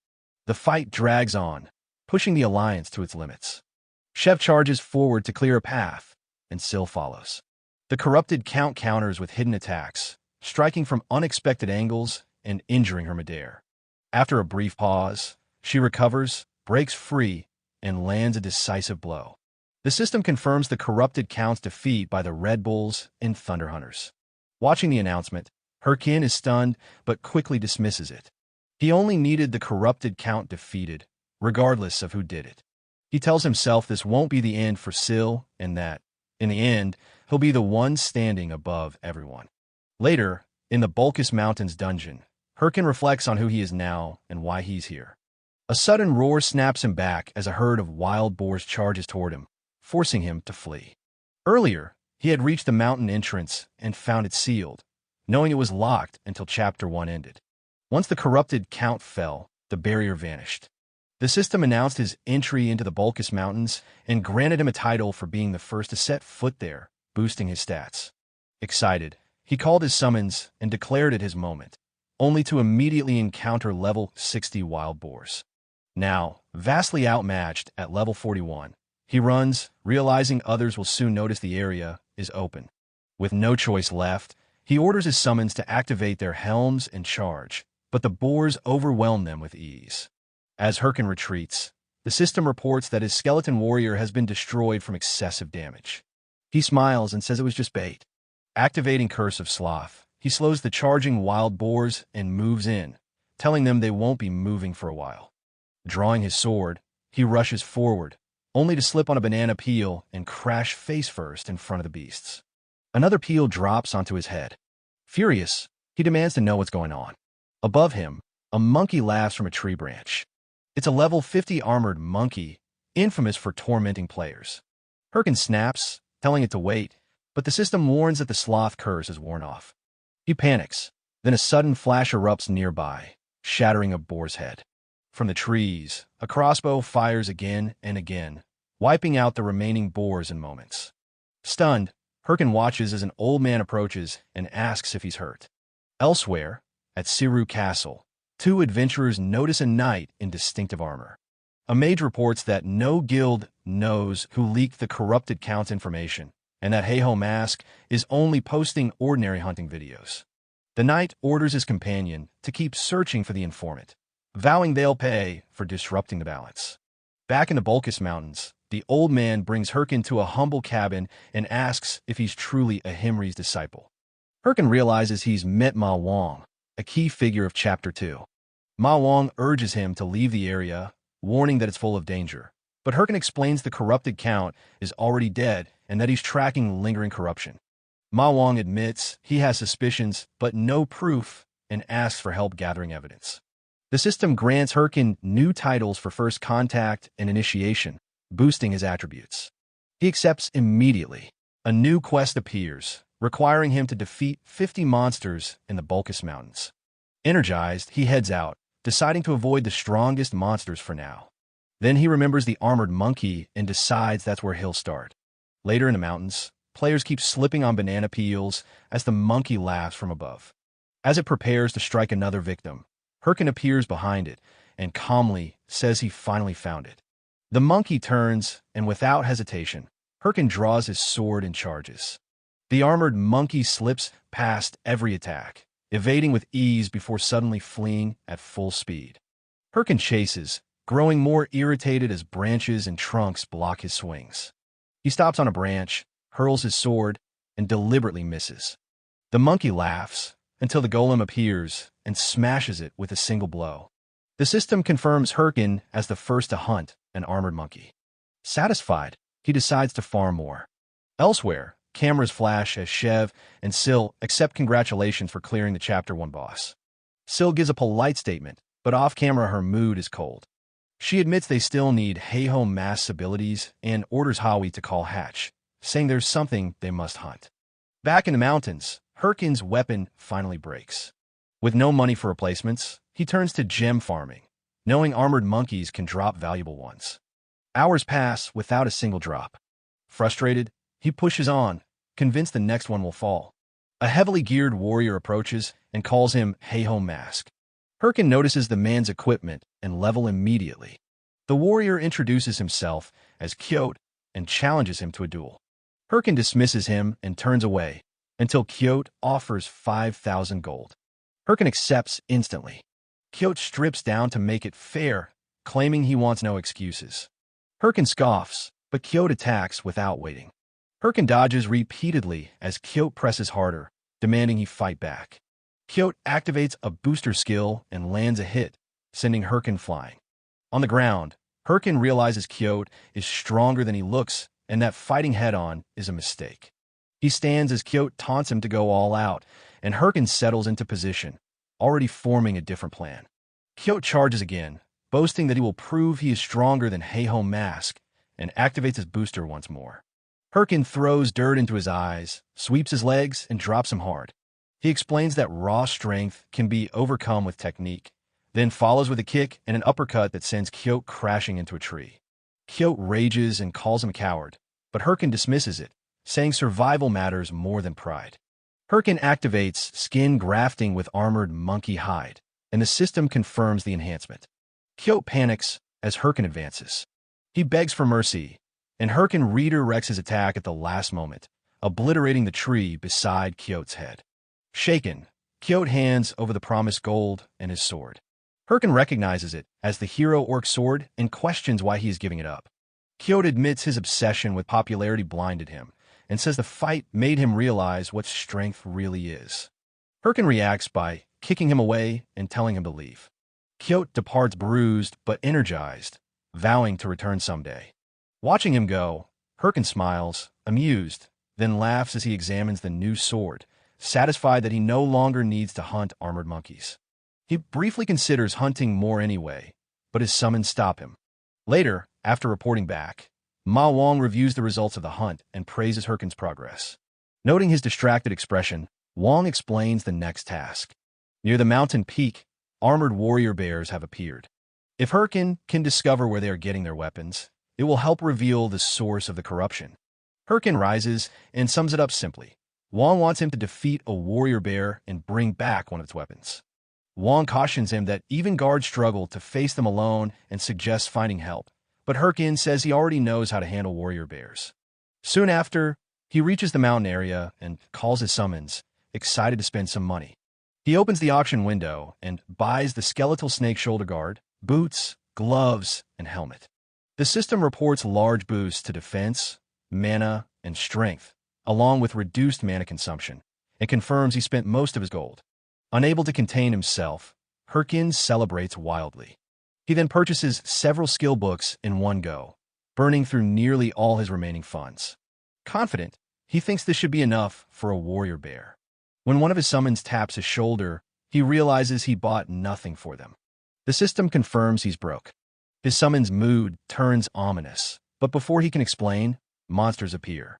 The fight drags on, pushing the alliance to its limits. Shev charges forward to clear a path, and Sil follows. The corrupted count counters with hidden attacks, striking from unexpected angles and injuring her midair. After a brief pause, she recovers, breaks free, and lands a decisive blow. The system confirms the corrupted count's defeat by the Red Bulls and Thunder Hunters. Watching the announcement, Herkin is stunned but quickly dismisses it. He only needed the corrupted count defeated, regardless of who did it. He tells himself this won't be the end for Sil and that, in the end, he'll be the one standing above everyone. Later, in the Bulkus Mountains dungeon, Herkin reflects on who he is now and why he's here. A sudden roar snaps him back as a herd of wild boars charges toward him, forcing him to flee. Earlier, he had reached the mountain entrance and found it sealed, knowing it was locked until Chapter 1 ended. Once the corrupted count fell, the barrier vanished. The system announced his entry into the Bulkus Mountains and granted him a title for being the first to set foot there, boosting his stats. Excited, he called his summons and declared it his moment, only to immediately encounter level 60 wild boars. Now, vastly outmatched at level 41, he runs, realizing others will soon notice the area is open. With no choice left, he orders his summons to activate their helms and charge, but the boars overwhelm them with ease. As Herkin retreats, the system reports that his skeleton warrior has been destroyed from excessive damage. He smiles and says it was just bait. Activating Curse of Sloth, he slows the charging wild boars and moves in, telling them they won't be moving for a while. Drawing his sword, he rushes forward, only to slip on a banana peel and crash face first in front of the beasts. Another peel drops onto his head. Furious, he demands to know what's going on. Above him, a monkey laughs from a tree branch. It's a level 50 armored monkey, infamous for tormenting players. Herkin snaps, telling it to wait, but the system warns that the sloth curse is worn off. He panics, then a sudden flash erupts nearby, shattering a boar's head. From the trees, a crossbow fires again and again, wiping out the remaining boars in moments. Stunned, Herkin watches as an old man approaches and asks if he's hurt. Elsewhere, at Siru Castle, two adventurers notice a knight in distinctive armor. A mage reports that no guild knows who leaked the corrupted count's information, and that Heiho Mask is only posting ordinary hunting videos. The knight orders his companion to keep searching for the informant, vowing they'll pay for disrupting the balance. Back in the Bulkus Mountains, the old man brings Herkin to a humble cabin and asks if he's truly a Himri's disciple. Herkin realizes he's met Ma Wong, a key figure of Chapter 2. Ma Wong urges him to leave the area, warning that it's full of danger. But Herkin explains the corrupted count is already dead and that he's tracking lingering corruption. Ma Wong admits he has suspicions but no proof and asks for help gathering evidence. The system grants Herkin new titles for First Contact and Initiation, boosting his attributes. He accepts immediately. A new quest appears, requiring him to defeat 50 monsters in the Bulkus Mountains. Energized, he heads out, deciding to avoid the strongest monsters for now. Then he remembers the armored monkey and decides that's where he'll start. Later in the mountains, players keep slipping on banana peels as the monkey laughs from above. As it prepares to strike another victim, Herkin appears behind it and calmly says he finally found it. The monkey turns, and without hesitation, Herkin draws his sword and charges. The armored monkey slips past every attack, evading with ease before suddenly fleeing at full speed. Herkin chases, growing more irritated as branches and trunks block his swings. He stops on a branch, hurls his sword, and deliberately misses. The monkey laughs until the golem appears and smashes it with a single blow. The system confirms Herkin as the first to hunt an armored monkey. Satisfied, he decides to farm more. Elsewhere, cameras flash as Shev and Sil accept congratulations for clearing the Chapter 1 boss. Sil gives a polite statement, but off-camera her mood is cold. She admits they still need Haeho Mask's abilities and orders Hawi to call Hatch, saying there's something they must hunt. Back in the mountains, Herkin's weapon finally breaks. With no money for replacements, he turns to gem farming, knowing armored monkeys can drop valuable ones. Hours pass without a single drop. Frustrated, he pushes on, convinced the next one will fall. A heavily geared warrior approaches and calls him Haeho Mask. Herkin notices the man's equipment and level immediately. The warrior introduces himself as Kyote and challenges him to a duel. Herkin dismisses him and turns away, until Kyote offers 5,000 gold. Herkin accepts instantly. Kyote strips down to make it fair, claiming he wants no excuses. Herkin scoffs, but Kyote attacks without waiting. Herkin dodges repeatedly as Kyote presses harder, demanding he fight back. Kyote activates a booster skill and lands a hit, sending Herkin flying. On the ground, Herkin realizes Kyote is stronger than he looks and that fighting head-on is a mistake. He stands as Kyote taunts him to go all out, and Herkin settles into position, already forming a different plan. Kyote charges again, boasting that he will prove he is stronger than Haeho Mask, and activates his booster once more. Herkin throws dirt into his eyes, sweeps his legs, and drops him hard. He explains that raw strength can be overcome with technique, then follows with a kick and an uppercut that sends Kyote crashing into a tree. Kyote rages and calls him a coward, but Herkin dismisses it, saying survival matters more than pride. Herkin activates skin grafting with armored monkey hide, and the system confirms the enhancement. Kyote panics as Herkin advances. He begs for mercy, and Herkin redirects his attack at the last moment, obliterating the tree beside Kyote's head. Shaken, Kyote hands over the promised gold and his sword. Herkin recognizes it as the hero orc sword and questions why he is giving it up. Kyote admits his obsession with popularity blinded him, and says the fight made him realize what strength really is. Herkin reacts by kicking him away and telling him to leave. Kyote departs bruised but energized, vowing to return someday. Watching him go, Herkin smiles, amused, then laughs as he examines the new sword, satisfied that he no longer needs to hunt armored monkeys. He briefly considers hunting more anyway, but his summons stop him. Later, after reporting back, Ma Wong reviews the results of the hunt and praises Herkin's progress. Noting his distracted expression, Wong explains the next task. Near the mountain peak, armored warrior bears have appeared. If Herkin can discover where they are getting their weapons, it will help reveal the source of the corruption. Herkin rises and sums it up simply. Wong wants him to defeat a warrior bear and bring back one of its weapons. Wong cautions him that even guards struggle to face them alone and suggests finding help, but Herkin says he already knows how to handle warrior bears. Soon after, he reaches the mountain area and calls his summons, excited to spend some money. He opens the auction window and buys the skeletal snake shoulder guard, boots, gloves, and helmet. The system reports large boosts to defense, mana, and strength, along with reduced mana consumption, and confirms he spent most of his gold. Unable to contain himself, Herkin celebrates wildly. He then purchases several skill books in one go, burning through nearly all his remaining funds. Confident, he thinks this should be enough for a warrior bear. When one of his summons taps his shoulder, he realizes he bought nothing for them. The system confirms he's broke. His summon's mood turns ominous, but before he can explain, monsters appear.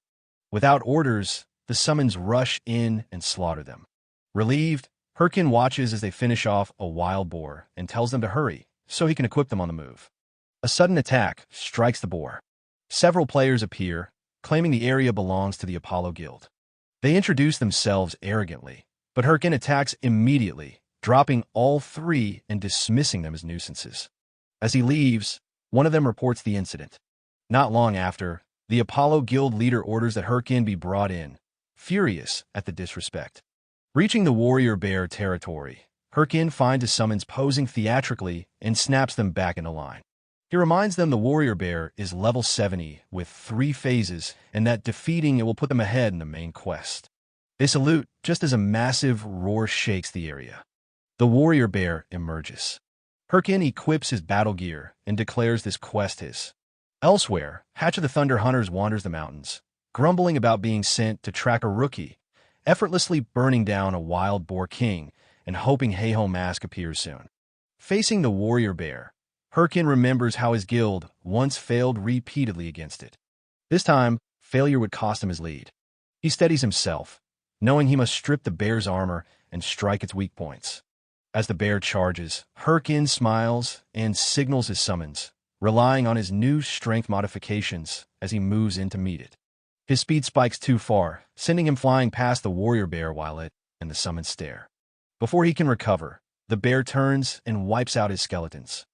Without orders, the summons rush in and slaughter them. Relieved, Herkin watches as they finish off a wild boar and tells them to hurry so he can equip them on the move. A sudden attack strikes the boar. Several players appear, claiming the area belongs to the Apollo Guild. They introduce themselves arrogantly, but Herkin attacks immediately, dropping all three and dismissing them as nuisances. As he leaves, one of them reports the incident. Not long after, the Apollo Guild leader orders that Herkin be brought in, furious at the disrespect. Reaching the warrior bear territory, Herkin finds his summons posing theatrically and snaps them back into line. He reminds them the warrior bear is level 70 with 3 phases and that defeating it will put them ahead in the main quest. They salute just as a massive roar shakes the area. The warrior bear emerges. Herkin equips his battle gear and declares this quest his. Elsewhere, Hatch of the Thunder Hunters wanders the mountains, grumbling about being sent to track a rookie, effortlessly burning down a wild boar king and hoping Heiho Mask appears soon. Facing the warrior bear, Herkin remembers how his guild once failed repeatedly against it. This time, failure would cost him his lead. He steadies himself, knowing he must strip the bear's armor and strike its weak points. As the bear charges, Herkin smiles and signals his summons, relying on his new strength modifications as he moves in to meet it. His speed spikes too far, sending him flying past the warrior bear while it and the summons stare. Before he can recover, the bear turns and wipes out his skeletons.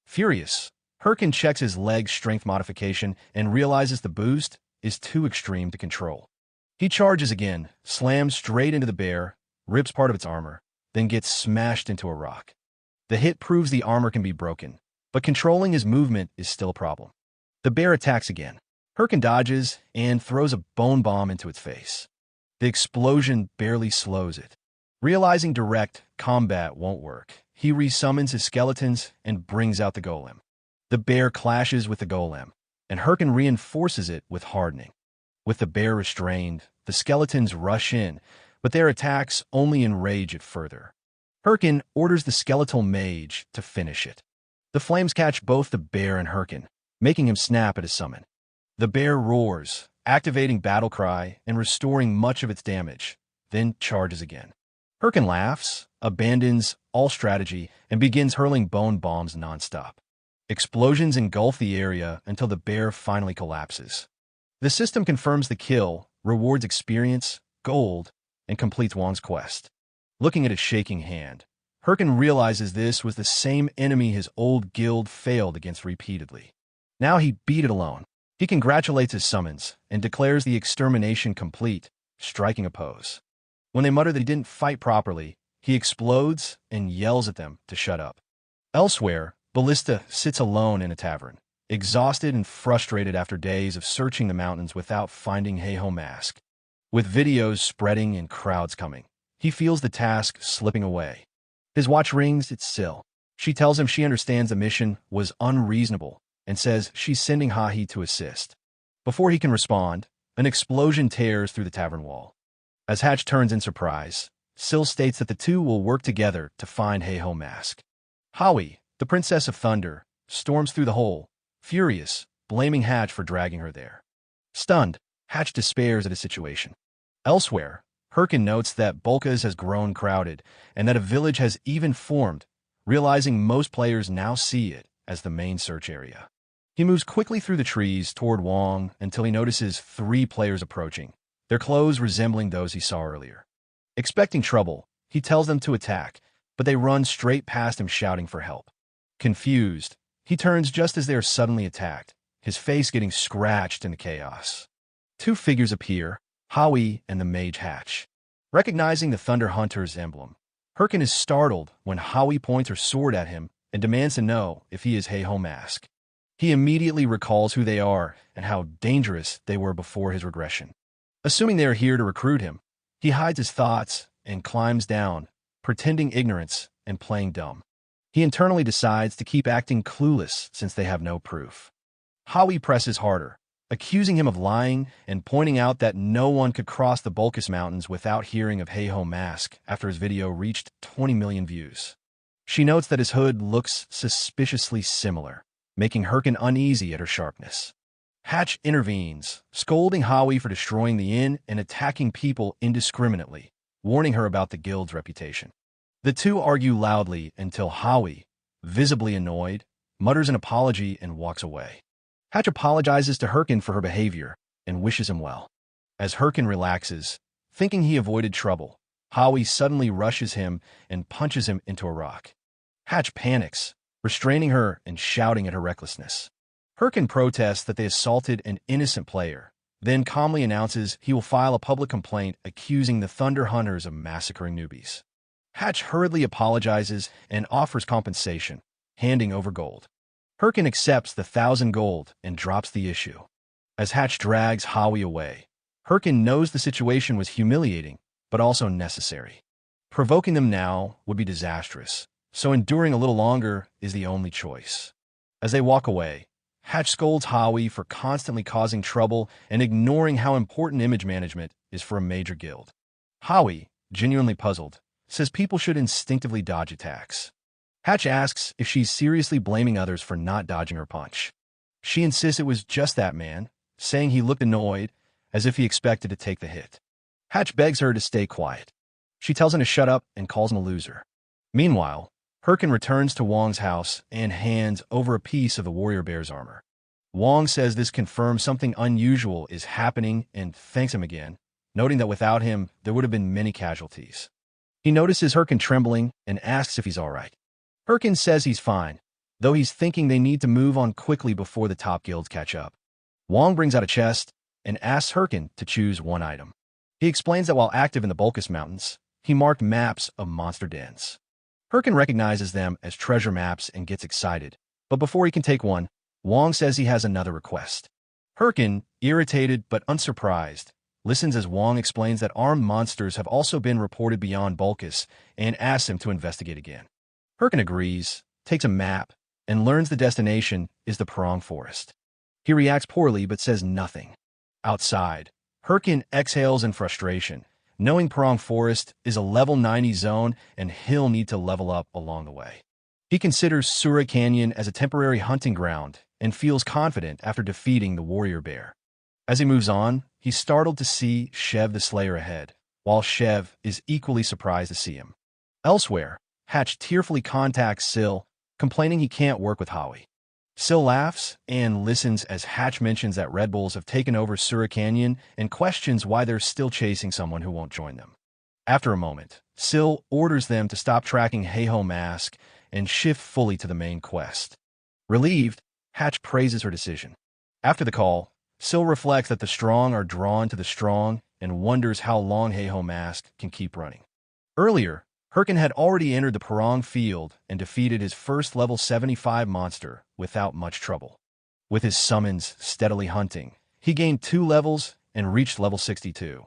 Furious, Herkin checks his leg strength modification and realizes the boost is too extreme to control. He charges again, slams straight into the bear, rips part of its armor, then gets smashed into a rock. The hit proves the armor can be broken, but controlling his movement is still a problem. The bear attacks again. Herkin dodges and throws a bone bomb into its face. The explosion barely slows it. Realizing direct combat won't work, he resummons his skeletons and brings out the golem. The bear clashes with the golem, and Herkin reinforces it with hardening. With the bear restrained, the skeletons rush in, but their attacks only enrage it further. Herkin orders the skeletal mage to finish it. The flames catch both the bear and Herkin, making him snap at his summon. The bear roars, activating Battle Cry and restoring much of its damage, then charges again. Herkin laughs, abandons all strategy, and begins hurling bone bombs nonstop. Explosions engulf the area until the bear finally collapses. The system confirms the kill, rewards experience, gold, and completes Wong's quest. Looking at his shaking hand, Herkin realizes this was the same enemy his old guild failed against repeatedly. Now he beat it alone. He congratulates his summons and declares the extermination complete, striking a pose. When they mutter that he didn't fight properly, he explodes and yells at them to shut up. Elsewhere, Ballista sits alone in a tavern, exhausted and frustrated after days of searching the mountains without finding Heiho Mask. With videos spreading and crowds coming, he feels the task slipping away. His watch rings its sill. She tells him she understands the mission was unreasonable and says she's sending Hahi to assist. Before he can respond, an explosion tears through the tavern wall. As Hatch turns in surprise, Syl states that the two will work together to find Heiho Mask. Hawi, the Princess of Thunder, storms through the hole, furious, blaming Hatch for dragging her there. Stunned, Hatch despairs at his situation. Elsewhere, Herkin notes that Bolkas has grown crowded and that a village has even formed, realizing most players now see it as the main search area. He moves quickly through the trees toward Wong until he notices 3 players approaching, their clothes resembling those he saw earlier. Expecting trouble, he tells them to attack, but they run straight past him shouting for help. Confused, he turns just as they are suddenly attacked, his face getting scratched in the chaos. 2 figures appear, Hawi and the mage Hatch. Recognizing the Thunder Hunter's emblem, Herkin is startled when Hawi points her sword at him and demands to know if he is Heiho Mask. He immediately recalls who they are and how dangerous they were before his regression. Assuming they are here to recruit him, he hides his thoughts and climbs down, pretending ignorance and playing dumb. He internally decides to keep acting clueless since they have no proof. Hawi presses harder, accusing him of lying and pointing out that no one could cross the Bolkas Mountains without hearing of Heiho Mask after his video reached 20 million views. She notes that his hood looks suspiciously similar, making Herkin uneasy at her sharpness. Hatch intervenes, scolding Hawi for destroying the inn and attacking people indiscriminately, warning her about the guild's reputation. The two argue loudly until Hawi, visibly annoyed, mutters an apology, and walks away. Hatch apologizes to Herkin for her behavior and wishes him well. As Herkin relaxes, thinking he avoided trouble, Howie suddenly rushes him and punches him into a rock. Hatch panics, restraining her and shouting at her recklessness. Herkin protests that they assaulted an innocent player, then calmly announces he will file a public complaint accusing the Thunder Hunters of massacring newbies. Hatch hurriedly apologizes and offers compensation, handing over gold. Herkin accepts the 1,000 gold and drops the issue. As Hatch drags Howie away, Herkin knows the situation was humiliating, but also necessary. Provoking them now would be disastrous, so enduring a little longer is the only choice. As they walk away, Hatch scolds Howie for constantly causing trouble and ignoring how important image management is for a major guild. Howie, genuinely puzzled, says people should instinctively dodge attacks. Hatch asks if she's seriously blaming others for not dodging her punch. She insists it was just that man, saying he looked annoyed, as if he expected to take the hit. Hatch begs her to stay quiet. She tells him to shut up and calls him a loser. Meanwhile, Herkin returns to Wong's house and hands over a piece of the warrior bear's armor. Wong says this confirms something unusual is happening and thanks him again, noting that without him, there would have been many casualties. He notices Herkin trembling and asks if he's all right. Herkin says he's fine, though he's thinking they need to move on quickly before the top guilds catch up. Wong brings out a chest and asks Herkin to choose one item. He explains that while active in the Bulkus Mountains, he marked maps of monster dens. Herkin recognizes them as treasure maps and gets excited, but before he can take one, Wong says he has another request. Herkin, irritated but unsurprised, listens as Wong explains that armed monsters have also been reported beyond Bulkus and asks him to investigate again. Herkin agrees, takes a map, and learns the destination is the Parang Forest. He reacts poorly but says nothing. Outside, Herkin exhales in frustration, knowing Parang Forest is a level 90 zone and he'll need to level up along the way. He considers Sura Canyon as a temporary hunting ground and feels confident after defeating the warrior bear. As he moves on, he's startled to see Shev the Slayer ahead, while Shev is equally surprised to see him. Elsewhere, Hatch tearfully contacts Sil, complaining he can't work with Howie. Sil laughs and listens as Hatch mentions that Red Bulls have taken over Sura Canyon and questions why they're still chasing someone who won't join them. After a moment, Sil orders them to stop tracking Heiho Mask and shift fully to the main quest. Relieved, Hatch praises her decision. After the call, Sil reflects that the strong are drawn to the strong and wonders how long Heiho Mask can keep running. Earlier, Herkin had already entered the Parang field and defeated his first level 75 monster without much trouble. With his summons steadily hunting, he gained 2 levels and reached level 62.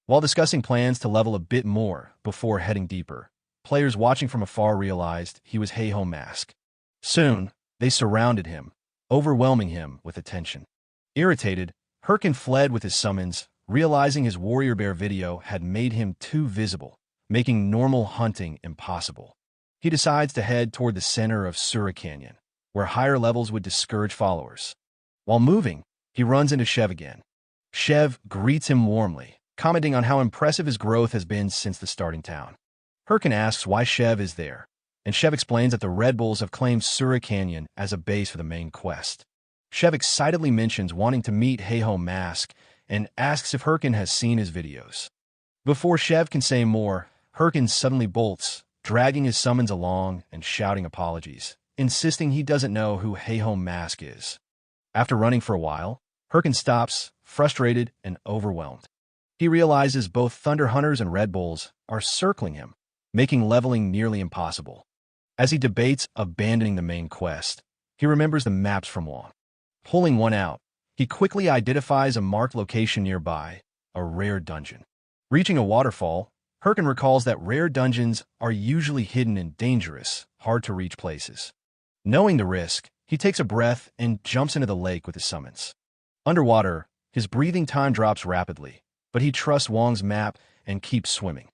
While discussing plans to level a bit more before heading deeper, players watching from afar realized he was Heiho Mask. Soon, they surrounded him, overwhelming him with attention. Irritated, Herkin fled with his summons, realizing his warrior bear video had made him too visible, making normal hunting impossible. He decides to head toward the center of Sura Canyon, where higher levels would discourage followers. While moving, he runs into Shev again. Shev greets him warmly, commenting on how impressive his growth has been since the starting town. Herkin asks why Shev is there, and Shev explains that the Red Bulls have claimed Sura Canyon as a base for the main quest. Shev excitedly mentions wanting to meet Heiho Mask and asks if Herkin has seen his videos. Before Shev can say more, Herkin suddenly bolts, dragging his summons along and shouting apologies, insisting he doesn't know who Heiho Mask is. After running for a while, Herkin stops, frustrated and overwhelmed. He realizes both Thunder Hunters and Red Bulls are circling him, making leveling nearly impossible. As he debates abandoning the main quest, he remembers the maps from Wong. Pulling one out, he quickly identifies a marked location nearby, a rare dungeon. Reaching a waterfall, Herkin recalls that rare dungeons are usually hidden in dangerous, hard-to-reach places. Knowing the risk, he takes a breath and jumps into the lake with his summons. Underwater, his breathing time drops rapidly, but he trusts Wong's map and keeps swimming.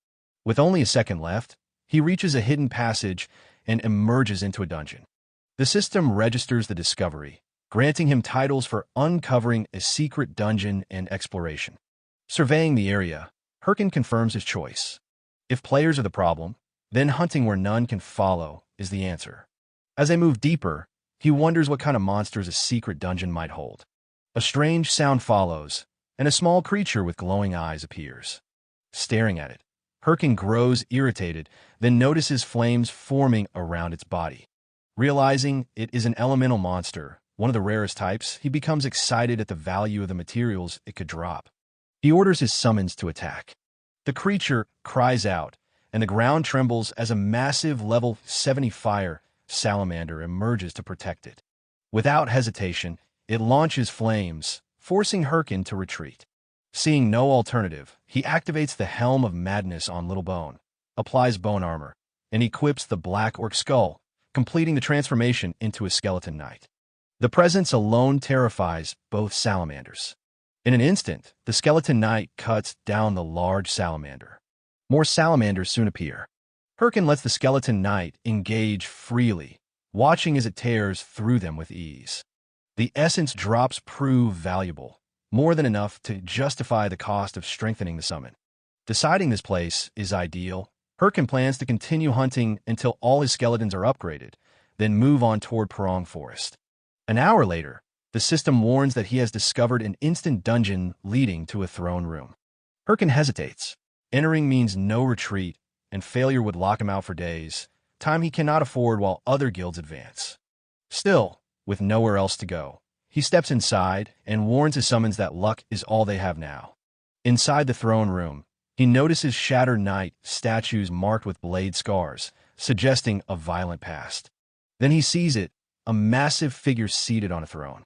With only a second left, he reaches a hidden passage and emerges into a dungeon. The system registers the discovery, granting him titles for uncovering a secret dungeon and exploration. Surveying the area, Herkin confirms his choice. If players are the problem, then hunting where none can follow is the answer. As they move deeper, He wonders what kind of monsters a secret dungeon might hold. A strange sound follows, and a small creature with glowing eyes appears. Staring at it, Herkin grows irritated, then notices flames forming around its body. Realizing it is an elemental monster, one of the rarest types, he becomes excited at the value of the materials it could drop. He orders his summons to attack. The creature cries out, and the ground trembles as a massive level 70 fire salamander emerges to protect it. Without hesitation, it launches flames, forcing Herkin to retreat. Seeing no alternative, he activates the Helm of Madness on Little Bone, applies bone armor, and equips the Black Orc Skull, completing the transformation into a skeleton knight. The presence alone terrifies both salamanders. In an instant, the skeleton knight cuts down the large salamander. More salamanders soon appear. Herkin lets the skeleton knight engage freely, watching as it tears through them with ease. The essence drops prove valuable, more than enough to justify the cost of strengthening the summon. Deciding this place is ideal, Herkin plans to continue hunting until all his skeletons are upgraded, then move on toward Perong Forest. An hour later, the system warns that he has discovered an instant dungeon leading to a throne room. Herkin hesitates. Entering means no retreat, and failure would lock him out for days, time he cannot afford while other guilds advance. Still, with nowhere else to go, he steps inside and warns his summons that luck is all they have now. Inside the throne room, he notices shattered knight statues marked with blade scars, suggesting a violent past. Then he sees it, a massive figure seated on a throne.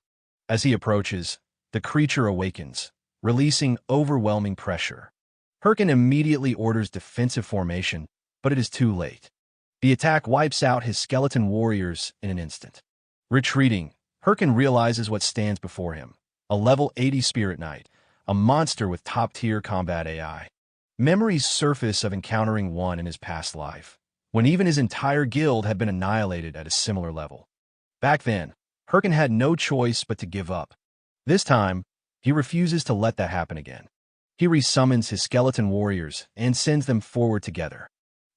As he approaches, the creature awakens, releasing overwhelming pressure. Herkin immediately orders defensive formation, but it is too late. The attack wipes out his skeleton warriors in an instant. Retreating, Herkin realizes what stands before him, a level 80 spirit knight, a monster with top-tier combat AI. Memories surface of encountering one in his past life, when even his entire guild had been annihilated at a similar level. Back then, Herkin had no choice but to give up. This time, he refuses to let that happen again. He resummons his skeleton warriors and sends them forward together.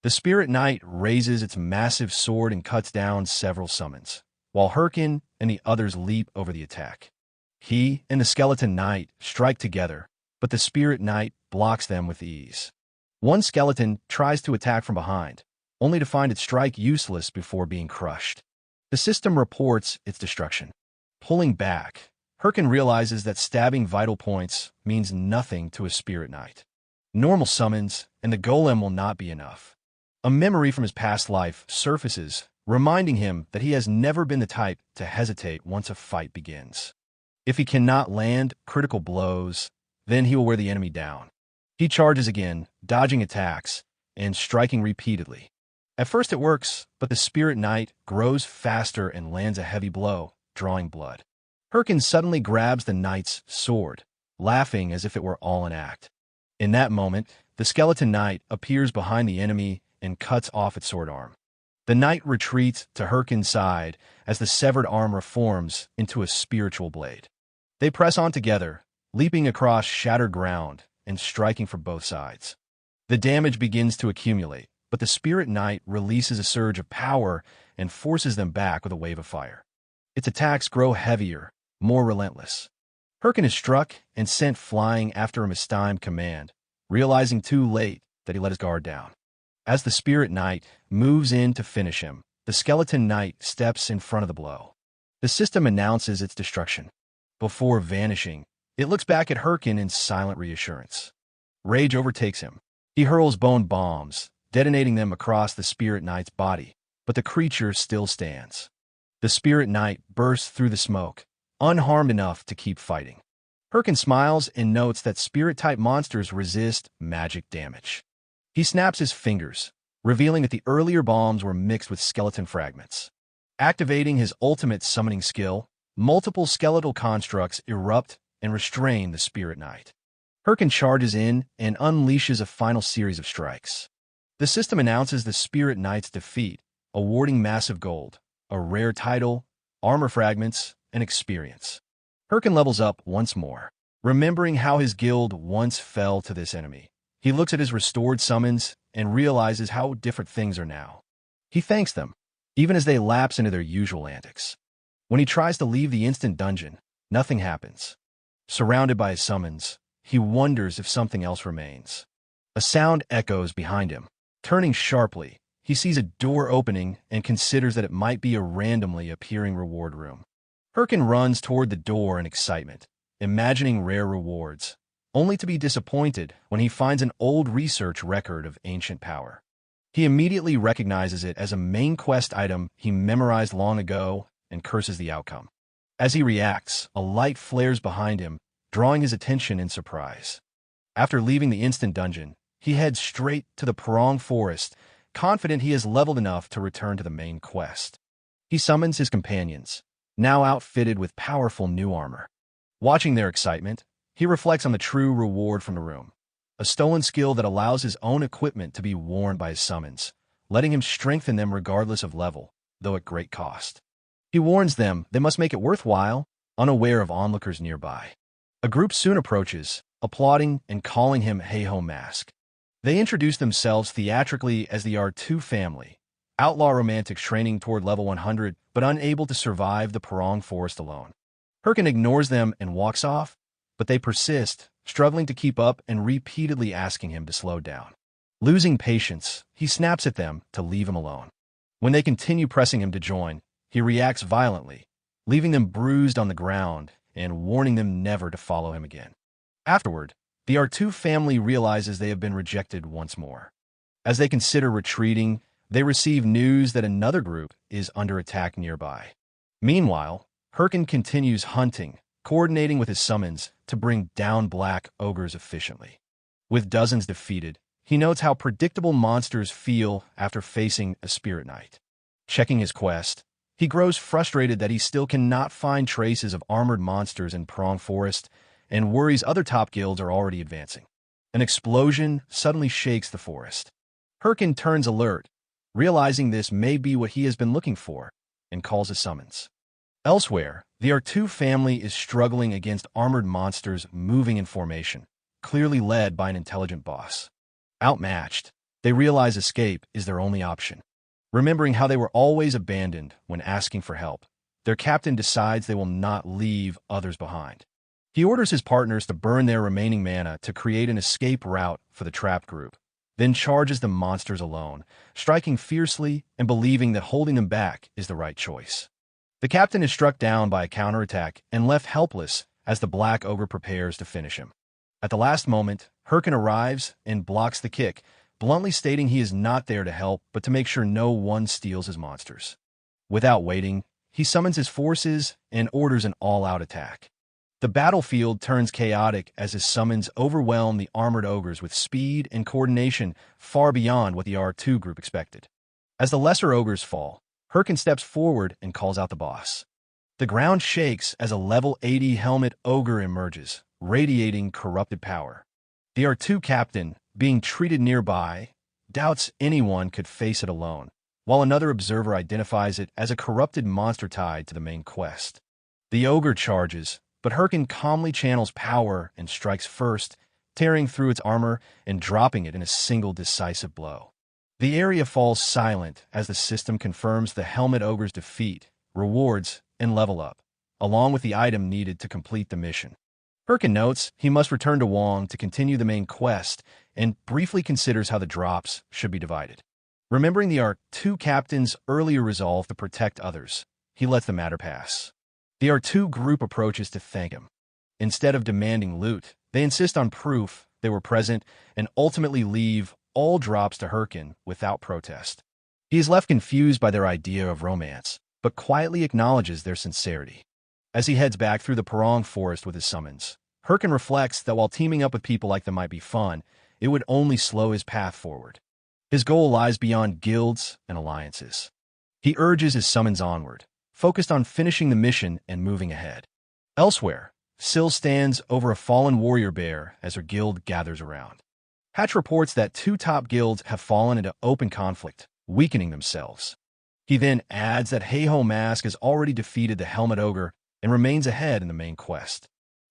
The Spirit Knight raises its massive sword and cuts down several summons, while Herkin and the others leap over the attack. He and the Skeleton Knight strike together, but the Spirit Knight blocks them with ease. One skeleton tries to attack from behind, only to find its strike useless before being crushed. The system reports its destruction. Pulling back, Herkin realizes that stabbing vital points means nothing to a Spirit Knight. Normal summons and the golem will not be enough. A memory from his past life surfaces, reminding him that he has never been the type to hesitate once a fight begins. If he cannot land critical blows, then he will wear the enemy down. He charges again, dodging attacks and striking repeatedly. At first it works, but the Spirit Knight grows faster and lands a heavy blow, drawing blood. Herkin suddenly grabs the knight's sword, laughing as if it were all an act. In that moment, the Skeleton Knight appears behind the enemy and cuts off its sword arm. The knight retreats to Herkin's side as the severed arm reforms into a spiritual blade. They press on together, leaping across shattered ground and striking from both sides. The damage begins to accumulate, but the Spirit Knight releases a surge of power and forces them back with a wave of fire. Its attacks grow heavier, more relentless. Herkin is struck and sent flying after a mistimed command, realizing too late that he let his guard down. As the Spirit Knight moves in to finish him, the Skeleton Knight steps in front of the blow. The system announces its destruction. Before vanishing, it looks back at Herkin in silent reassurance. Rage overtakes him. He hurls bone bombs, detonating them across the Spirit Knight's body, but the creature still stands. The Spirit Knight bursts through the smoke, unharmed enough to keep fighting. Herkin smiles and notes that Spirit-type monsters resist magic damage. He snaps his fingers, revealing that the earlier bombs were mixed with skeleton fragments. Activating his ultimate summoning skill, multiple skeletal constructs erupt and restrain the Spirit Knight. Herkin charges in and unleashes a final series of strikes. The system announces the Spirit Knight's defeat, awarding massive gold, a rare title, armor fragments, and experience. Herkin levels up once more, remembering how his guild once fell to this enemy. He looks at his restored summons and realizes how different things are now. He thanks them, even as they lapse into their usual antics. When he tries to leave the instant dungeon, nothing happens. Surrounded by his summons, he wonders if something else remains. A sound echoes behind him. Turning sharply, he sees a door opening and considers that it might be a randomly appearing reward room. Herkin runs toward the door in excitement, imagining rare rewards, only to be disappointed when he finds an old research record of ancient power. He immediately recognizes it as a main quest item he memorized long ago and curses the outcome. As he reacts, a light flares behind him, drawing his attention in surprise. After leaving the instant dungeon, he heads straight to the Parong Forest, confident he has leveled enough to return to the main quest. He summons his companions, now outfitted with powerful new armor. Watching their excitement, he reflects on the true reward from the room, a stolen skill that allows his own equipment to be worn by his summons, letting him strengthen them regardless of level, though at great cost. He warns them they must make it worthwhile, unaware of onlookers nearby. A group soon approaches, applauding and calling him Hey-Ho Mask. They introduce themselves theatrically as the R2 family, outlaw romantics training toward level 100 but unable to survive the Parong Forest alone. Herkin ignores them and walks off, but they persist, struggling to keep up and repeatedly asking him to slow down. Losing patience, he snaps at them to leave him alone. When they continue pressing him to join, he reacts violently, leaving them bruised on the ground and warning them never to follow him again. Afterward, the R2 family realizes they have been rejected once more. As they consider retreating, they receive news that another group is under attack nearby. Meanwhile, Herkin continues hunting, coordinating with his summons to bring down black ogres efficiently. With dozens defeated, he notes how predictable monsters feel after facing a spirit knight. Checking his quest, he grows frustrated that he still cannot find traces of armored monsters in Parong Forest and worries other top guilds are already advancing. An explosion suddenly shakes the forest. Herkin turns alert, realizing this may be what he has been looking for, and calls his summons. Elsewhere, the R2 family is struggling against armored monsters moving in formation, clearly led by an intelligent boss. Outmatched, they realize escape is their only option. Remembering how they were always abandoned when asking for help, their captain decides they will not leave others behind. He orders his partners to burn their remaining mana to create an escape route for the trapped group, then charges the monsters alone, striking fiercely and believing that holding them back is the right choice. The captain is struck down by a counterattack and left helpless as the Black Ogre prepares to finish him. At the last moment, Herkin arrives and blocks the kick, bluntly stating he is not there to help but to make sure no one steals his monsters. Without waiting, he summons his forces and orders an all-out attack. The battlefield turns chaotic as his summons overwhelm the armored ogres with speed and coordination far beyond what the R2 group expected. As the lesser ogres fall, Herkin steps forward and calls out the boss. The ground shakes as a level 80 helmet ogre emerges, radiating corrupted power. The R2 captain, being treated nearby, doubts anyone could face it alone, while another observer identifies it as a corrupted monster tied to the main quest. The ogre charges, but Herkin calmly channels power and strikes first, tearing through its armor and dropping it in a single decisive blow. The area falls silent as the system confirms the Helmet Ogre's defeat, rewards, and level up, along with the item needed to complete the mission. Herkin notes he must return to Wong to continue the main quest and briefly considers how the drops should be divided. Remembering the R2 captain's earlier resolve to protect others, he lets the matter pass. The R2 group approaches to thank him. Instead of demanding loot, they insist on proof they were present and ultimately leave all drops to Herkin without protest. He is left confused by their idea of romance, but quietly acknowledges their sincerity. As he heads back through the Parong Forest with his summons, Herkin reflects that while teaming up with people like them might be fun, it would only slow his path forward. His goal lies beyond guilds and alliances. He urges his summons onward, focused on finishing the mission and moving ahead. Elsewhere, Syl stands over a fallen warrior bear as her guild gathers around. Hatch reports that 2 top guilds have fallen into open conflict, weakening themselves. He then adds that Hey-Ho Mask has already defeated the Helmet Ogre and remains ahead in the main quest.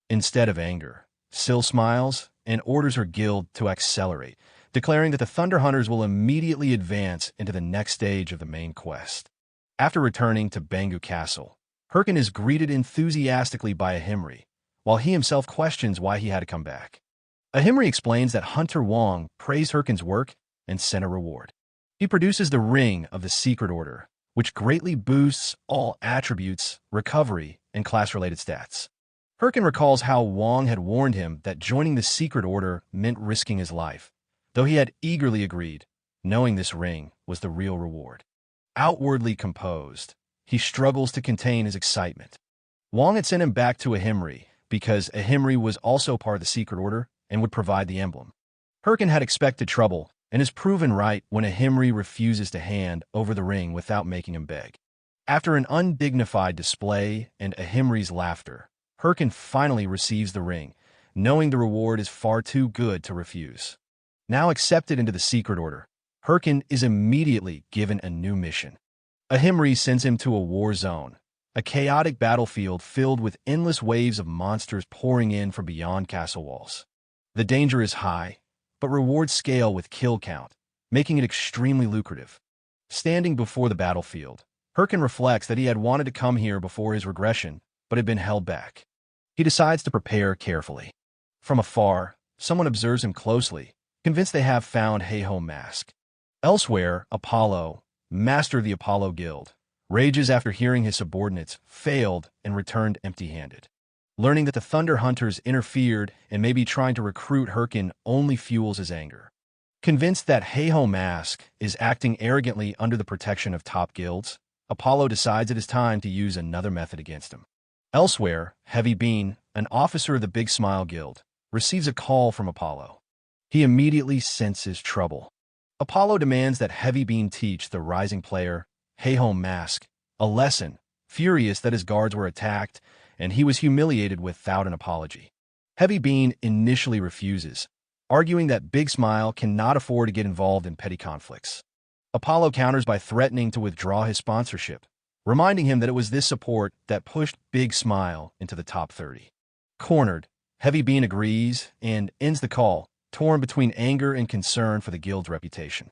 Instead of anger, Syl smiles and orders her guild to accelerate, declaring that the Thunder Hunters will immediately advance into the next stage of the main quest. After returning to Bangu Castle, Herkin is greeted enthusiastically by Ahimri, while he himself questions why he had to come back. Ahimri explains that Hunter Wong praised Herkin's work and sent a reward. He produces the Ring of the Secret Order, which greatly boosts all attributes, recovery, and class-related stats. Herkin recalls how Wong had warned him that joining the Secret Order meant risking his life, though he had eagerly agreed, knowing this ring was the real reward. Outwardly composed, he struggles to contain his excitement. Wong had sent him back to Ahimri because Ahimri was also part of the Secret Order and would provide the emblem. Herkin had expected trouble and is proven right when Ahimri refuses to hand over the ring without making him beg. After an undignified display and Ahimri's laughter, Herkin finally receives the ring, knowing the reward is far too good to refuse. Now accepted into the Secret Order, Herkin is immediately given a new mission. Ahimri sends him to a war zone, a chaotic battlefield filled with endless waves of monsters pouring in from beyond castle walls. The danger is high, but rewards scale with kill count, making it extremely lucrative. Standing before the battlefield, Herkin reflects that he had wanted to come here before his regression, but had been held back. He decides to prepare carefully. From afar, someone observes him closely, convinced they have found Jaehyun mask. Elsewhere, Apollo, master of the Apollo Guild, rages after hearing his subordinates failed and returned empty-handed. Learning that the Thunder Hunters interfered and may be trying to recruit Herkin only fuels his anger. Convinced that Jaehyun mask is acting arrogantly under the protection of top guilds, Apollo decides it is time to use another method against him. Elsewhere, Heavy Bean, an officer of the Big Smile Guild, receives a call from Apollo. He immediately senses trouble. Apollo demands that Heavy Bean teach the rising player, Jaehyun mask, a lesson, furious that his guards were attacked and he was humiliated without an apology. Heavy Bean initially refuses, arguing that Big Smile cannot afford to get involved in petty conflicts. Apollo counters by threatening to withdraw his sponsorship, reminding him that it was this support that pushed Big Smile into the top 30. Cornered, Heavy Bean agrees and ends the call, torn between anger and concern for the guild's reputation.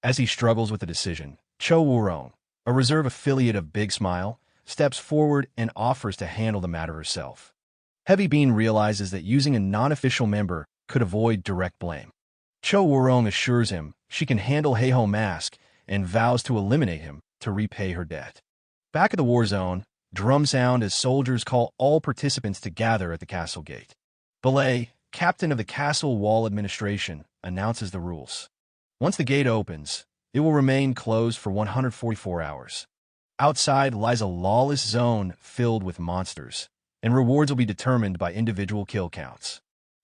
As he struggles with the decision, Cho Woo-rong, a reserve affiliate of Big Smile, steps forward and offers to handle the matter herself. Heavy Bean realizes that using a non-official member could avoid direct blame. Cho Woo-rong assures him she can handle Jaehyun mask and vows to eliminate him to repay her debt. Back at the war zone, drum sound as soldiers call all participants to gather at the castle gate. Belay, captain of the castle wall administration, announces the rules. Once the gate opens, it will remain closed for 144 hours. Outside lies a lawless zone filled with monsters, and rewards will be determined by individual kill counts.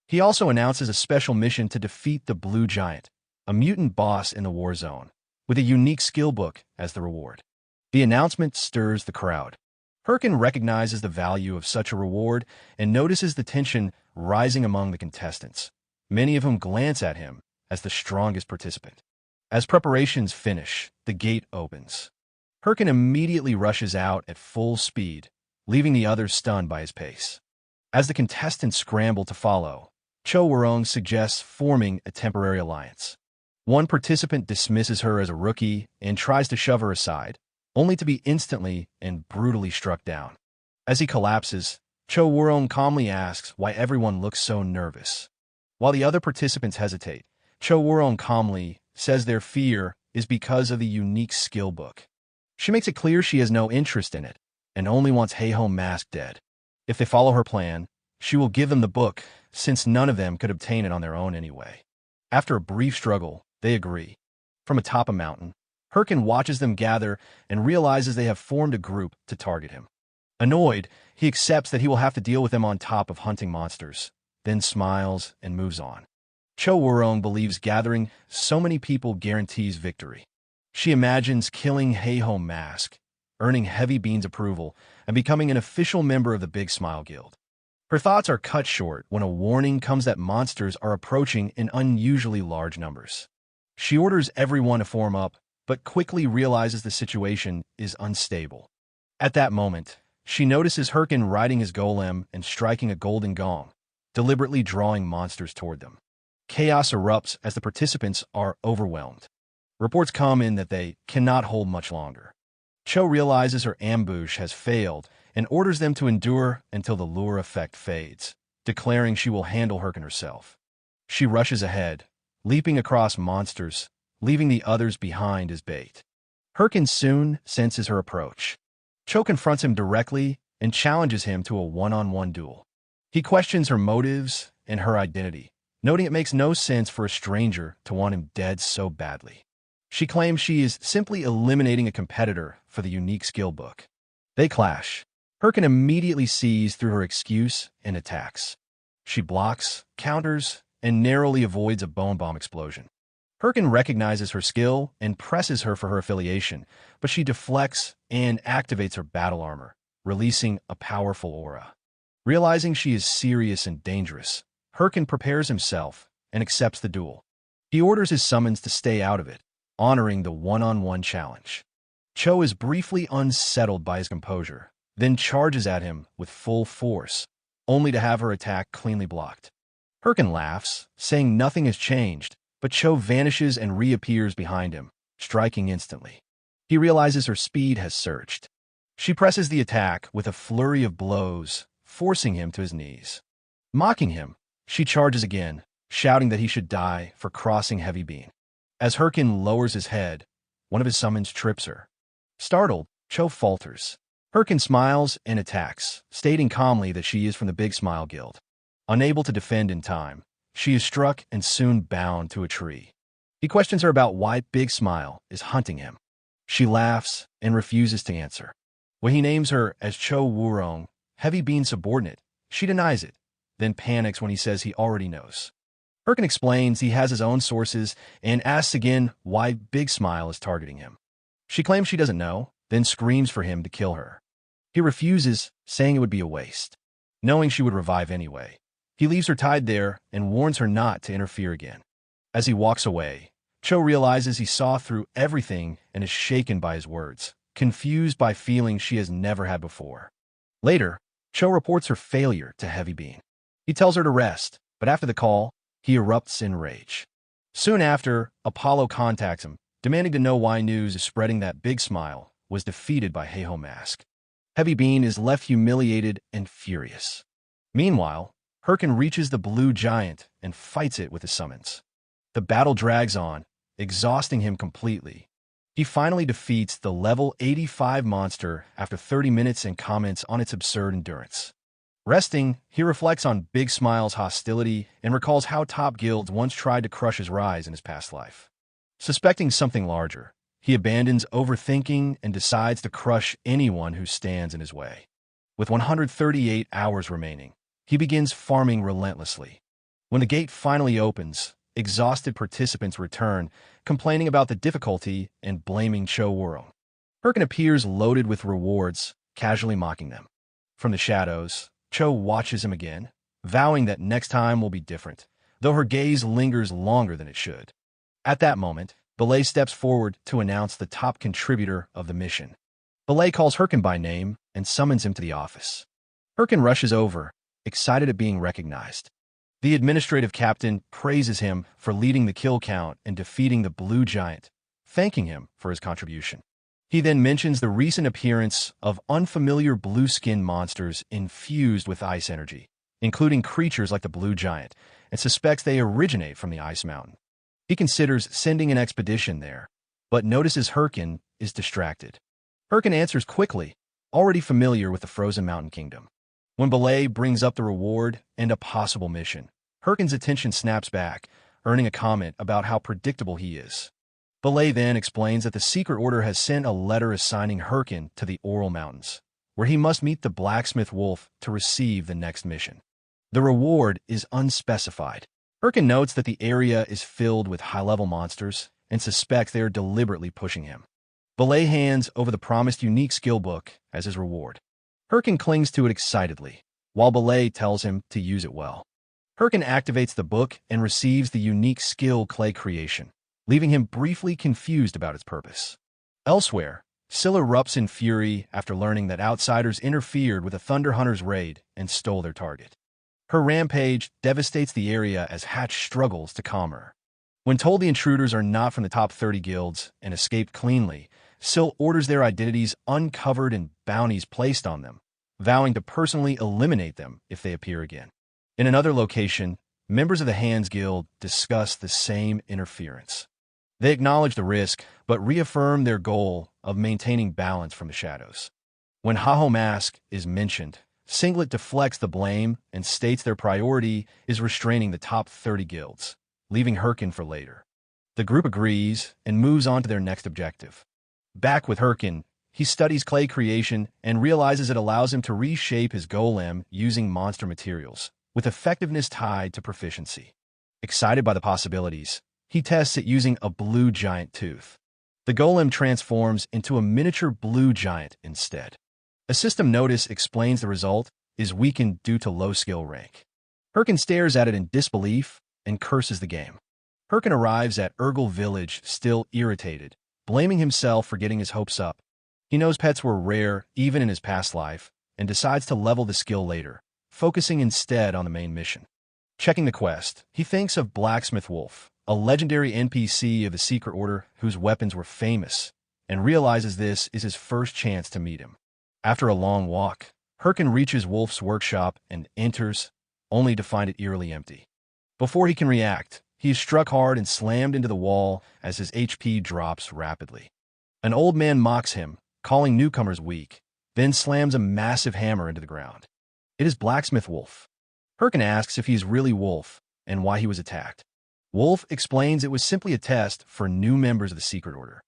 He also announces a special mission to defeat the Blue Giant, a mutant boss in the war zone, with a unique skill book as the reward. The announcement stirs the crowd. Herkin recognizes the value of such a reward and notices the tension rising among the contestants, many of whom glance at him as the strongest participant. As preparations finish, the gate opens. Herkin immediately rushes out at full speed, leaving the others stunned by his pace. As the contestants scramble to follow, Cho Woo-rong suggests forming a temporary alliance. One participant dismisses her as a rookie and tries to shove her aside, only to be instantly and brutally struck down. As he collapses, Cho Woo-rong calmly asks why everyone looks so nervous. While the other participants hesitate, Cho Woo-rong calmly says their fear is because of the unique skill book. She makes it clear she has no interest in it and only wants Jaehyun mask dead. If they follow her plan, she will give them the book, since none of them could obtain it on their own anyway. After a brief struggle, they agree. From atop a mountain, Herkin watches them gather and realizes they have formed a group to target him. Annoyed, he accepts that he will have to deal with them on top of hunting monsters, then smiles and moves on. Cho Woo-rong believes gathering so many people guarantees victory. She imagines killing Jaehyun mask, earning Heavy Bean's approval, and becoming an official member of the Big Smile Guild. Her thoughts are cut short when a warning comes that monsters are approaching in unusually large numbers. She orders everyone to form up, but quickly realizes the situation is unstable. At that moment, she notices Herkin riding his golem and striking a golden gong, deliberately drawing monsters toward them. Chaos erupts as the participants are overwhelmed. Reports come in that they cannot hold much longer. Cho realizes her ambush has failed and orders them to endure until the lure effect fades, declaring she will handle Herkin herself. She rushes ahead, leaping across monsters, leaving the others behind as bait. Herkin soon senses her approach. Cho confronts him directly and challenges him to a one-on-one duel. He questions her motives and her identity, noting it makes no sense for a stranger to want him dead so badly. She claims she is simply eliminating a competitor for the unique skill book. They clash. Herkin immediately sees through her excuse and attacks. She blocks, counters, and narrowly avoids a bone bomb explosion. Herkin recognizes her skill and presses her for her affiliation, but she deflects and activates her battle armor, releasing a powerful aura. Realizing she is serious and dangerous, Herkin prepares himself and accepts the duel. He orders his summons to stay out of it, honoring the one-on-one challenge. Cho is briefly unsettled by his composure, then charges at him with full force, only to have her attack cleanly blocked. Herkin laughs, saying nothing has changed, but Cho vanishes and reappears behind him, striking instantly. He realizes her speed has surged. She presses the attack with a flurry of blows, forcing him to his knees. Mocking him, she charges again, shouting that he should die for crossing Heavy Bean. As Herkin lowers his head, one of his summons trips her. Startled, Cho falters. Herkin smiles and attacks, stating calmly that she is from the Big Smile Guild. Unable to defend in time, she is struck and soon bound to a tree. He questions her about why Big Smile is hunting him. She laughs and refuses to answer. When he names her as Cho Wurong, Heavy Bean's subordinate, she denies it, then panics when he says he already knows. Herkin explains he has his own sources and asks again why Big Smile is targeting him. She claims she doesn't know, then screams for him to kill her. He refuses, saying it would be a waste. Knowing she would revive anyway, he leaves her tied there and warns her not to interfere again. As he walks away, Cho realizes he saw through everything and is shaken by his words, confused by feelings she has never had before. Later, Cho reports her failure to Heavy Bean. He tells her to rest, but after the call, he erupts in rage. Soon after, Apollo contacts him, demanding to know why news is spreading that Big Smile was defeated by Heiho Mask. Heavy Bean is left humiliated and furious. Meanwhile, Herkin reaches the Blue Giant and fights it with his summons. The battle drags on, exhausting him completely. He finally defeats the level 85 monster after 30 minutes and comments on its absurd endurance. Resting, he reflects on Big Smile's hostility and recalls how top guilds once tried to crush his rise in his past life. Suspecting something larger, he abandons overthinking and decides to crush anyone who stands in his way. With 138 hours remaining, he begins farming relentlessly. When the gate finally opens, exhausted participants return, complaining about the difficulty and blaming Cho Wurong. Herkin appears loaded with rewards, casually mocking them. From the shadows, Cho watches him again, vowing that next time will be different, though her gaze lingers longer than it should. At that moment, Belay steps forward to announce the top contributor of the mission. Belay calls Herkin by name and summons him to the office. Herkin rushes over, excited at being recognized. The administrative captain praises him for leading the kill count and defeating the Blue Giant, thanking him for his contribution. He then mentions the recent appearance of unfamiliar blue-skinned monsters infused with ice energy, including creatures like the Blue Giant, and suspects they originate from the Ice Mountain. He considers sending an expedition there, but notices Herkin is distracted. Herkin answers quickly, already familiar with the Frozen Mountain Kingdom. When Belay brings up the reward and a possible mission, Herkin's attention snaps back, earning a comment about how predictable he is. Belay then explains that the Secret Order has sent a letter assigning Herkin to the Oral Mountains, where he must meet the blacksmith wolf to receive the next mission. The reward is unspecified. Herkin notes that the area is filled with high-level monsters and suspects they are deliberately pushing him. Belay hands over the promised unique skill book as his reward. Herkin clings to it excitedly, while Belay tells him to use it well. Herkin activates the book and receives the unique skill clay creation, leaving him briefly confused about its purpose. Elsewhere, Scylla erupts in fury after learning that outsiders interfered with a Thunder Hunter's raid and stole their target. Her rampage devastates the area as Hatch struggles to calm her. When told the intruders are not from the top 30 guilds and escaped cleanly, Syl orders their identities uncovered and bounties placed on them, vowing to personally eliminate them if they appear again. In another location, members of the Hands Guild discuss the same interference. They acknowledge the risk, but reaffirm their goal of maintaining balance from the shadows. When Haho Mask is mentioned, Singlet deflects the blame and states their priority is restraining the top 30 guilds, leaving Herkin for later. The group agrees and moves on to their next objective. Back with Herkin, he studies clay creation and realizes it allows him to reshape his golem using monster materials, with effectiveness tied to proficiency. Excited by the possibilities, he tests it using a blue giant tooth. The golem transforms into a miniature blue giant instead. A system notice explains the result is weakened due to low skill rank. Herkin stares at it in disbelief and curses the game. Herkin arrives at Urgel village still irritated, blaming himself for getting his hopes up. He knows pets were rare even in his past life and decides to level the skill later, focusing instead on the main mission. Checking the quest, he thinks of Blacksmith Wolf, a legendary NPC of the Secret Order whose weapons were famous, and realizes this is his first chance to meet him. After a long walk, Herkin reaches Wolf's workshop and enters, only to find it eerily empty. Before he can react, he is struck hard and slammed into the wall as his HP drops rapidly. An old man mocks him, calling newcomers weak, then slams a massive hammer into the ground. It is Blacksmith Wolf. Herkin asks if he is really Wolf and why he was attacked. Wolf explains it was simply a test for new members of the Secret Order.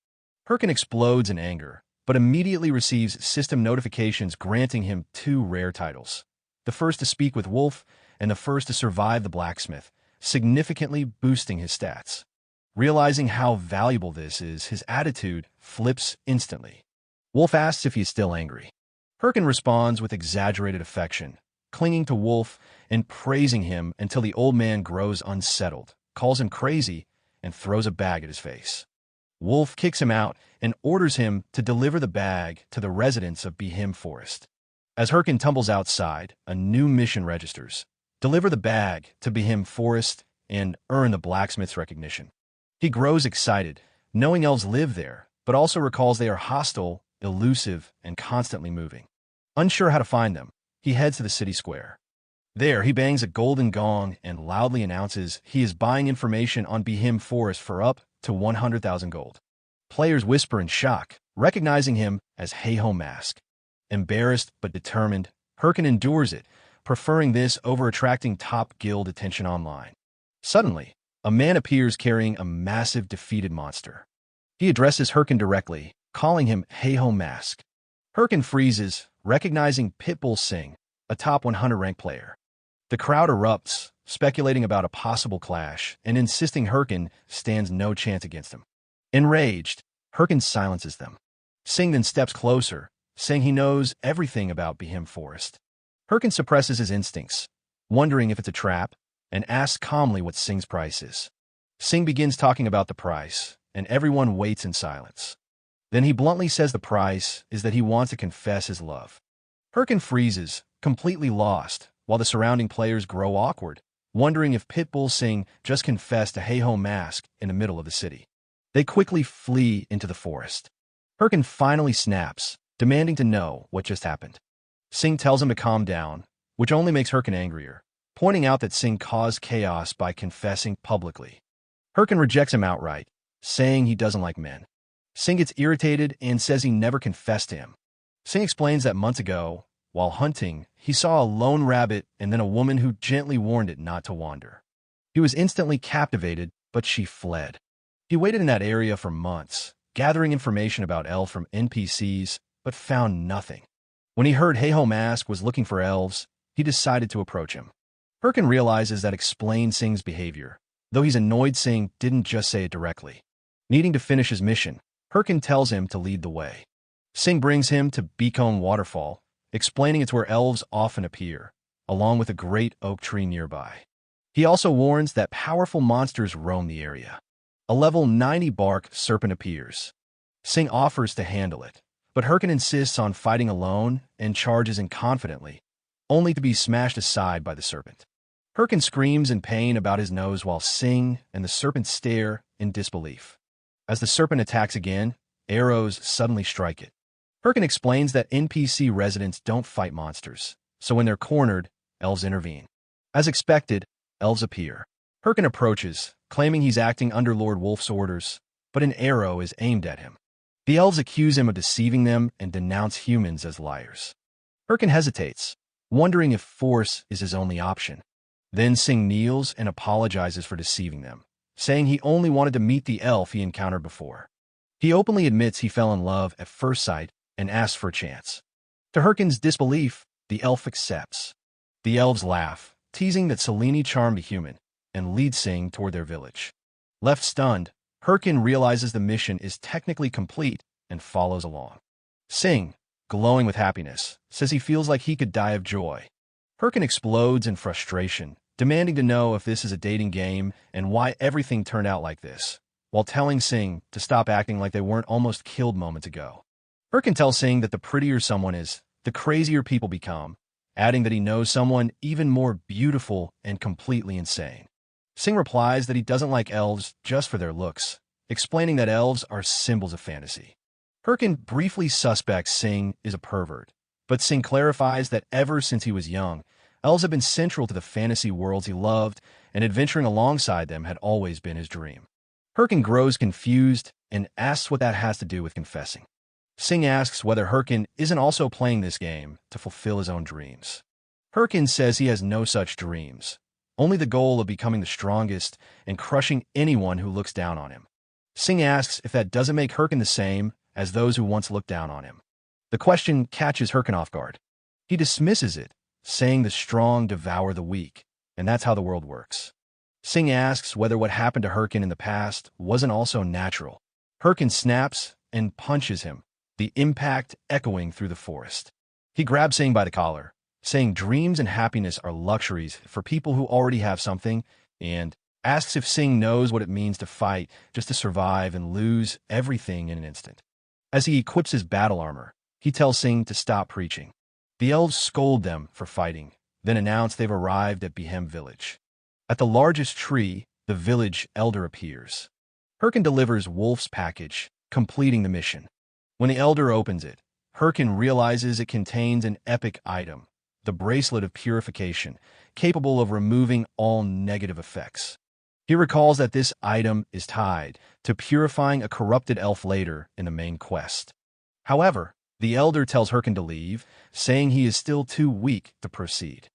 Herkin explodes in anger, but immediately receives system notifications granting him 2 rare titles. The first to speak with Wolf, and the first to survive the blacksmith, significantly boosting his stats. Realizing how valuable this is, his attitude flips instantly. Wolf asks if he is still angry. Herkin responds with exaggerated affection, clinging to Wolf and praising him until the old man grows unsettled, calls him crazy, and throws a bag at his face. Wolf kicks him out and orders him to deliver the bag to the residents of Behem Forest. As Herkin tumbles outside, a new mission registers. Deliver the bag to Behem Forest and earn the blacksmith's recognition. He grows excited, knowing elves live there, but also recalls they are hostile, elusive, and constantly moving. Unsure how to find them, he heads to the city square. There, he bangs a golden gong and loudly announces he is buying information on Behem Forest for up to 100,000 gold. Players whisper in shock, recognizing him as Haho Mask. Embarrassed but determined, Herkin endures it, preferring this over attracting top guild attention online. Suddenly, a man appears carrying a massive defeated monster. He addresses Herkin directly, calling him Haho Mask. Herkin freezes, recognizing Pitbull Singh, a top 100 ranked player. The crowd erupts, speculating about a possible clash and insisting Herkin stands no chance against him. Enraged, Herkin silences them. Singh then steps closer, saying he knows everything about Behem Forest. Herkin suppresses his instincts, wondering if it's a trap, and asks calmly what Singh's price is. Singh begins talking about the price, and everyone waits in silence. Then he bluntly says the price is that he wants to confess his love. Herkin freezes, completely lost, while the surrounding players grow awkward, wondering if Pitbull Singh just confessed to Haho Mask in the middle of the city. They quickly flee into the forest. Herkin finally snaps, demanding to know what just happened. Singh tells him to calm down, which only makes Herkin angrier, pointing out that Singh caused chaos by confessing publicly. Herkin rejects him outright, saying he doesn't like men. Singh gets irritated and says he never confessed to him. Singh explains that months ago, while hunting, he saw a lone rabbit and then a woman who gently warned it not to wander. He was instantly captivated, but she fled. He waited in that area for months, gathering information about elves from NPCs, but found nothing. When he heard Haho Mask was looking for elves, he decided to approach him. Herkin realizes that explains Singh's behavior, though he's annoyed Singh didn't just say it directly. Needing to finish his mission, Herkin tells him to lead the way. Singh brings him to Beacon Waterfall, explaining it's where elves often appear, along with a great oak tree nearby. He also warns that powerful monsters roam the area. A level 90 bark serpent appears. Singh offers to handle it, but Herkin insists on fighting alone and charges in confidently, only to be smashed aside by the serpent. Herkin screams in pain about his nose while Singh and the serpent stare in disbelief. As the serpent attacks again, arrows suddenly strike it. Herkin explains that NPC residents don't fight monsters, so when they're cornered, elves intervene. As expected, elves appear. Herkin approaches, claiming he's acting under Lord Wolf's orders, but an arrow is aimed at him. The elves accuse him of deceiving them and denounce humans as liars. Herkin hesitates, wondering if force is his only option. Then Sing kneels and apologizes for deceiving them, saying he only wanted to meet the elf he encountered before. He openly admits he fell in love at first sight and asks for a chance. To Herkin's disbelief, the elf accepts. The elves laugh, teasing that Selene charmed a human, and lead Sing toward their village. Left stunned, Herkin realizes the mission is technically complete and follows along. Sing, glowing with happiness, says he feels like he could die of joy. Herkin explodes in frustration, demanding to know if this is a dating game and why everything turned out like this, while telling Sing to stop acting like they weren't almost killed moments ago. Herkin tells Sing that the prettier someone is, the crazier people become, adding that he knows someone even more beautiful and completely insane. Sing replies that he doesn't like elves just for their looks, explaining that elves are symbols of fantasy. Herkin briefly suspects Sing is a pervert, but Sing clarifies that ever since he was young, elves have been central to the fantasy worlds he loved, and adventuring alongside them had always been his dream. Herkin grows confused and asks what that has to do with confessing. Sing asks whether Herkin isn't also playing this game to fulfill his own dreams. Herkin says he has no such dreams, only the goal of becoming the strongest and crushing anyone who looks down on him. Sing asks if that doesn't make Herkin the same as those who once looked down on him. The question catches Herkin off guard. He dismisses it, saying the strong devour the weak, and that's how the world works. Sing asks whether what happened to Herkin in the past wasn't also natural. Herkin snaps and punches him, the impact echoing through the forest. He grabs Sing by the collar, saying dreams and happiness are luxuries for people who already have something, and asks if Sing knows what it means to fight just to survive and lose everything in an instant. As he equips his battle armor, he tells Sing to stop preaching. The elves scold them for fighting, then announce they've arrived at Behem village. At the largest tree, the village elder appears. Herkin delivers Wolf's package, completing the mission. When the elder opens it, Herkin realizes it contains an epic item, the bracelet of purification, capable of removing all negative effects. He recalls that this item is tied to purifying a corrupted elf later in the main quest. However, the elder tells Herkin to leave, saying he is still too weak to proceed.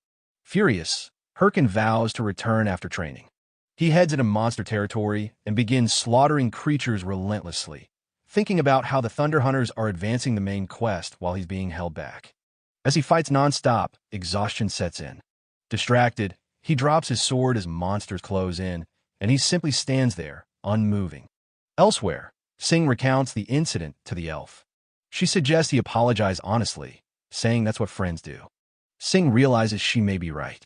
Furious, Herkin vows to return after training. He heads into monster territory and begins slaughtering creatures relentlessly, thinking about how the Thunder Hunters are advancing the main quest while he's being held back. As he fights non-stop, exhaustion sets in. Distracted, he drops his sword as monsters close in, and he simply stands there, unmoving. Elsewhere, Sing recounts the incident to the elf. She suggests he apologize honestly, saying that's what friends do. Sing realizes she may be right.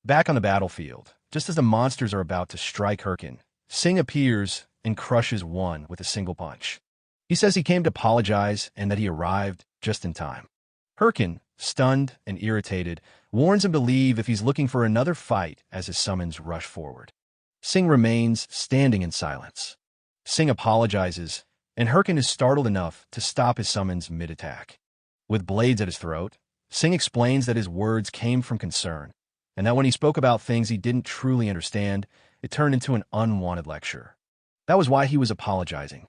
Back on the battlefield, just as the monsters are about to strike Herkin, Sing appears and crushes one with a single punch. He says he came to apologize and that he arrived just in time. Herkin, stunned and irritated, warns him to leave if he's looking for another fight as his summons rush forward. Sing remains standing in silence. Sing apologizes, and Herkin is startled enough to stop his summons mid-attack. With blades at his throat, Sing explains that his words came from concern, and that when he spoke about things he didn't truly understand, it turned into an unwanted lecture. That was why he was apologizing.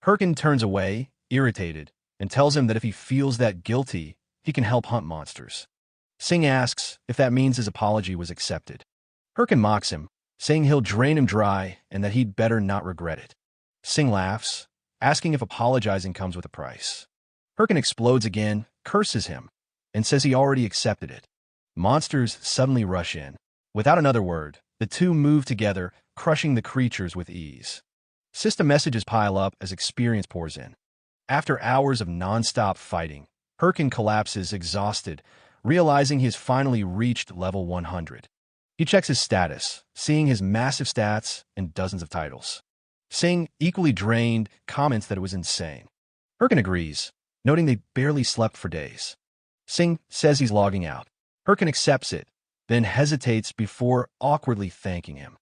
Herkin turns away, irritated, and tells him that if he feels that guilty, he can help hunt monsters. Sing asks if that means his apology was accepted. Herkin mocks him, saying he'll drain him dry and that he'd better not regret it. Sing laughs, asking if apologizing comes with a price. Herkin explodes again, curses him, and says he already accepted it. Monsters suddenly rush in. Without another word, the two move together, crushing the creatures with ease. System messages pile up as experience pours in. After hours of non-stop fighting, Herkin collapses exhausted, realizing he has finally reached level 100. He checks his status, seeing his massive stats and dozens of titles. Sing, equally drained, comments that it was insane. Herkin agrees, noting they barely slept for days. Sing says he's logging out. Herkin accepts it, then hesitates before awkwardly thanking him.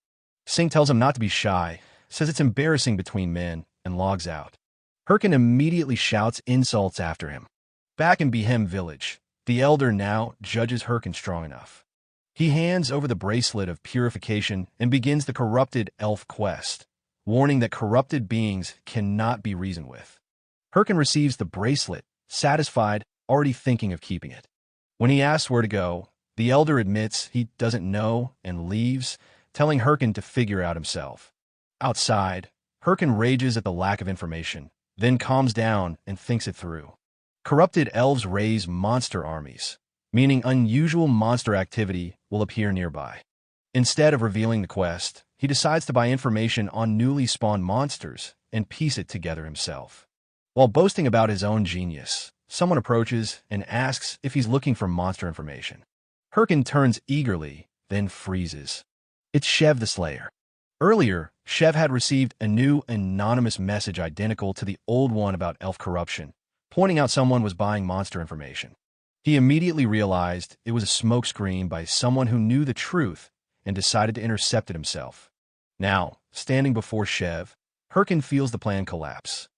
Sing tells him not to be shy, says it's embarrassing between men, and logs out. Herkin immediately shouts insults after him. Back in Behem village, the elder now judges Herkin strong enough. He hands over the bracelet of purification and begins the corrupted elf quest, warning that corrupted beings cannot be reasoned with. Herkin receives the bracelet, satisfied, already thinking of keeping it. When he asks where to go, the elder admits he doesn't know and leaves, telling Herkin to figure out himself. Outside, Herkin rages at the lack of information, then calms down and thinks it through. Corrupted elves raise monster armies, meaning unusual monster activity will appear nearby. Instead of revealing the quest, he decides to buy information on newly spawned monsters and piece it together himself. While boasting about his own genius, someone approaches and asks if he's looking for monster information. Herkin turns eagerly, then freezes. It's Shev the Slayer. Earlier, Shev had received a new anonymous message identical to the old one about elf corruption, pointing out someone was buying monster information. He immediately realized it was a smokescreen by someone who knew the truth and decided to intercept it himself. Now, standing before Shev, Herkin feels the plan collapse.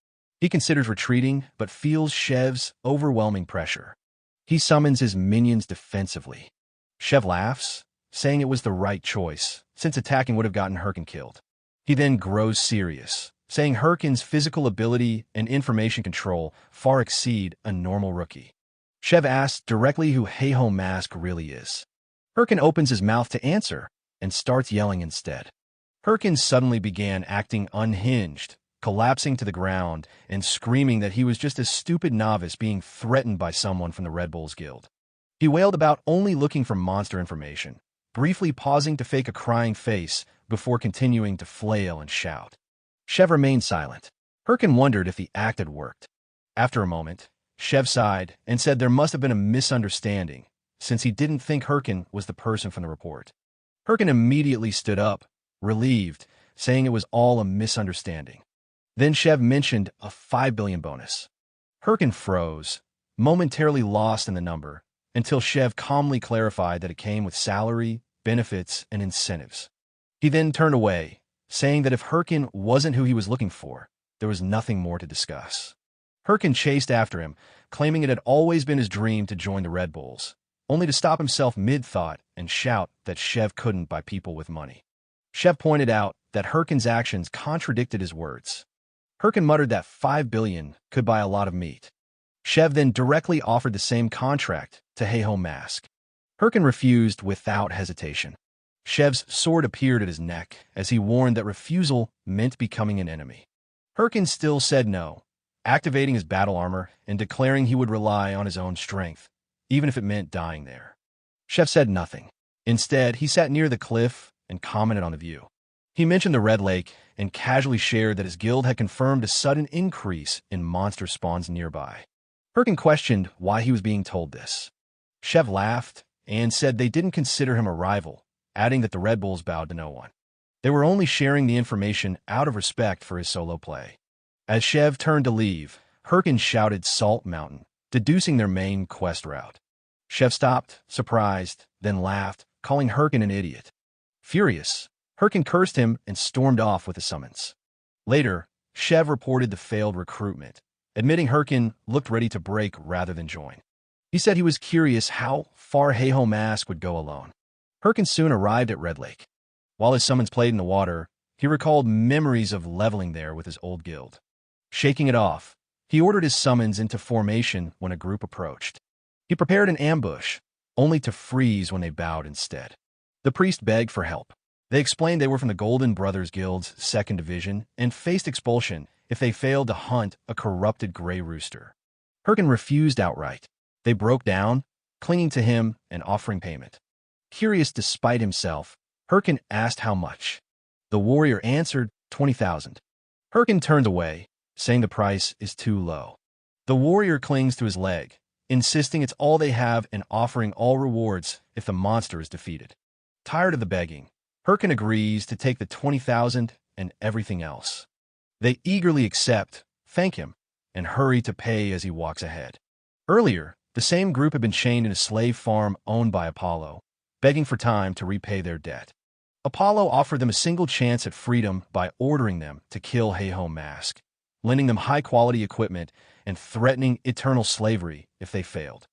He considers retreating, but feels Shev's overwhelming pressure. He summons his minions defensively. Shev laughs, saying it was the right choice, since attacking would have gotten Herkin killed. He then grows serious, saying Herkin's physical ability and information control far exceed a normal rookie. Shev asks directly who Haeho Mask really is. Herkin opens his mouth to answer and starts yelling instead. Herkin suddenly began acting unhinged, collapsing to the ground and screaming that he was just a stupid novice being threatened by someone from the Red Bulls Guild. He wailed about only looking for monster information, briefly pausing to fake a crying face before continuing to flail and shout. Shev remained silent. Herkin wondered if the act had worked. After a moment, Shev sighed and said there must have been a misunderstanding, since he didn't think Herkin was the person from the report. Herkin immediately stood up, relieved, saying it was all a misunderstanding. Then Shev mentioned a 5 billion bonus. Herkin froze, momentarily lost in the number, until Shev calmly clarified that it came with salary, benefits, and incentives. He then turned away, saying that if Herkin wasn't who he was looking for, there was nothing more to discuss. Herkin chased after him, claiming it had always been his dream to join the Red Bulls, only to stop himself mid-thought and shout that Shev couldn't buy people with money. Shev pointed out that Herkin's actions contradicted his words. Herkin muttered that 5 billion could buy a lot of meat. Shev then directly offered the same contract to Haeho Mask. Herkin refused without hesitation. Shev's sword appeared at his neck as he warned that refusal meant becoming an enemy. Herkin still said no, activating his battle armor and declaring he would rely on his own strength, even if it meant dying there. Shev said nothing. Instead, he sat near the cliff and commented on the view. He mentioned the Red Lake and casually shared that his guild had confirmed a sudden increase in monster spawns nearby. Herkin questioned why he was being told this. Shev laughed and said they didn't consider him a rival, adding that the Red Bulls bowed to no one. They were only sharing the information out of respect for his solo play. As Shev turned to leave, Herkin shouted Salt Mountain, deducing their main quest route. Shev stopped, surprised, then laughed, calling Herkin an idiot. Furious, Herkin cursed him and stormed off with a summons. Later, Shev reported the failed recruitment, admitting Herkin looked ready to break rather than join. He said he was curious how far Haeho Mask would go alone. Herkin soon arrived at Red Lake. While his summons played in the water, he recalled memories of leveling there with his old guild. Shaking it off, he ordered his summons into formation when a group approached. He prepared an ambush, only to freeze when they bowed instead. The priest begged for help. They explained they were from the Golden Brothers Guild's 2nd Division and faced expulsion if they failed to hunt a corrupted gray rooster. Herkin refused outright. They broke down, clinging to him and offering payment. Curious despite himself, Herkin asked how much. The warrior answered 20,000. Herkin turned away, saying the price is too low. The warrior clings to his leg, insisting it's all they have and offering all rewards if the monster is defeated. Tired of the begging, Herkin agrees to take the 20,000 and everything else. They eagerly accept, thank him, and hurry to pay as he walks ahead. Earlier, the same group had been chained in a slave farm owned by Apollo, begging for time to repay their debt. Apollo offered them a single chance at freedom by ordering them to kill Haeho Mask, lending them high-quality equipment and threatening eternal slavery if they failed.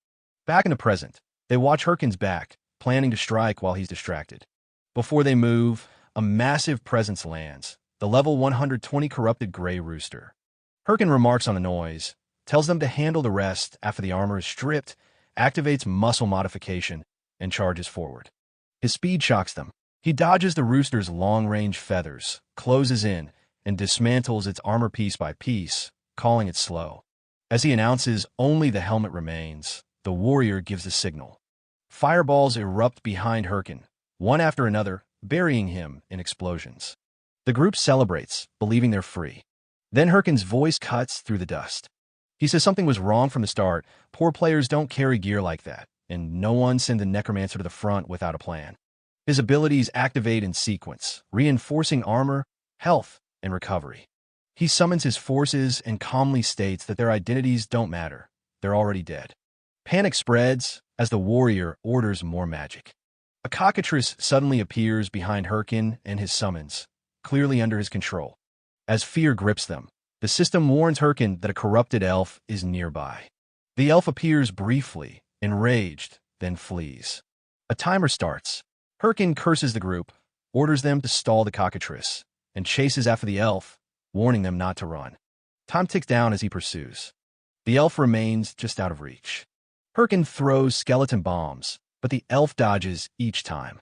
Back in the present, they watch Herkin's back, planning to strike while he's distracted. Before they move, a massive presence lands, the level 120 corrupted gray rooster. Herkin remarks on the noise, tells them to handle the rest after the armor is stripped, activates muscle modification, and charges forward. His speed shocks them. He dodges the rooster's long-range feathers, closes in, and dismantles its armor piece by piece, calling it slow. As he announces only the helmet remains, the warrior gives the signal. Fireballs erupt behind Herkin, one after another, burying him in explosions. The group celebrates, believing they're free. Then Herkin's voice cuts through the dust. He says something was wrong from the start. Poor players don't carry gear like that, and no one sends a necromancer to the front without a plan. His abilities activate in sequence, reinforcing armor, health, and recovery. He summons his forces and calmly states that their identities don't matter. They're already dead. Panic spreads as the warrior orders more magic. A cockatrice suddenly appears behind Herkin and his summons, clearly under his control. As fear grips them, the system warns Herkin that a corrupted elf is nearby. The elf appears briefly, enraged, then flees. A timer starts. Herkin curses the group, orders them to stall the cockatrice, and chases after the elf, warning them not to run. Time ticks down as he pursues. The elf remains just out of reach. Herkin throws skeleton bombs, but the elf dodges each time.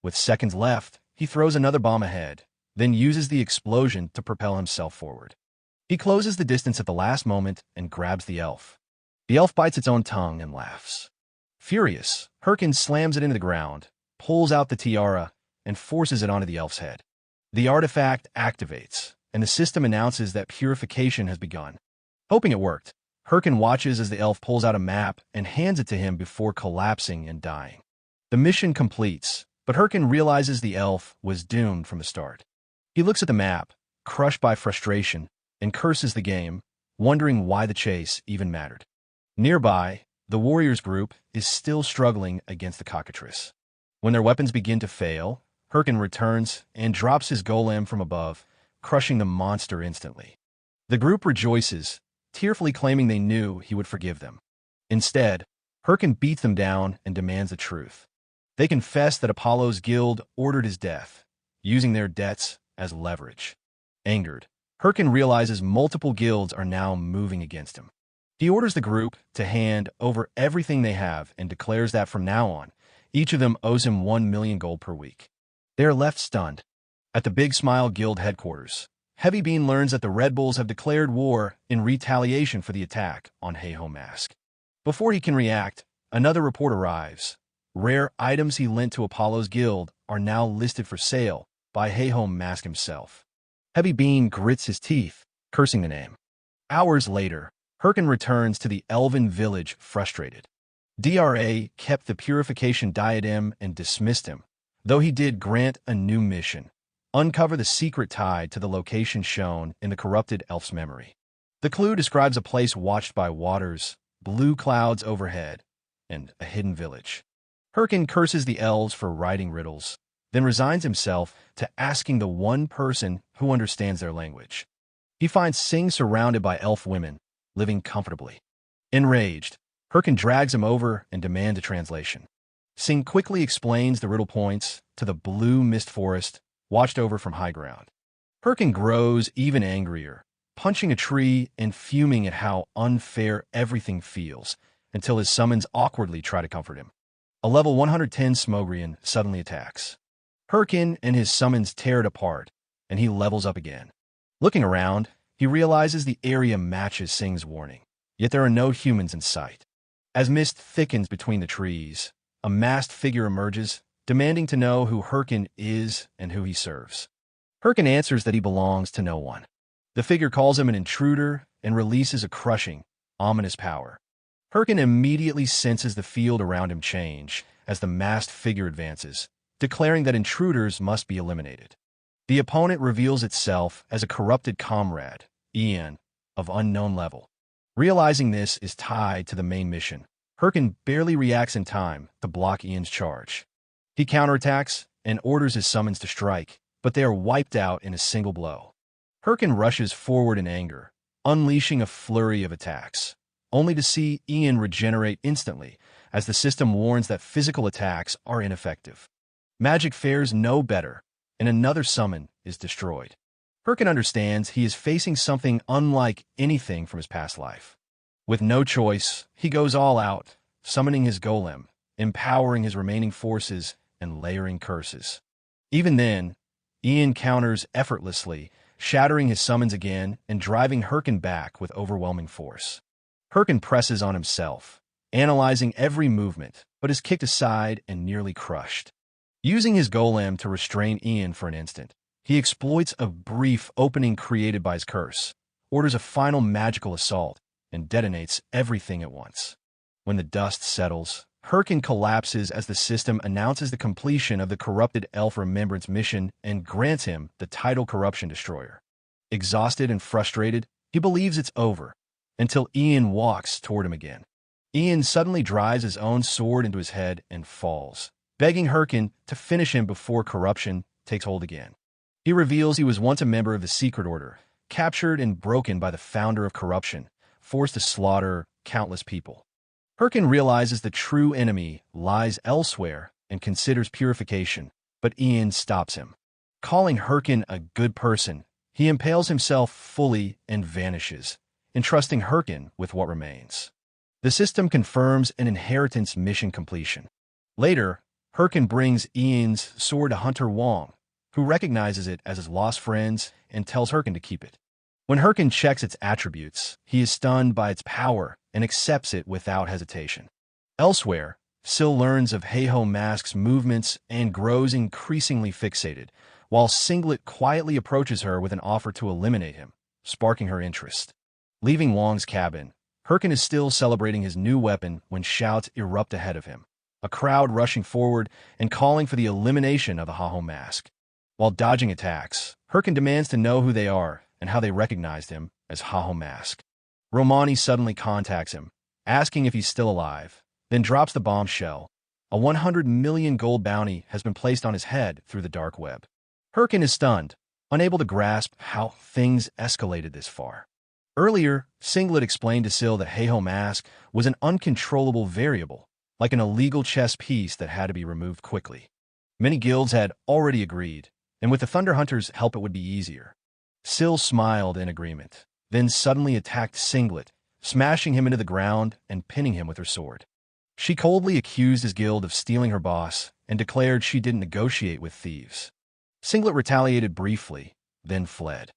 With seconds left, he throws another bomb ahead, then uses the explosion to propel himself forward. He closes the distance at the last moment and grabs the elf. The elf bites its own tongue and laughs. Furious, Herkin slams it into the ground, pulls out the tiara, and forces it onto the elf's head. The artifact activates, and the system announces that purification has begun. Hoping it worked, Herkin watches as the elf pulls out a map and hands it to him before collapsing and dying. The mission completes, but Herkin realizes the elf was doomed from the start. He looks at the map, crushed by frustration, and curses the game, wondering why the chase even mattered. Nearby, the warriors group is still struggling against the cockatrice. When their weapons begin to fail, Herkin returns and drops his golem from above, crushing the monster instantly. The group rejoices, tearfully claiming they knew he would forgive them. Instead, Herkin beats them down and demands the truth. They confess that Apollo's guild ordered his death, using their debts as leverage. Angered, Herkin realizes multiple guilds are now moving against him. He orders the group to hand over everything they have and declares that from now on, each of them owes him 1 million gold per week. They are left stunned. At the Big Smile Guild headquarters, Heavy Bean learns that the Red Bulls have declared war in retaliation for the attack on Heiho Mask. Before he can react, another report arrives. Rare items he lent to Apollo's guild are now listed for sale by Heiho Mask himself. Heavy Bean grits his teeth, cursing the name. Hours later, Herkin returns to the Elven village frustrated. DRA kept the purification diadem and dismissed him, though he did grant a new mission. Uncover the secret tied to the location shown in the corrupted elf's memory. The clue describes a place watched by waters, blue clouds overhead, and a hidden village. Herkin curses the elves for writing riddles, then resigns himself to asking the one person who understands their language. He finds Sing surrounded by elf women, living comfortably. Enraged, Herkin drags him over and demands a translation. Sing quickly explains the riddle points to the blue mist forest, watched over from high ground. Herkin grows even angrier, punching a tree and fuming at how unfair everything feels, until his summons awkwardly try to comfort him. A level 110 Smogrian suddenly attacks. Herkin and his summons tear it apart, and he levels up again. Looking around, he realizes the area matches Sing's warning, yet there are no humans in sight. As mist thickens between the trees, a masked figure emerges, demanding to know who Herkin is and who he serves. Herkin answers that he belongs to no one. The figure calls him an intruder and releases a crushing, ominous power. Herkin immediately senses the field around him change as the masked figure advances, declaring that intruders must be eliminated. The opponent reveals itself as a corrupted comrade, Ian, of unknown level. Realizing this is tied to the main mission, Herkin barely reacts in time to block Ian's charge. He counterattacks and orders his summons to strike, but they are wiped out in a single blow. Herkin rushes forward in anger, unleashing a flurry of attacks. only to see Ian regenerate instantly, as the system warns that physical attacks are ineffective. Magic fares no better, and another summon is destroyed. Herkin understands he is facing something unlike anything from his past life. With no choice, he goes all out, summoning his golem, empowering his remaining forces, and layering curses. Even then, Ian counters effortlessly, shattering his summons again and driving Herkin back with overwhelming force. Herkin presses on himself, analyzing every movement, but is kicked aside and nearly crushed. Using his golem to restrain Ian for an instant, he exploits a brief opening created by his curse, orders a final magical assault, and detonates everything at once. When the dust settles, Herkin collapses as the system announces the completion of the corrupted elf remembrance mission and grants him the title Corruption Destroyer. Exhausted and frustrated, he believes it's over, until Ian walks toward him again. Ian suddenly drives his own sword into his head and falls, begging Herkin to finish him before corruption takes hold again. He reveals he was once a member of the Secret Order, captured and broken by the founder of corruption, forced to slaughter countless people. Herkin realizes the true enemy lies elsewhere and considers purification, but Ian stops him. Calling Herkin a good person, he impales himself fully and vanishes, entrusting Herkin with what remains. The system confirms an inheritance mission completion. Later, Herkin brings Ian's sword to Hunter Wong, who recognizes it as his lost friend's and tells Herkin to keep it. When Herkin checks its attributes, he is stunned by its power and accepts it without hesitation. Elsewhere, Syl learns of Heiho Mask's movements and grows increasingly fixated, while Singlet quietly approaches her with an offer to eliminate him, sparking her interest. Leaving Wong's cabin, Herkin is still celebrating his new weapon when shouts erupt ahead of him, a crowd rushing forward and calling for the elimination of the Heiho Mask. While dodging attacks, Herkin demands to know who they are and how they recognized him as Heiho Mask. Romani suddenly contacts him, asking if he's still alive, then drops the bombshell. A 100 million gold bounty has been placed on his head through the dark web. Herkin is stunned, unable to grasp how things escalated this far. Earlier, Singlet explained to Syl that Heiho Mask was an uncontrollable variable, like an illegal chess piece that had to be removed quickly. Many guilds had already agreed, and with the Thunder Hunters' help it would be easier. Syl smiled in agreement, then suddenly attacked Singlet, smashing him into the ground and pinning him with her sword. She coldly accused his guild of stealing her boss and declared she didn't negotiate with thieves. Singlet retaliated briefly, then fled.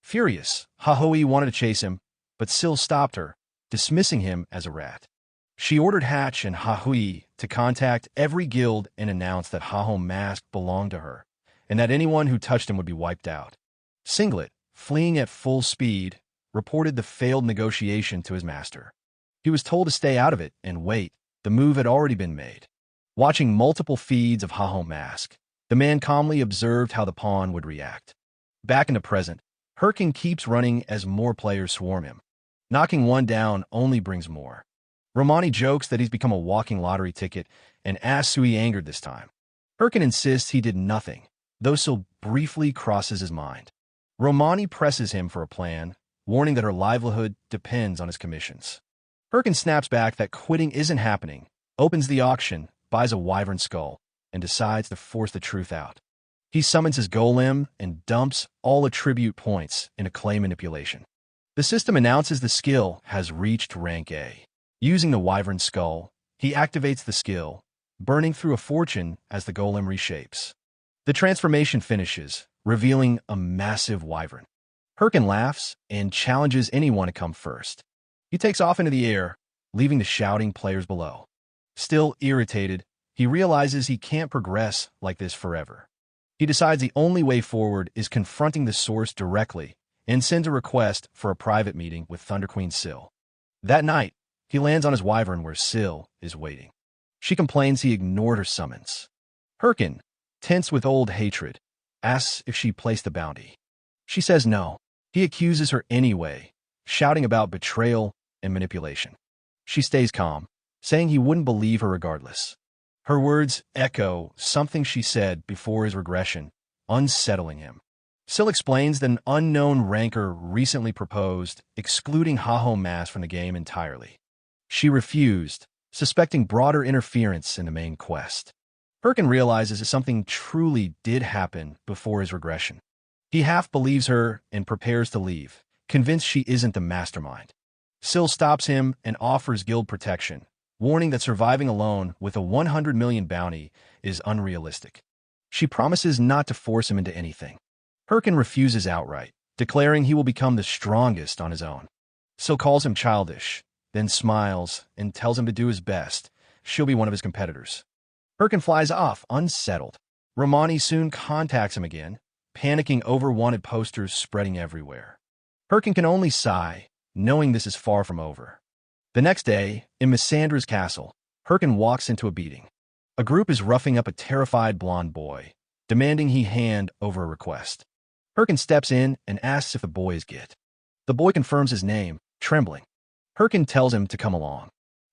Furious, Hahui wanted to chase him, but Syl stopped her, dismissing him as a rat. She ordered Hatch and Hahui to contact every guild and announce that Heiho Mask belonged to her, and that anyone who touched him would be wiped out. Singlet, fleeing at full speed, reported the failed negotiation to his master. He was told to stay out of it and wait. The move had already been made. Watching multiple feeds of Heiho Mask, the man calmly observed how the pawn would react. Back in the present, Herkin keeps running as more players swarm him. Knocking one down only brings more. Romani jokes that he's become a walking lottery ticket and asks who he angered this time. Herkin insists he did nothing, though Syl briefly crosses his mind. Romani presses him for a plan, warning that her livelihood depends on his commissions. Herkin snaps back that quitting isn't happening, opens the auction, buys a wyvern skull, and decides to force the truth out. He summons his golem and dumps all attribute points in a clay manipulation. The system announces the skill has reached rank A. Using the wyvern skull, he activates the skill, burning through a fortune as the golem reshapes. The transformation finishes, revealing a massive wyvern. Herkin laughs and challenges anyone to come first. He takes off into the air, leaving the shouting players below. Still irritated, he realizes he can't progress like this forever. He decides the only way forward is confronting the source directly and sends a request for a private meeting with Thunder Queen Syl. That night, he lands on his wyvern where Syl is waiting. She complains he ignored her summons. Herkin, tense with old hatred, asks if she placed the bounty. She says no. He accuses her anyway, shouting about betrayal and manipulation. She stays calm, saying he wouldn't believe her regardless. Her words echo something she said before his regression, unsettling him. Sil explains that an unknown ranker recently proposed excluding Haho Mass from the game entirely. She refused, suspecting broader interference in the main quest. Herkin realizes that something truly did happen before his regression. He half believes her and prepares to leave, convinced she isn't the mastermind. Sil stops him and offers guild protection, warning that surviving alone with a 100 million bounty is unrealistic. She promises not to force him into anything. Herkin refuses outright, declaring he will become the strongest on his own. Sil calls him childish, then smiles and tells him to do his best. She'll be one of his competitors. Herkin flies off, unsettled. Romani soon contacts him again, panicking over wanted posters spreading everywhere. Herkin can only sigh, knowing this is far from over. The next day, in Missandra's castle, Herkin walks into a beating. A group is roughing up a terrified blonde boy, demanding he hand over a request. Herkin steps in and asks if the boy is Git. The boy confirms his name, trembling. Herkin tells him to come along.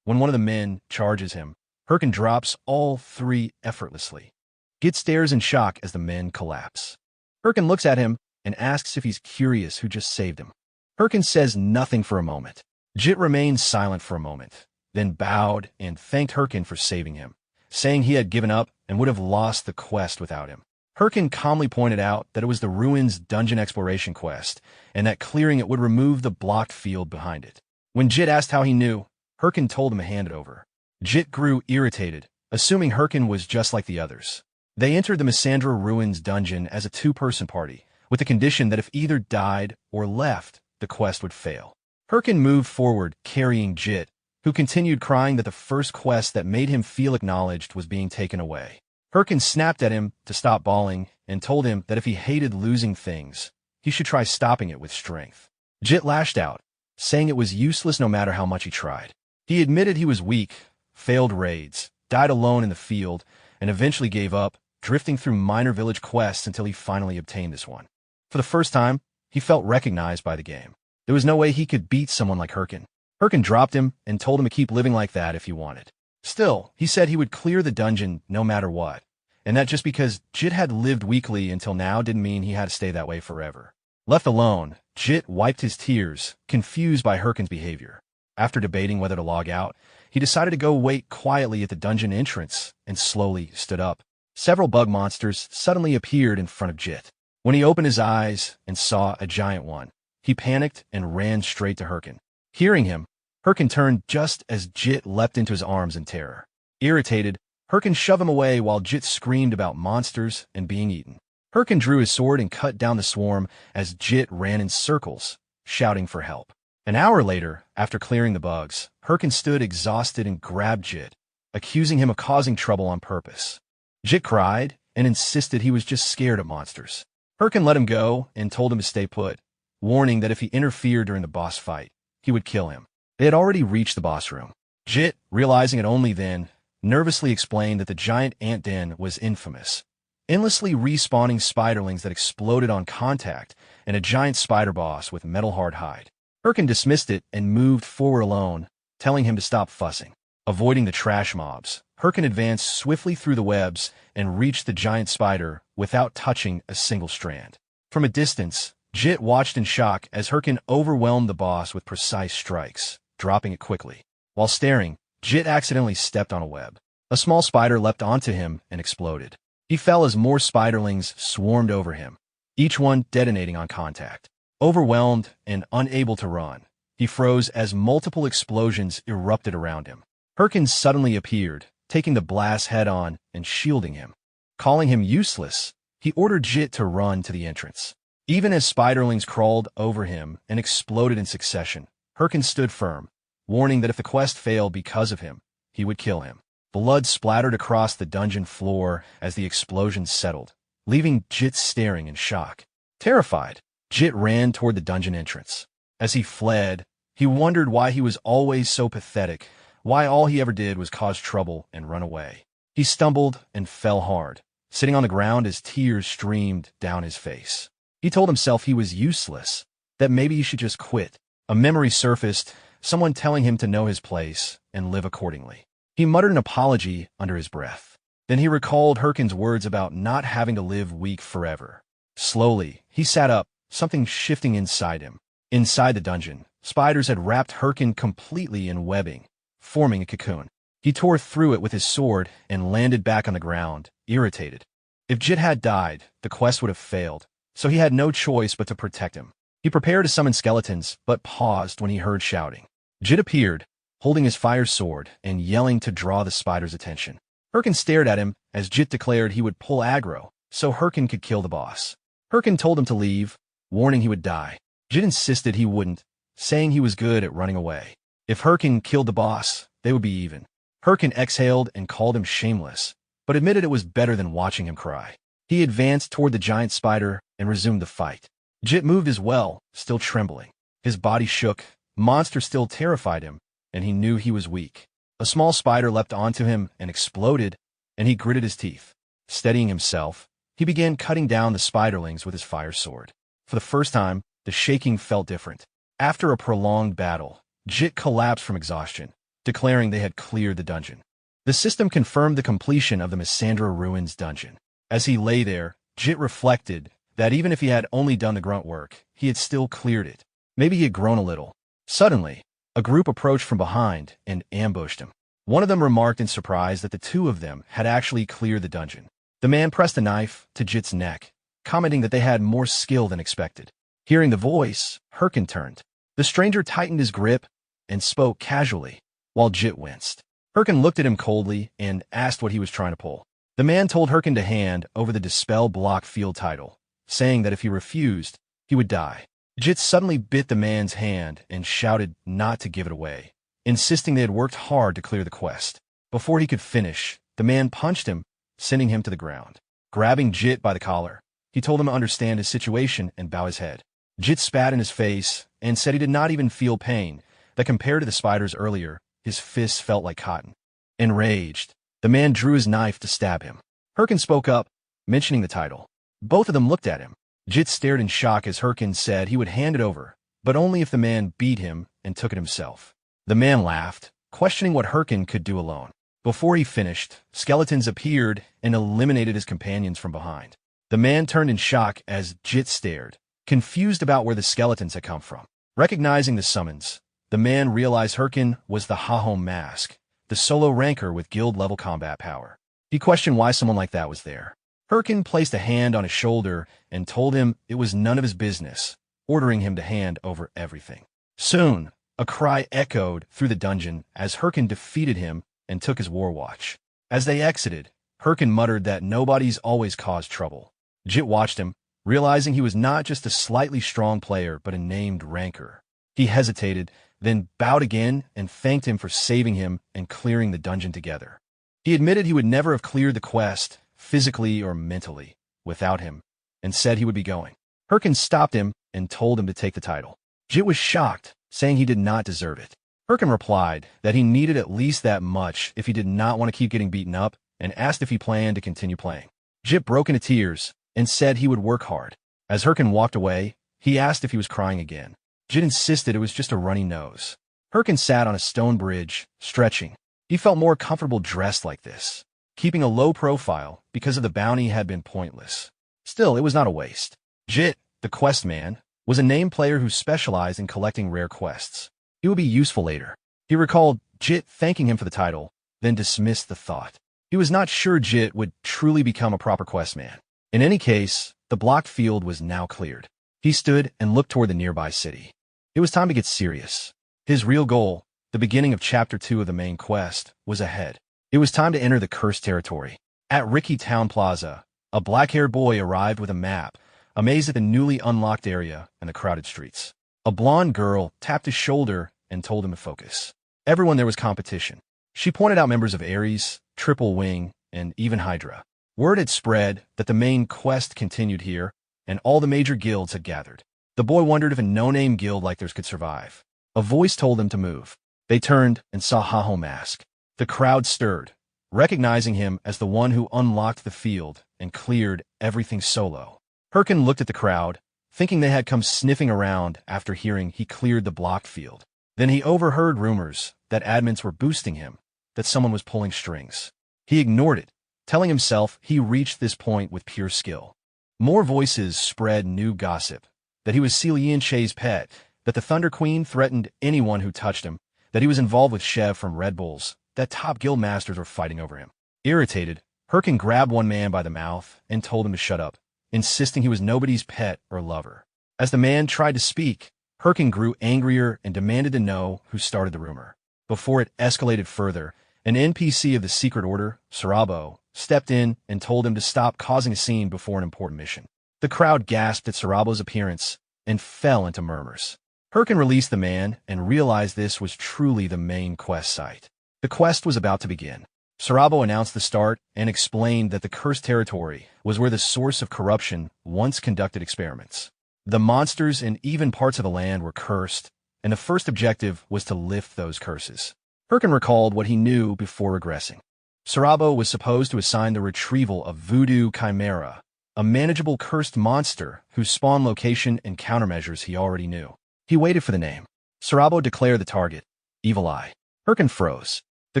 When one of the men charges him, Herkin drops all three effortlessly. Git stares in shock as the men collapse. Herkin looks at him and asks if he's curious who just saved him. Herkin says nothing for a moment. Jit remained silent for a moment, then bowed and thanked Herkin for saving him, saying he had given up and would have lost the quest without him. Herkin calmly pointed out that it was the Ruins dungeon exploration quest, and that clearing it would remove the blocked field behind it. When Jit asked how he knew, Herkin told him to hand it over. Jit grew irritated, assuming Herkin was just like the others. They entered the Misandra Ruins dungeon as a two-person party, with the condition that if either died or left, the quest would fail. Herkin moved forward, carrying Jit, who continued crying that the first quest that made him feel acknowledged was being taken away. Herkin snapped at him to stop bawling and told him that if he hated losing things, he should try stopping it with strength. Jit lashed out, saying it was useless no matter how much he tried. He admitted he was weak, failed raids, died alone in the field, and eventually gave up, drifting through minor village quests until he finally obtained this one. For the first time, he felt recognized by the game. There was no way he could beat someone like Herkin. Herkin dropped him and told him to keep living like that if he wanted. Still, he said he would clear the dungeon no matter what, and that just because Jit had lived weakly until now didn't mean he had to stay that way forever. Left alone, Jit wiped his tears, confused by Herkin's behavior. After debating whether to log out, he decided to go wait quietly at the dungeon entrance and slowly stood up. Several bug monsters suddenly appeared in front of Jit. When he opened his eyes and saw a giant one, he panicked and ran straight to Herkin. Hearing him, Herkin turned just as Jit leapt into his arms in terror. Irritated, Herkin shoved him away while Jit screamed about monsters and being eaten. Herkin drew his sword and cut down the swarm as Jit ran in circles, shouting for help. An hour later, after clearing the bugs, Herkin stood exhausted and grabbed Jit, accusing him of causing trouble on purpose. Jit cried and insisted he was just scared of monsters. Herkin let him go and told him to stay put, warning that if he interfered during the boss fight, he would kill him. They had already reached the boss room. Jit, realizing it only then, nervously explained that the giant ant den was infamous, endlessly respawning spiderlings that exploded on contact, and a giant spider boss with metal-hard hide. Herkin dismissed it and moved forward alone, telling him to stop fussing. Avoiding the trash mobs, Herkin advanced swiftly through the webs and reached the giant spider without touching a single strand. From a distance, Jit watched in shock as Herkin overwhelmed the boss with precise strikes, dropping it quickly. While staring, Jit accidentally stepped on a web. A small spider leapt onto him and exploded. He fell as more spiderlings swarmed over him, each one detonating on contact. Overwhelmed and unable to run, he froze as multiple explosions erupted around him. Herkin suddenly appeared, taking the blast head-on and shielding him. Calling him useless, he ordered Jit to run to the entrance. Even as spiderlings crawled over him and exploded in succession, Herkin stood firm, warning that if the quest failed because of him, he would kill him. Blood splattered across the dungeon floor as the explosion settled, leaving Jit staring in shock. Terrified, Jit ran toward the dungeon entrance. As he fled, he wondered why he was always so pathetic, why all he ever did was cause trouble and run away. He stumbled and fell hard, sitting on the ground as tears streamed down his face. He told himself he was useless, that maybe he should just quit. A memory surfaced, someone telling him to know his place and live accordingly. He muttered an apology under his breath. Then he recalled Herkin's words about not having to live weak forever. Slowly, he sat up, something shifting inside him. Inside the dungeon, spiders had wrapped Herkin completely in webbing, forming a cocoon. He tore through it with his sword and landed back on the ground, irritated. If Jit had died, the quest would have failed, so he had no choice but to protect him. He prepared to summon skeletons, but paused when he heard shouting. Jit appeared, holding his fire sword and yelling to draw the spider's attention. Herkin stared at him as Jit declared he would pull aggro, so Herkin could kill the boss. Herkin told him to leave, warning he would die. Jit insisted he wouldn't, saying he was good at running away. If Herkin killed the boss, they would be even. Herkin exhaled and called him shameless, but admitted it was better than watching him cry. He advanced toward the giant spider and resumed the fight. Jit moved as well, still trembling. His body shook, monster still terrified him, and he knew he was weak. A small spider leapt onto him and exploded, and he gritted his teeth. Steadying himself, he began cutting down the spiderlings with his fire sword. For the first time, the shaking felt different. After a prolonged battle, Jit collapsed from exhaustion, declaring they had cleared the dungeon. The system confirmed the completion of the Misandra Ruins dungeon. As he lay there, Jit reflected that even if he had only done the grunt work, he had still cleared it. Maybe he had grown a little. Suddenly, a group approached from behind and ambushed him. One of them remarked in surprise that the two of them had actually cleared the dungeon. The man pressed a knife to Jit's neck, commenting that they had more skill than expected. Hearing the voice, Herkin turned. The stranger tightened his grip and spoke casually, while Jit winced. Herkin looked at him coldly and asked what he was trying to pull. The man told Herkin to hand over the Dispel Block Field title, saying that if he refused, he would die. Jit suddenly bit the man's hand and shouted not to give it away, insisting they had worked hard to clear the quest. Before he could finish, the man punched him, sending him to the ground. Grabbing Jit by the collar, he told him to understand his situation and bow his head. Jit spat in his face and said he did not even feel pain, that compared to the spiders earlier, his fists felt like cotton. Enraged, the man drew his knife to stab him. Herkin spoke up, mentioning the title. Both of them looked at him. Jit stared in shock as Herkin said he would hand it over, but only if the man beat him and took it himself. The man laughed, questioning what Herkin could do alone. Before he finished, skeletons appeared and eliminated his companions from behind. The man turned in shock as Jit stared, confused about where the skeletons had come from. Recognizing the summons, the man realized Herkin was the Hahom Mask, the solo ranker with guild-level combat power. He questioned why someone like that was there. Herkin placed a hand on his shoulder and told him it was none of his business, ordering him to hand over everything. Soon, a cry echoed through the dungeon as Herkin defeated him and took his war watch. As they exited, Herkin muttered that nobody's always caused trouble. Jit watched him, realizing he was not just a slightly strong player but a named ranker. He hesitated, then bowed again and thanked him for saving him and clearing the dungeon together. He admitted he would never have cleared the quest, physically or mentally, without him, and said he would be going. Herkin stopped him and told him to take the title. Jit was shocked, saying he did not deserve it. Herkin replied that he needed at least that much if he did not want to keep getting beaten up, and asked if he planned to continue playing. Jit broke into tears and said he would work hard. As Herkin walked away, he asked if he was crying again. Jit insisted it was just a runny nose. Herkin sat on a stone bridge, stretching. He felt more comfortable dressed like this. Keeping a low profile because of the bounty had been pointless. Still, it was not a waste. Jit, the quest man, was a named player who specialized in collecting rare quests. He would be useful later. He recalled Jit thanking him for the title, then dismissed the thought. He was not sure Jit would truly become a proper quest man. In any case, the blocked field was now cleared. He stood and looked toward the nearby city. It was time to get serious. His real goal, the beginning of Chapter 2 of the main quest, was ahead. It was time to enter the cursed territory. At Ricky Town Plaza, a black-haired boy arrived with a map, amazed at the newly unlocked area and the crowded streets. A blonde girl tapped his shoulder and told him to focus. Everyone there was competition. She pointed out members of Ares, Triple Wing, and even Hydra. Word had spread that the main quest continued here, and all the major guilds had gathered. The boy wondered if a no-name guild like theirs could survive. A voice told them to move. They turned and saw Hahom Mask. The crowd stirred, recognizing him as the one who unlocked the field and cleared everything solo. Herkin looked at the crowd, thinking they had come sniffing around after hearing he cleared the blocked field. Then he overheard rumors that admins were boosting him, that someone was pulling strings. He ignored it, telling himself he reached this point with pure skill. More voices spread new gossip, that he was Celine Che's pet, that the Thunder Queen threatened anyone who touched him, that he was involved with Chev from Red Bulls, that top guild masters were fighting over him. Irritated, Herkin grabbed one man by the mouth and told him to shut up, insisting he was nobody's pet or lover. As the man tried to speak, Herkin grew angrier and demanded to know who started the rumor. Before it escalated further, an NPC of the Secret Order, Sarabo, stepped in and told him to stop causing a scene before an important mission. The crowd gasped at Sarabo's appearance and fell into murmurs. Herkin released the man and realized this was truly the main quest site. The quest was about to begin. Sarabo announced the start and explained that the cursed territory was where the source of corruption once conducted experiments. The monsters and even parts of the land were cursed, and the first objective was to lift those curses. Herkin recalled what he knew before regressing. Sarabo was supposed to assign the retrieval of Voodoo Chimera, a manageable cursed monster whose spawn location and countermeasures he already knew. He waited for the name. Sarabo declared the target, Evil Eye. Herkin froze. The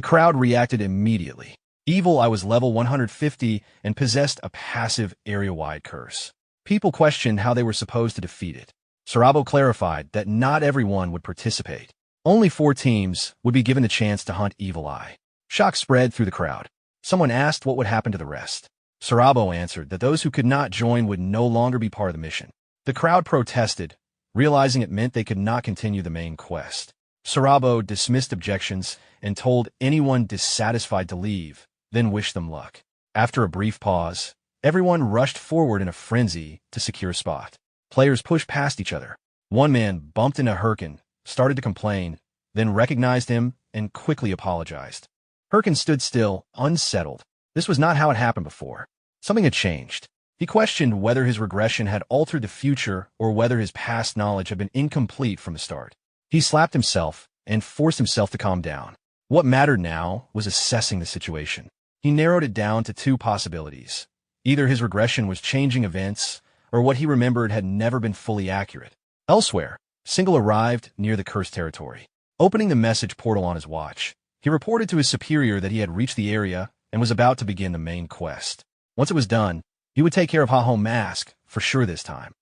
crowd reacted immediately. Evil Eye was level 150 and possessed a passive area-wide curse. People questioned how they were supposed to defeat it. Sarabo clarified that not everyone would participate. Only 4 teams would be given the chance to hunt Evil Eye. Shock spread through the crowd. Someone asked what would happen to the rest. Sarabo answered that those who could not join would no longer be part of the mission. The crowd protested, realizing it meant they could not continue the main quest. Sarabo dismissed objections and told anyone dissatisfied to leave, then wished them luck. After a brief pause, everyone rushed forward in a frenzy to secure a spot. Players pushed past each other. One man bumped into Herkin, started to complain, then recognized him and quickly apologized. Herkin stood still, unsettled. This was not how it happened before. Something had changed. He questioned whether his regression had altered the future or whether his past knowledge had been incomplete from the start. He slapped himself and forced himself to calm down. What mattered now was assessing the situation. He narrowed it down to 2 possibilities. Either his regression was changing events, or what he remembered had never been fully accurate. Elsewhere, Single arrived near the cursed territory. Opening the message portal on his watch, he reported to his superior that he had reached the area and was about to begin the main quest. Once it was done, he would take care of Ha-Ho Mask for sure this time.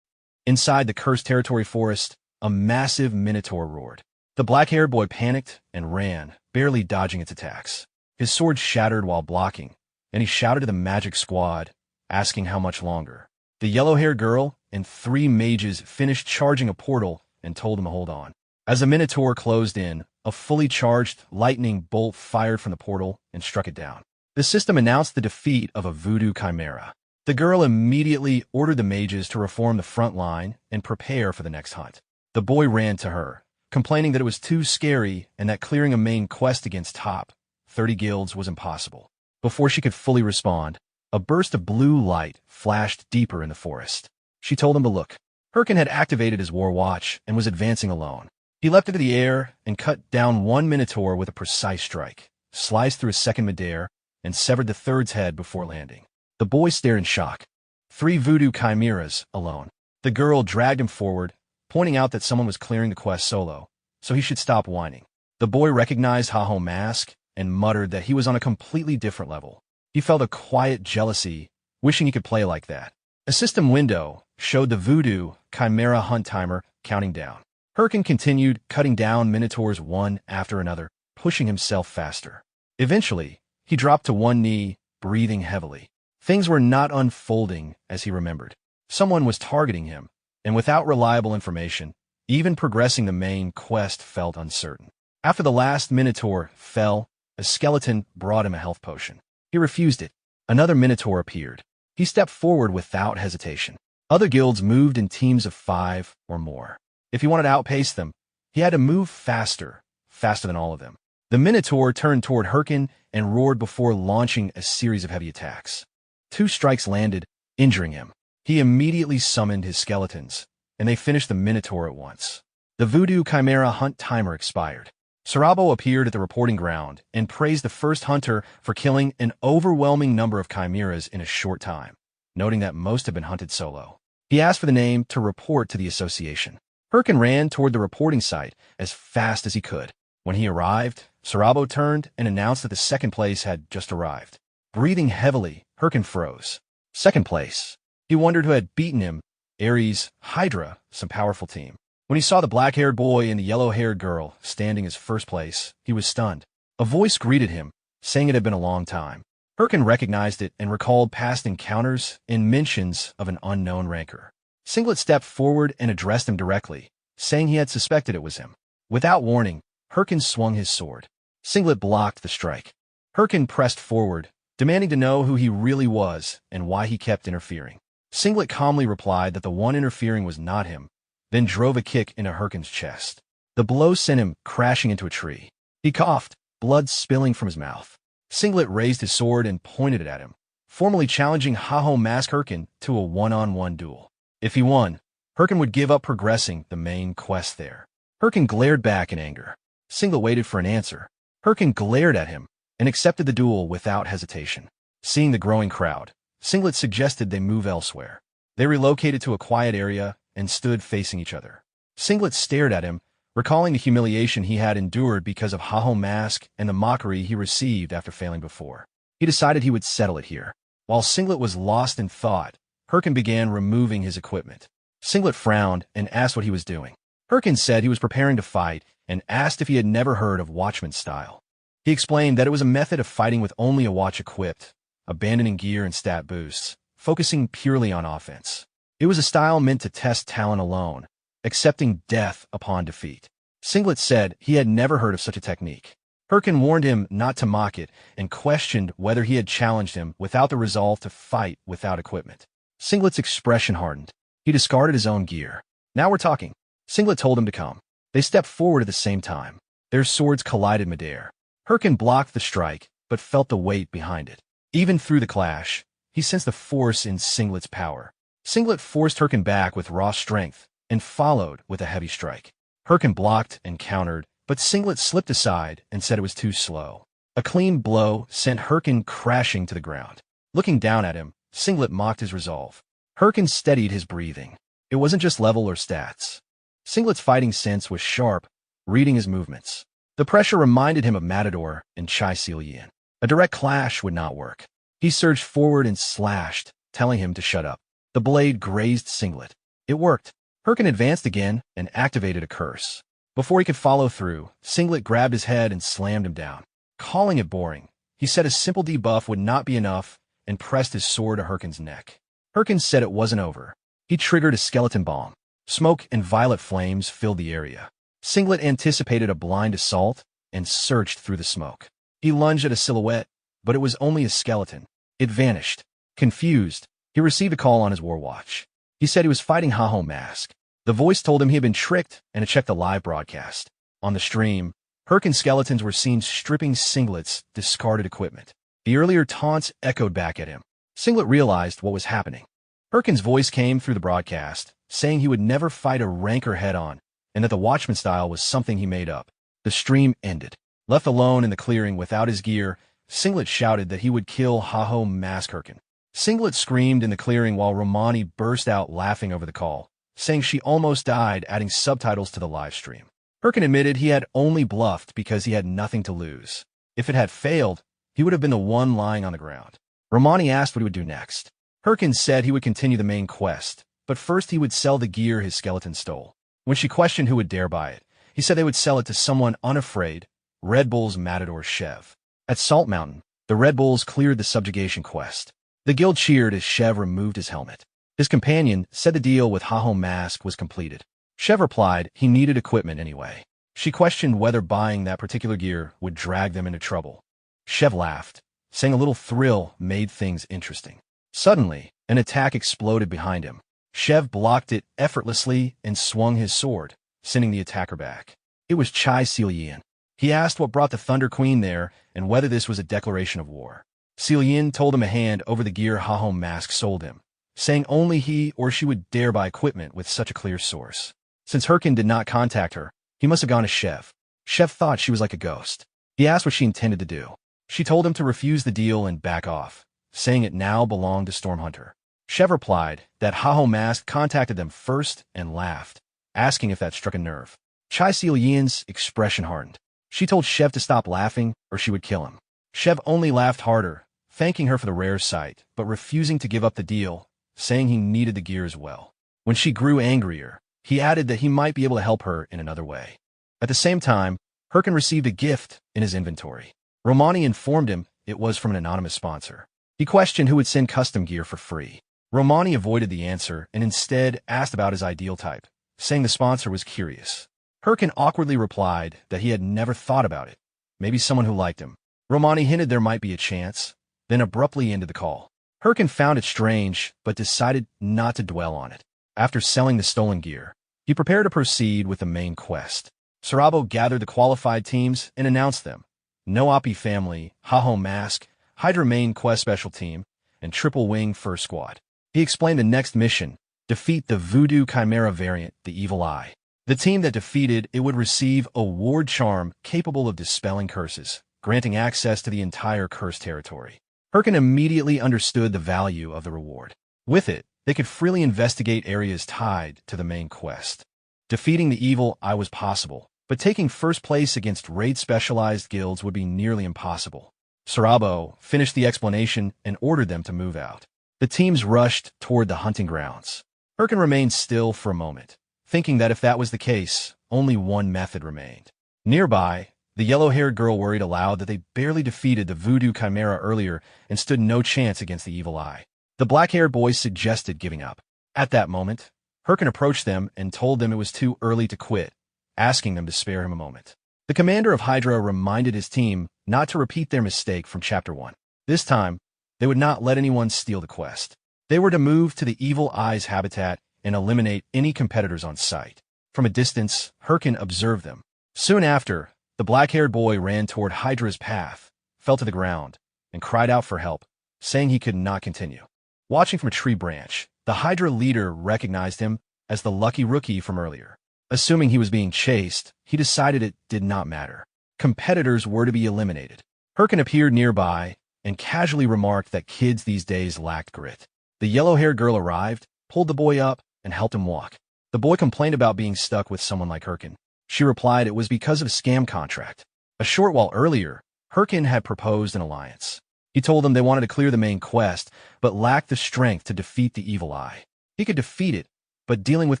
Inside the cursed territory forest, a massive minotaur roared. The black-haired boy panicked and ran, barely dodging its attacks. His sword shattered while blocking, and he shouted to the magic squad, asking how much longer. The yellow-haired girl and 3 mages finished charging a portal and told him to hold on. As the minotaur closed in, a fully charged lightning bolt fired from the portal and struck it down. The system announced the defeat of a voodoo chimera. The girl immediately ordered the mages to reform the front line and prepare for the next hunt. The boy ran to her, complaining that it was too scary and that clearing a main quest against top 30 guilds was impossible. Before she could fully respond, a burst of blue light flashed deeper in the forest. She told him to look. Herkin had activated his war watch and was advancing alone. He leapt into the air and cut down one minotaur with a precise strike, sliced through a second midair, and severed the third's head before landing. The boy stared in shock. 3 voodoo chimeras alone. The girl dragged him forward, pointing out that someone was clearing the quest solo, so he should stop whining. The boy recognized Ha-Ho Mask and muttered that he was on a completely different level. He felt a quiet jealousy, wishing he could play like that. A system window showed the voodoo chimera hunt timer counting down. Herkin continued cutting down minotaurs one after another, pushing himself faster. Eventually, he dropped to one knee, breathing heavily. Things were not unfolding as he remembered. Someone was targeting him, and without reliable information, even progressing the main quest felt uncertain. After the last minotaur fell, a skeleton brought him a health potion. He refused it. Another minotaur appeared. He stepped forward without hesitation. Other guilds moved in teams of 5 or more. If he wanted to outpace them, he had to move faster than all of them. The minotaur turned toward Herkin and roared before launching a series of heavy attacks. 2 strikes landed, injuring him. He immediately summoned his skeletons, and they finished the minotaur at once. The voodoo chimera hunt timer expired. Sarabo appeared at the reporting ground and praised the first hunter for killing an overwhelming number of chimeras in a short time, noting that most had been hunted solo. He asked for the name to report to the association. Herkin ran toward the reporting site as fast as he could. When he arrived, Sarabo turned and announced that the second place had just arrived. Breathing heavily, Herkin froze. Second place. He wondered who had beaten him, Ares, Hydra, some powerful team. When he saw the black-haired boy and the yellow-haired girl standing as first place, he was stunned. A voice greeted him, saying it had been a long time. Herkin recognized it and recalled past encounters and mentions of an unknown rancor. Singlet stepped forward and addressed him directly, saying he had suspected it was him. Without warning, Herkin swung his sword. Singlet blocked the strike. Herkin pressed forward, demanding to know who he really was and why he kept interfering. Singlet calmly replied that the one interfering was not him, then drove a kick into Herkin's chest. The blow sent him crashing into a tree. He coughed, blood spilling from his mouth. Singlet raised his sword and pointed it at him, formally challenging Haho Mask Herkin to a one-on-one duel. If he won, Herkin would give up progressing the main quest there. Herkin glared back in anger. Singlet waited for an answer. Herkin glared at him and accepted the duel without hesitation. Seeing the growing crowd, Singlet suggested they move elsewhere. They relocated to a quiet area and stood facing each other. Singlet stared at him, recalling the humiliation he had endured because of Haho Mask and the mockery he received after failing before. He decided he would settle it here. While Singlet was lost in thought, Herkin began removing his equipment. Singlet frowned and asked what he was doing. Herkin said he was preparing to fight and asked if he had never heard of Watchman style. He explained that it was a method of fighting with only a watch equipped, abandoning gear and stat boosts, focusing purely on offense. It was a style meant to test talent alone, accepting death upon defeat. Singlet said he had never heard of such a technique. Herkin warned him not to mock it and questioned whether he had challenged him without the resolve to fight without equipment. Singlet's expression hardened. He discarded his own gear. "Now we're talking." Singlet told him to come. They stepped forward at the same time. Their swords collided midair. Herkin blocked the strike, but felt the weight behind it. Even through the clash, he sensed the force in Singlet's power. Singlet forced Herkin back with raw strength and followed with a heavy strike. Herkin blocked and countered, but Singlet slipped aside and said it was too slow. A clean blow sent Herkin crashing to the ground. Looking down at him, Singlet mocked his resolve. Herkin steadied his breathing. It wasn't just level or stats. Singlet's fighting sense was sharp, reading his movements. The pressure reminded him of Matador and Chai Seal-yin. A direct clash would not work. He surged forward and slashed, telling him to shut up. The blade grazed Singlet. It worked. Herkin advanced again and activated a curse. Before he could follow through, Singlet grabbed his head and slammed him down. Calling it boring, he said a simple debuff would not be enough and pressed his sword to Herkin's neck. Herkin said it wasn't over. He triggered a skeleton bomb. Smoke and violet flames filled the area. Singlet anticipated a blind assault and searched through the smoke. He lunged at a silhouette, but it was only a skeleton. It vanished. Confused, he received a call on his war watch. He said he was fighting Haho Mask. The voice told him he had been tricked and to check the live broadcast. On the stream, Herkin skeletons were seen stripping Singlet's discarded equipment. The earlier taunts echoed back at him. Singlet realized what was happening. Herkin's voice came through the broadcast, saying he would never fight a rancor head-on, and that the Watchman style was something he made up. The stream ended. Left alone in the clearing without his gear, Singlet shouted that he would kill Haho Mask Herkin. Singlet screamed in the clearing while Romani burst out laughing over the call, saying she almost died, adding subtitles to the live stream. Herkin admitted he had only bluffed because he had nothing to lose. If it had failed, he would have been the one lying on the ground. Romani asked what he would do next. Herkin said he would continue the main quest, but first he would sell the gear his skeleton stole. When she questioned who would dare buy it, he said they would sell it to someone unafraid, Red Bull's Matador Chev. At Salt Mountain, the Red Bulls cleared the subjugation quest. The guild cheered as Chev removed his helmet. His companion said the deal with Haho Mask was completed. Chev replied he needed equipment anyway. She questioned whether buying that particular gear would drag them into trouble. Chev laughed, saying a little thrill made things interesting. Suddenly, an attack exploded behind him. Chev blocked it effortlessly and swung his sword, sending the attacker back. It was Chai Seal-yin. He asked what brought the Thunder Queen there and whether this was a declaration of war. Seal-yin told him a hand over the gear Haho Mask sold him, saying only he or she would dare buy equipment with such a clear source. Since Herkin did not contact her, he must have gone to Chev. Chev thought she was like a ghost. He asked what she intended to do. She told him to refuse the deal and back off, saying it now belonged to Stormhunter. Chev replied that Haho Mask contacted them first and laughed, asking if that struck a nerve. Chai Seal-yin's expression hardened. She told Chev to stop laughing or she would kill him. Chev only laughed harder, thanking her for the rare sight, but refusing to give up the deal, saying he needed the gear as well. When she grew angrier, he added that he might be able to help her in another way. At the same time, Hirkin received a gift in his inventory. Romani informed him it was from an anonymous sponsor. He questioned who would send custom gear for free. Romani avoided the answer and instead asked about his ideal type, saying the sponsor was curious. Hirkin awkwardly replied that he had never thought about it. Maybe someone who liked him. Romani hinted there might be a chance, then abruptly ended the call. Hirkin found it strange, but decided not to dwell on it. After selling the stolen gear, he prepared to proceed with the main quest. Sarabo gathered the qualified teams and announced them. No Oppi Family, Haho Mask, Hydra Main Quest Special Team, and Triple Wing First Squad. He explained the next mission: defeat the Voodoo Chimera variant, the Evil Eye. The team that defeated it would receive a ward charm capable of dispelling curses, granting access to the entire curse territory. Hirkin immediately understood the value of the reward. With it, they could freely investigate areas tied to the main quest. Defeating the Evil Eye was possible, but taking first place against raid-specialized guilds would be nearly impossible. Sarabo finished the explanation and ordered them to move out. The teams rushed toward the hunting grounds. Hirkin remained still for a moment, thinking that if that was the case, only one method remained. Nearby, the yellow-haired girl worried aloud that they barely defeated the Voodoo Chimera earlier and stood no chance against the Evil Eye. The black-haired boy suggested giving up. At that moment, Hirkin approached them and told them it was too early to quit, asking them to spare him a moment. The commander of Hydra reminded his team not to repeat their mistake from Chapter 1. This time, they would not let anyone steal the quest. They were to move to the Evil Eye's habitat and eliminate any competitors on sight. From a distance, Hirkin observed them. Soon after, the black-haired boy ran toward Hydra's path, fell to the ground, and cried out for help, saying he could not continue. Watching from a tree branch, the Hydra leader recognized him as the lucky rookie from earlier. Assuming he was being chased, he decided it did not matter. Competitors were to be eliminated. Hirkin appeared nearby and casually remarked that kids these days lacked grit. The yellow-haired girl arrived, pulled the boy up, and helped him walk. The boy complained about being stuck with someone like Hirkin. She replied it was because of a scam contract. A short while earlier, Hirkin had proposed an alliance. He told them they wanted to clear the main quest, but lacked the strength to defeat the Evil Eye. He could defeat it, but dealing with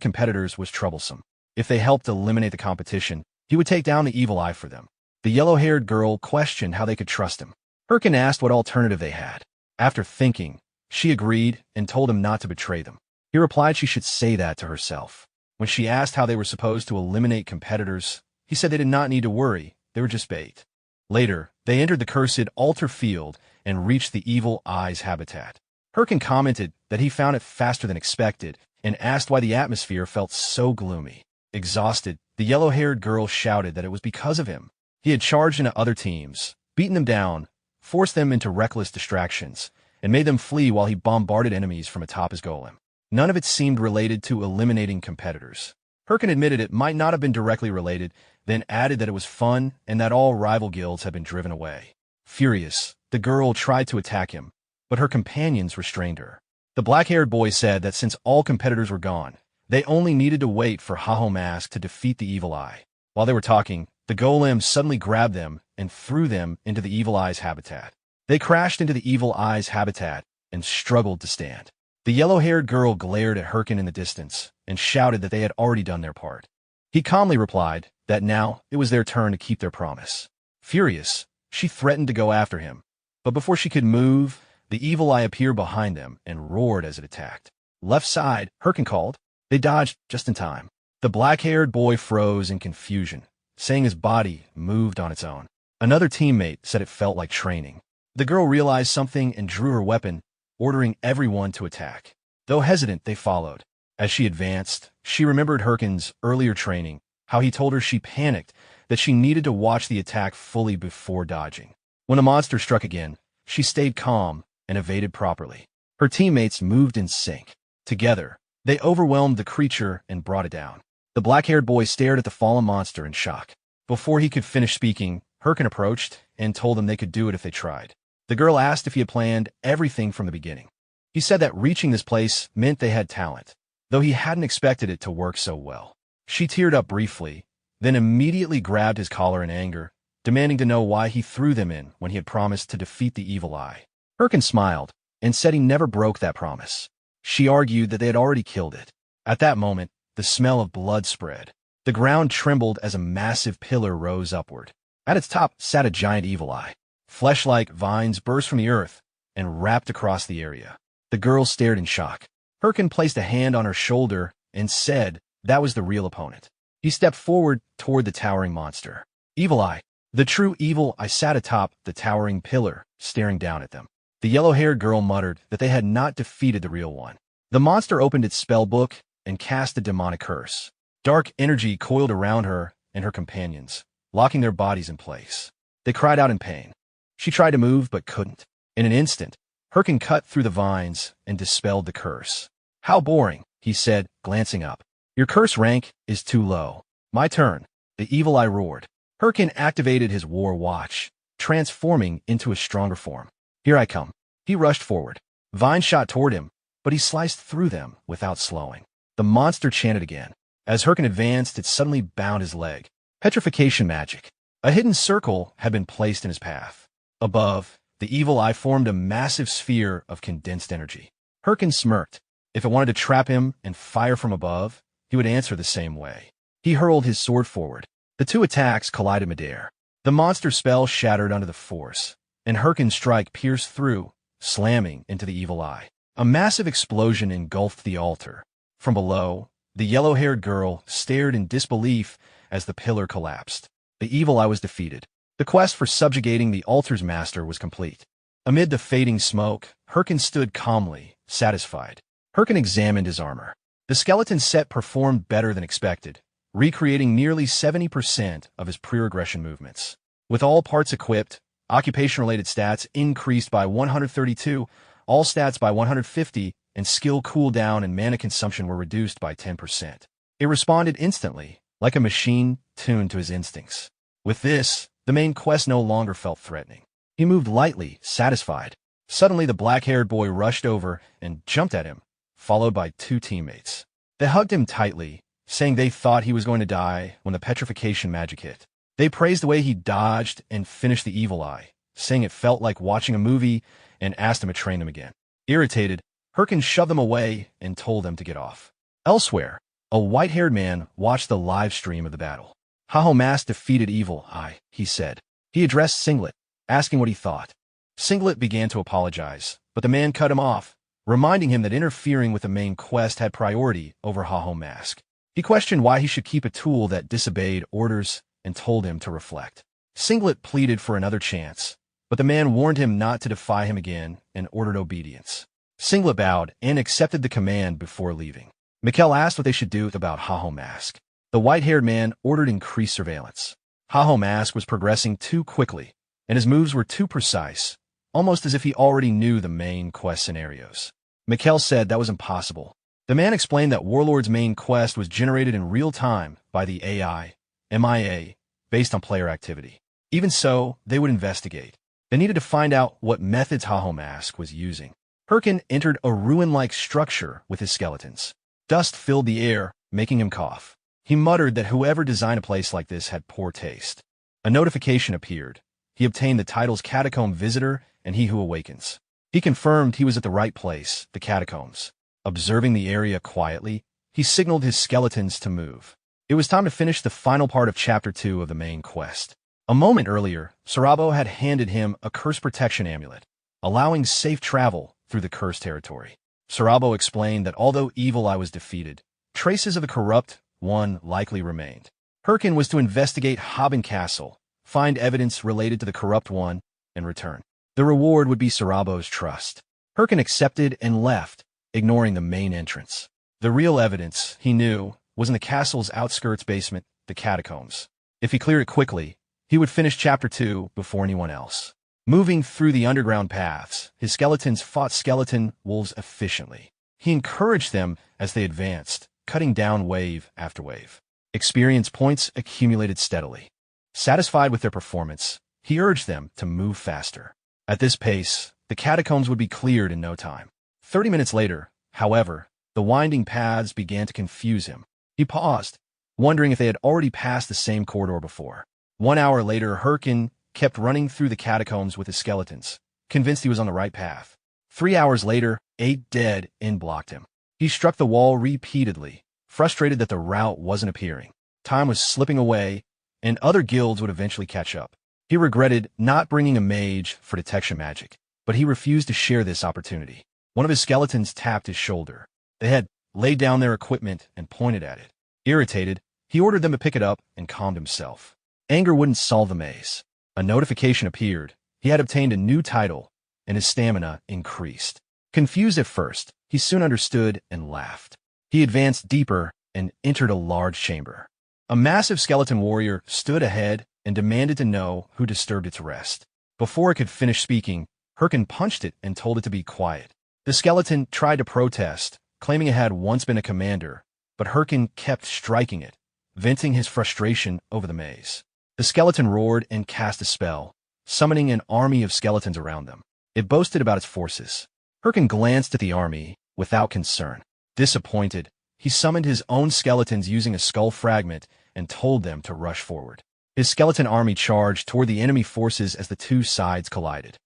competitors was troublesome. If they helped eliminate the competition, he would take down the Evil Eye for them. The yellow-haired girl questioned how they could trust him. Hirkin asked what alternative they had. After thinking, she agreed and told him not to betray them. He replied she should say that to herself. When she asked how they were supposed to eliminate competitors, he said they did not need to worry, they were just bait. Later, they entered the cursed altar field and reached the Evil Eye's habitat. Hirkin commented that he found it faster than expected and asked why the atmosphere felt so gloomy. Exhausted, the yellow-haired girl shouted that it was because of him. He had charged into other teams, beaten them down, forced them into reckless distractions, and made them flee while he bombarded enemies from atop his golem. None of it seemed related to eliminating competitors. Hirkin admitted it might not have been directly related, then added that it was fun and that all rival guilds had been driven away. Furious, the girl tried to attack him, but her companions restrained her. The black-haired boy said that since all competitors were gone, they only needed to wait for Haho Mask to defeat the Evil Eye. While they were talking, the golem suddenly grabbed them and threw them into the Evil Eye's habitat. They crashed into the Evil Eye's habitat and struggled to stand. The yellow-haired girl glared at Hirkin in the distance and shouted that they had already done their part. He calmly replied that now it was their turn to keep their promise. Furious, she threatened to go after him, but before she could move, the Evil Eye appeared behind them and roared as it attacked. Left side, Hirkin called. They dodged just in time. The black-haired boy froze in confusion, saying his body moved on its own. Another teammate said it felt like training. The girl realized something and drew her weapon, ordering everyone to attack. Though hesitant, they followed. As she advanced, she remembered Hirkin's earlier training, how he told her she panicked, that she needed to watch the attack fully before dodging. When the monster struck again, she stayed calm and evaded properly. Her teammates moved in sync. Together, they overwhelmed the creature and brought it down. The black-haired boy stared at the fallen monster in shock. Before he could finish speaking, Hirkin approached and told them they could do it if they tried. The girl asked if he had planned everything from the beginning. He said that reaching this place meant they had talent, though he hadn't expected it to work so well. She teared up briefly, then immediately grabbed his collar in anger, demanding to know why he threw them in when he had promised to defeat the Evil Eye. Hirkin smiled and said he never broke that promise. She argued that they had already killed it. At that moment, the smell of blood spread. The ground trembled as a massive pillar rose upward. At its top sat a giant evil eye. Flesh-like vines burst from the earth and wrapped across the area. The girl stared in shock. Herkin placed a hand on her shoulder and said that was the real opponent. He stepped forward toward the towering monster. Evil Eye. The true Evil Eye sat atop the towering pillar, staring down at them. The yellow-haired girl muttered that they had not defeated the real one. The monster opened its spell book and cast a demonic curse. Dark energy coiled around her and her companions, locking their bodies in place. They cried out in pain. She tried to move but couldn't. In an instant, Herkin cut through the vines and dispelled the curse. How boring, he said, glancing up. Your curse rank is too low. My turn, the Evil Eye roared. Herkin activated his war watch, transforming into a stronger form. Here I come. He rushed forward. Vines shot toward him, but he sliced through them without slowing. The monster chanted again. As Herkin advanced, it suddenly bound his leg. Petrification magic. A hidden circle had been placed in his path. Above, the Evil Eye formed a massive sphere of condensed energy. Herkin smirked. If it wanted to trap him and fire from above, he would answer the same way. He hurled his sword forward. The two attacks collided midair. The monster's spell shattered under the force, and Herkin's strike pierced through, slamming into the Evil Eye. A massive explosion engulfed the altar. From below, the yellow-haired girl stared in disbelief as the pillar collapsed. The Evil Eye was defeated. The quest for subjugating the altar's master was complete. Amid the fading smoke, Herkin stood calmly, satisfied. Herkin examined his armor. The skeleton set performed better than expected, recreating nearly 70% of his pre-regression movements. With all parts equipped, occupation-related stats increased by 132, all stats by 150, and skill cooldown and mana consumption were reduced by 10%. It responded instantly, like a machine tuned to his instincts. With this, the main quest no longer felt threatening. He moved lightly, satisfied. Suddenly, the black-haired boy rushed over and jumped at him, followed by two teammates. They hugged him tightly, saying they thought he was going to die when the petrification magic hit. They praised the way he dodged and finished the Evil Eye, saying it felt like watching a movie, and asked him to train them again. Irritated, Herkin shoved them away and told them to get off. Elsewhere, a white-haired man watched the live stream of the battle. Haho Mask defeated Evil Eye, he said. He addressed Singlet, asking what he thought. Singlet began to apologize, but the man cut him off, reminding him that interfering with the main quest had priority over Haho Mask. He questioned why he should keep a tool that disobeyed orders and told him to reflect. Singlet pleaded for another chance, but the man warned him not to defy him again and ordered obedience. Singlet bowed and accepted the command before leaving. Mikkel asked what they should do about Haho Mask. The white-haired man ordered increased surveillance. Haho Mask was progressing too quickly, and his moves were too precise, almost as if he already knew the main quest scenarios. Mikkel said that was impossible. The man explained that Warlord's main quest was generated in real time by the AI, MIA, based on player activity. Even so, they would investigate. They needed to find out what methods Haho Mask was using. Herkin entered a ruin-like structure with his skeletons. Dust filled the air, making him cough. He muttered that whoever designed a place like this had poor taste. A notification appeared. He obtained the titles Catacomb Visitor and He Who Awakens. He confirmed he was at the right place, the catacombs. Observing the area quietly, he signaled his skeletons to move. It was time to finish the final part of Chapter 2 of the main quest. A moment earlier, Sarabo had handed him a curse protection amulet, allowing safe travel through the cursed territory. Sarabo explained that although Evil Eye was defeated, traces of the corrupt one likely remained. Herkin was to investigate Haben Castle, find evidence related to the corrupt one, and return. The reward would be Sarabo's trust. Herkin accepted and left, ignoring the main entrance. The real evidence, he knew, was in the castle's outskirts basement, the catacombs. If he cleared it quickly, he would finish Chapter 2 before anyone else. Moving through the underground paths, his skeletons fought skeleton wolves efficiently. He encouraged them as they advanced, cutting down wave after wave. Experience points accumulated steadily. Satisfied with their performance, he urged them to move faster. At this pace, the catacombs would be cleared in no time. 30 minutes later, however, the winding paths began to confuse him. He paused, wondering if they had already passed the same corridor before. 1 hour later, Herkin kept running through the catacombs with his skeletons, convinced he was on the right path. 3 hours later, 8 dead and blocked him. He struck the wall repeatedly, frustrated that the rout wasn't appearing. Time was slipping away, and other guilds would eventually catch up. He regretted not bringing a mage for detection magic, but he refused to share this opportunity. One of his skeletons tapped his shoulder. They had laid down their equipment and pointed at it. Irritated, he ordered them to pick it up and calmed himself. Anger wouldn't solve the maze. A notification appeared. He had obtained a new title, and his stamina increased. Confused at first, he soon understood and laughed. He advanced deeper and entered a large chamber. A massive skeleton warrior stood ahead and demanded to know who disturbed its rest. Before it could finish speaking, Herkin punched it and told it to be quiet. The skeleton tried to protest, claiming it had once been a commander, but Herkin kept striking it, venting his frustration over the maze. The skeleton roared and cast a spell, summoning an army of skeletons around them. It boasted about its forces. Herkin glanced at the army without concern. Disappointed, he summoned his own skeletons using a skull fragment and told them to rush forward. His skeleton army charged toward the enemy forces as the two sides collided.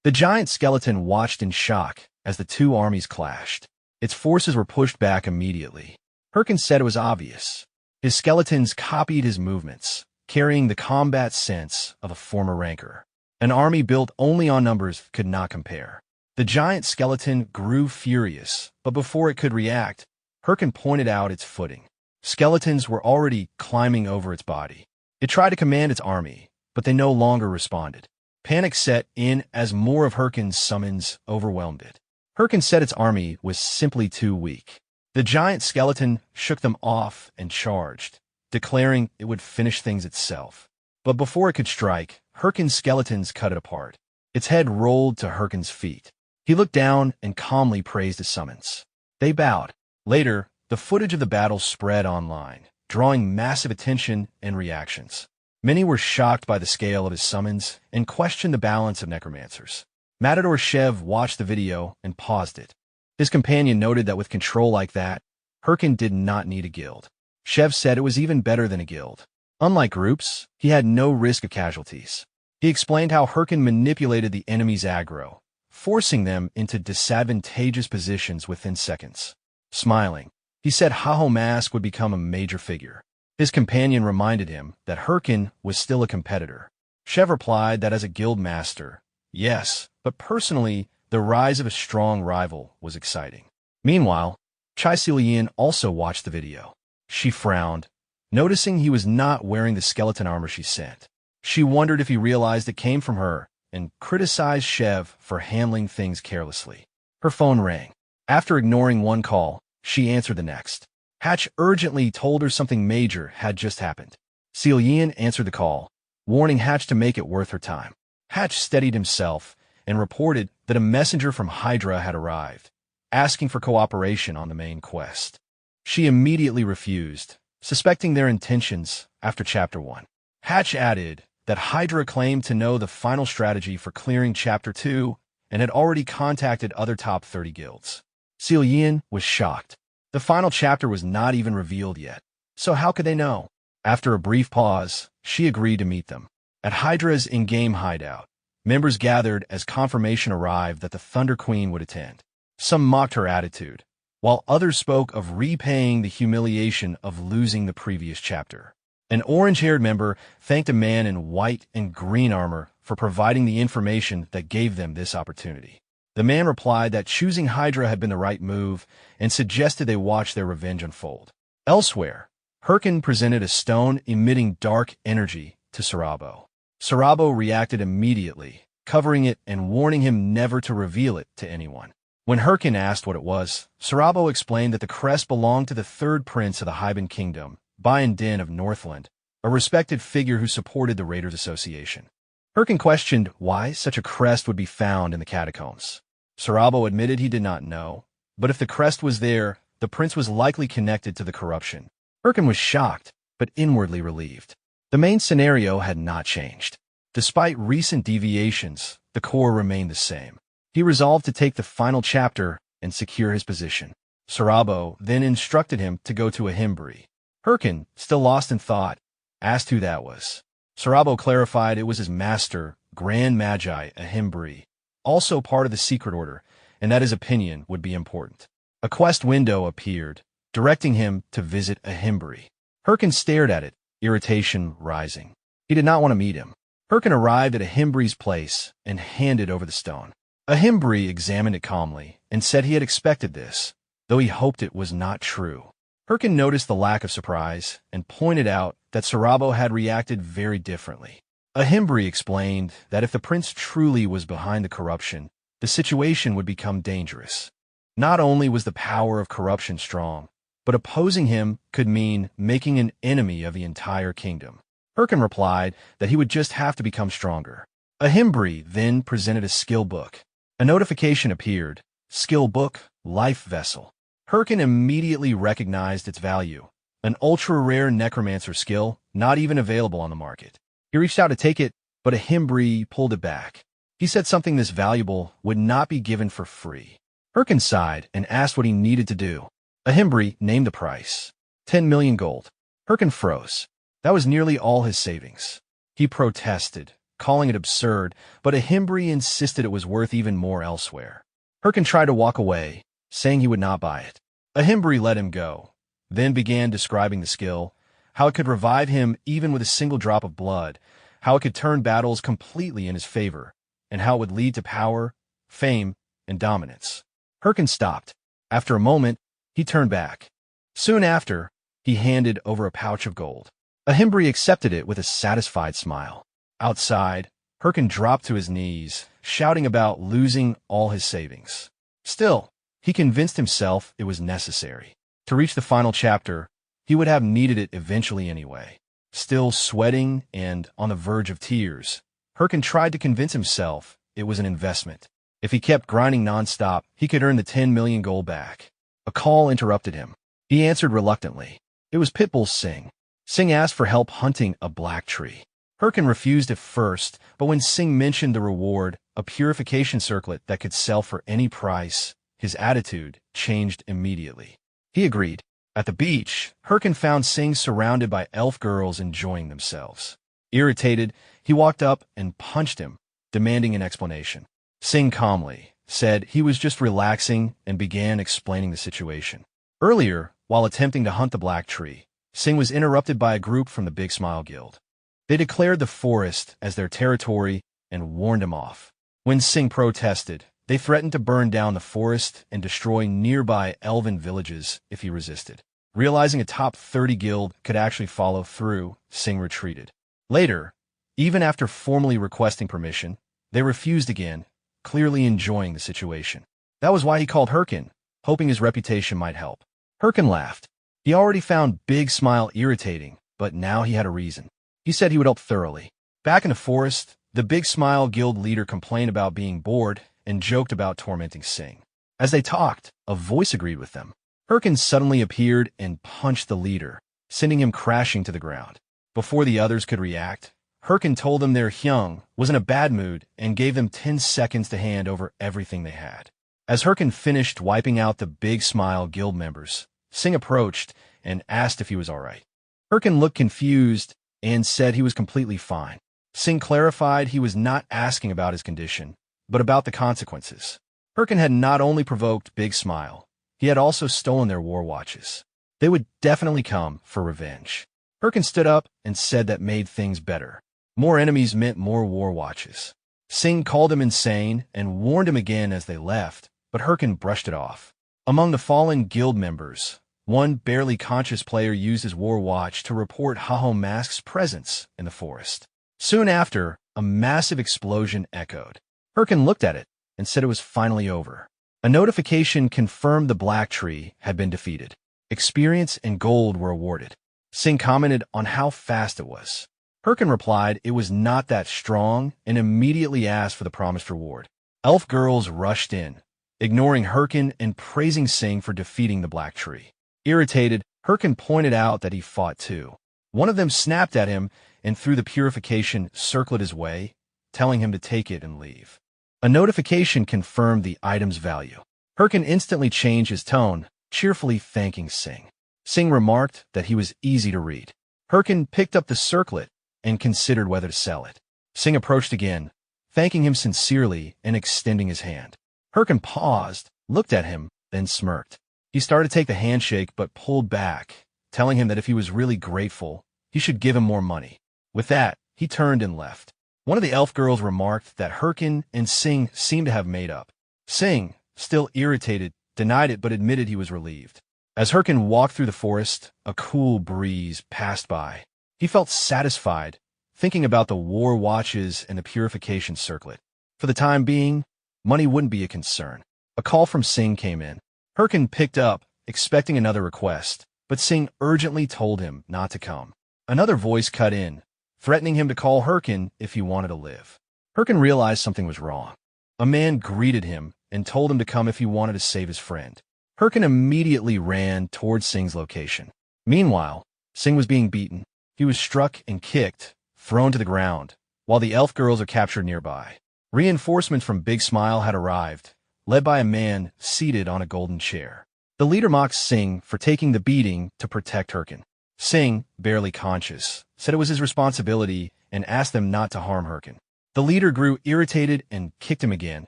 The giant skeleton watched in shock as the two armies clashed. Its forces were pushed back immediately. Herkin said it was obvious. His skeletons copied his movements, carrying the combat sense of a former ranker. An army built only on numbers could not compare. The giant skeleton grew furious, but before it could react, Herkin pointed out its footing. Skeletons were already climbing over its body. It tried to command its army, but they no longer responded. Panic set in as more of Herkin's summons overwhelmed it. Herkin said its army was simply too weak. The giant skeleton shook them off and charged, declaring it would finish things itself. But before it could strike, Herkin's skeletons cut it apart. Its head rolled to Herkin's feet. He looked down and calmly praised his summons. They bowed. Later, the footage of the battle spread online, drawing massive attention and reactions. Many were shocked by the scale of his summons and questioned the balance of necromancers. Matador Shev watched the video and paused it. His companion noted that with control like that, Herkin did not need a guild. Shev said it was even better than a guild. Unlike groups, he had no risk of casualties. He explained how Herkin manipulated the enemy's aggro, forcing them into disadvantageous positions within seconds. Smiling, he said Haho Mask would become a major figure. His companion reminded him that Herkin was still a competitor. Shev replied that as a guild master, yes, but personally, the rise of a strong rival was exciting. Meanwhile, Chai Silian also watched the video. She frowned, noticing he was not wearing the skeleton armor she sent. She wondered if he realized it came from her and criticized Shev for handling things carelessly. Her phone rang. After ignoring one call, she answered the next. Hatch urgently told her something major had just happened. Silian answered the call, warning Hatch to make it worth her time. Hatch steadied himself and reported that a messenger from Hydra had arrived, asking for cooperation on the main quest. She immediately refused, suspecting their intentions after Chapter 1. Hatch added that Hydra claimed to know the final strategy for clearing Chapter 2 and had already contacted other top 30 guilds. Silian was shocked. The final chapter was not even revealed yet, so how could they know? After a brief pause, she agreed to meet them. At Hydra's in-game hideout, members gathered as confirmation arrived that the Thunder Queen would attend. Some mocked her attitude, while others spoke of repaying the humiliation of losing the previous chapter. An orange-haired member thanked a man in white and green armor for providing the information that gave them this opportunity. The man replied that choosing Hydra had been the right move and suggested they watch their revenge unfold. Elsewhere, Herkin presented a stone emitting dark energy to Sarabo. Sarabo reacted immediately, covering it and warning him never to reveal it to anyone. When Herkin asked what it was, Sarabo explained that the crest belonged to the third prince of the Hyben Kingdom, Bayan Din of Northland, a respected figure who supported the Raiders Association. Herkin questioned why such a crest would be found in the catacombs. Sarabo admitted he did not know, but if the crest was there, the prince was likely connected to the corruption. Herkin was shocked, but inwardly relieved. The main scenario had not changed. Despite recent deviations, the core remained the same. He resolved to take the final chapter and secure his position. Sarabo then instructed him to go to Ahimbri. Herkin, still lost in thought, asked who that was. Sarabo clarified it was his master, Grand Magi Ahimbri, also part of the Secret Order, and that his opinion would be important. A quest window appeared, directing him to visit a Himbri. Hirkin stared at it, irritation rising. He did not want to meet him. Hirkin arrived at a Himbri's place and handed over the stone. A Himbri examined it calmly and said he had expected this, though he hoped it was not true. Hirkin noticed the lack of surprise and pointed out that Sarabo had reacted very differently. A Himbri explained that if the prince truly was behind the corruption, the situation would become dangerous. Not only was the power of corruption strong, but opposing him could mean making an enemy of the entire kingdom. Hirkin replied that he would just have to become stronger. A Himbri then presented a skill book. A notification appeared, Skill Book, Life Vessel. Hirkin immediately recognized its value, an ultra-rare necromancer skill not even available on the market. He reached out to take it, but a Himbri pulled it back. He said something this valuable would not be given for free. Hirkin sighed and asked what he needed to do. A Himbri named the price, 10 million gold. Hirkin froze. That was nearly all his savings. He protested, calling it absurd, but a Himbri insisted it was worth even more elsewhere. Hirkin tried to walk away, saying he would not buy it. A Himbri let him go, then began describing the skill, how it could revive him even with a single drop of blood, how it could turn battles completely in his favor, and how it would lead to power, fame, and dominance. Hirkin stopped. After a moment, he turned back. Soon after, he handed over a pouch of gold. A Himbri accepted it with a satisfied smile. Outside, Hirkin dropped to his knees, shouting about losing all his savings. Still, he convinced himself it was necessary. To reach the final chapter, he would have needed it eventually anyway. Still sweating and on the verge of tears, Hirkin tried to convince himself it was an investment. If he kept grinding nonstop, he could earn the 10 million gold back. A call interrupted him. He answered reluctantly. It was Pitbull Singh. Singh asked for help hunting a black tree. Hirkin refused at first, but when Singh mentioned the reward, a purification circlet that could sell for any price, his attitude changed immediately. He agreed. At the beach, Hirkin found Singh surrounded by elf girls enjoying themselves. Irritated, he walked up and punched him, demanding an explanation. Singh calmly said he was just relaxing and began explaining the situation. Earlier, while attempting to hunt the black tree, Singh was interrupted by a group from the Big Smile Guild. They declared the forest as their territory and warned him off. When Singh protested, they threatened to burn down the forest and destroy nearby elven villages if he resisted. Realizing a top 30 guild could actually follow through, Singh retreated. Later, even after formally requesting permission, they refused again, clearly enjoying the situation. That was why he called Hirkin, hoping his reputation might help. Hirkin laughed. He already found Big Smile irritating, but now he had a reason. He said he would help thoroughly. Back in the forest, the Big Smile Guild leader complained about being bored and joked about tormenting Singh. As they talked, a voice agreed with them. Hirkin suddenly appeared and punched the leader, sending him crashing to the ground. Before the others could react, Hirkin told them their Hyung was in a bad mood and gave them 10 seconds to hand over everything they had. As Hirkin finished wiping out the Big Smile Guild members, Singh approached and asked if he was all right. Hirkin looked confused and said he was completely fine. Singh clarified he was not asking about his condition, but about the consequences. Hirkin had not only provoked Big Smile, he had also stolen their war watches. They would definitely come for revenge. Hirkin stood up and said that made things better. More enemies meant more war watches. Singh called him insane and warned him again as they left, but Hirkin brushed it off. Among the fallen guild members, one barely conscious player used his war watch to report Haho Mask's presence in the forest. Soon after, a massive explosion echoed. Hirkin looked at it and said it was finally over. A notification confirmed the black tree had been defeated. Experience and gold were awarded. Singh commented on how fast it was. Hirkin replied it was not that strong and immediately asked for the promised reward. Elf girls rushed in, ignoring Hirkin and praising Singh for defeating the black tree. Irritated, Hirkin pointed out that he fought too. One of them snapped at him and threw the purification circlet his way, telling him to take it and leave. A notification confirmed the item's value. Hirkin instantly changed his tone, cheerfully thanking Singh. Singh remarked that he was easy to read. Hirkin picked up the circlet and considered whether to sell it. Singh approached again, thanking him sincerely and extending his hand. Herkin paused, looked at him, then smirked. He started to take the handshake but pulled back, telling him that if he was really grateful, he should give him more money. With that, he turned and left. One of the elf girls remarked that Herkin and Sing seemed to have made up. Sing, still irritated, denied it but admitted he was relieved. As Herkin walked through the forest, a cool breeze passed by. He felt satisfied, thinking about the war watches and the purification circlet. For the time being, money wouldn't be a concern. A call from Sing came in. Herkin picked up, expecting another request, but Sing urgently told him not to come. Another voice cut in, threatening him to call Herkin if he wanted to live. Herkin realized something was wrong. A man greeted him and told him to come if he wanted to save his friend. Herkin immediately ran towards Sing's location. Meanwhile, Sing was being beaten. He was struck and kicked, thrown to the ground, while the elf girls are captured nearby. Reinforcements from Big Smile had arrived, led by a man seated on a golden chair. The leader mocked Sing for taking the beating to protect Herkin. Sing, barely conscious, said it was his responsibility and asked them not to harm Herkin. The leader grew irritated and kicked him again,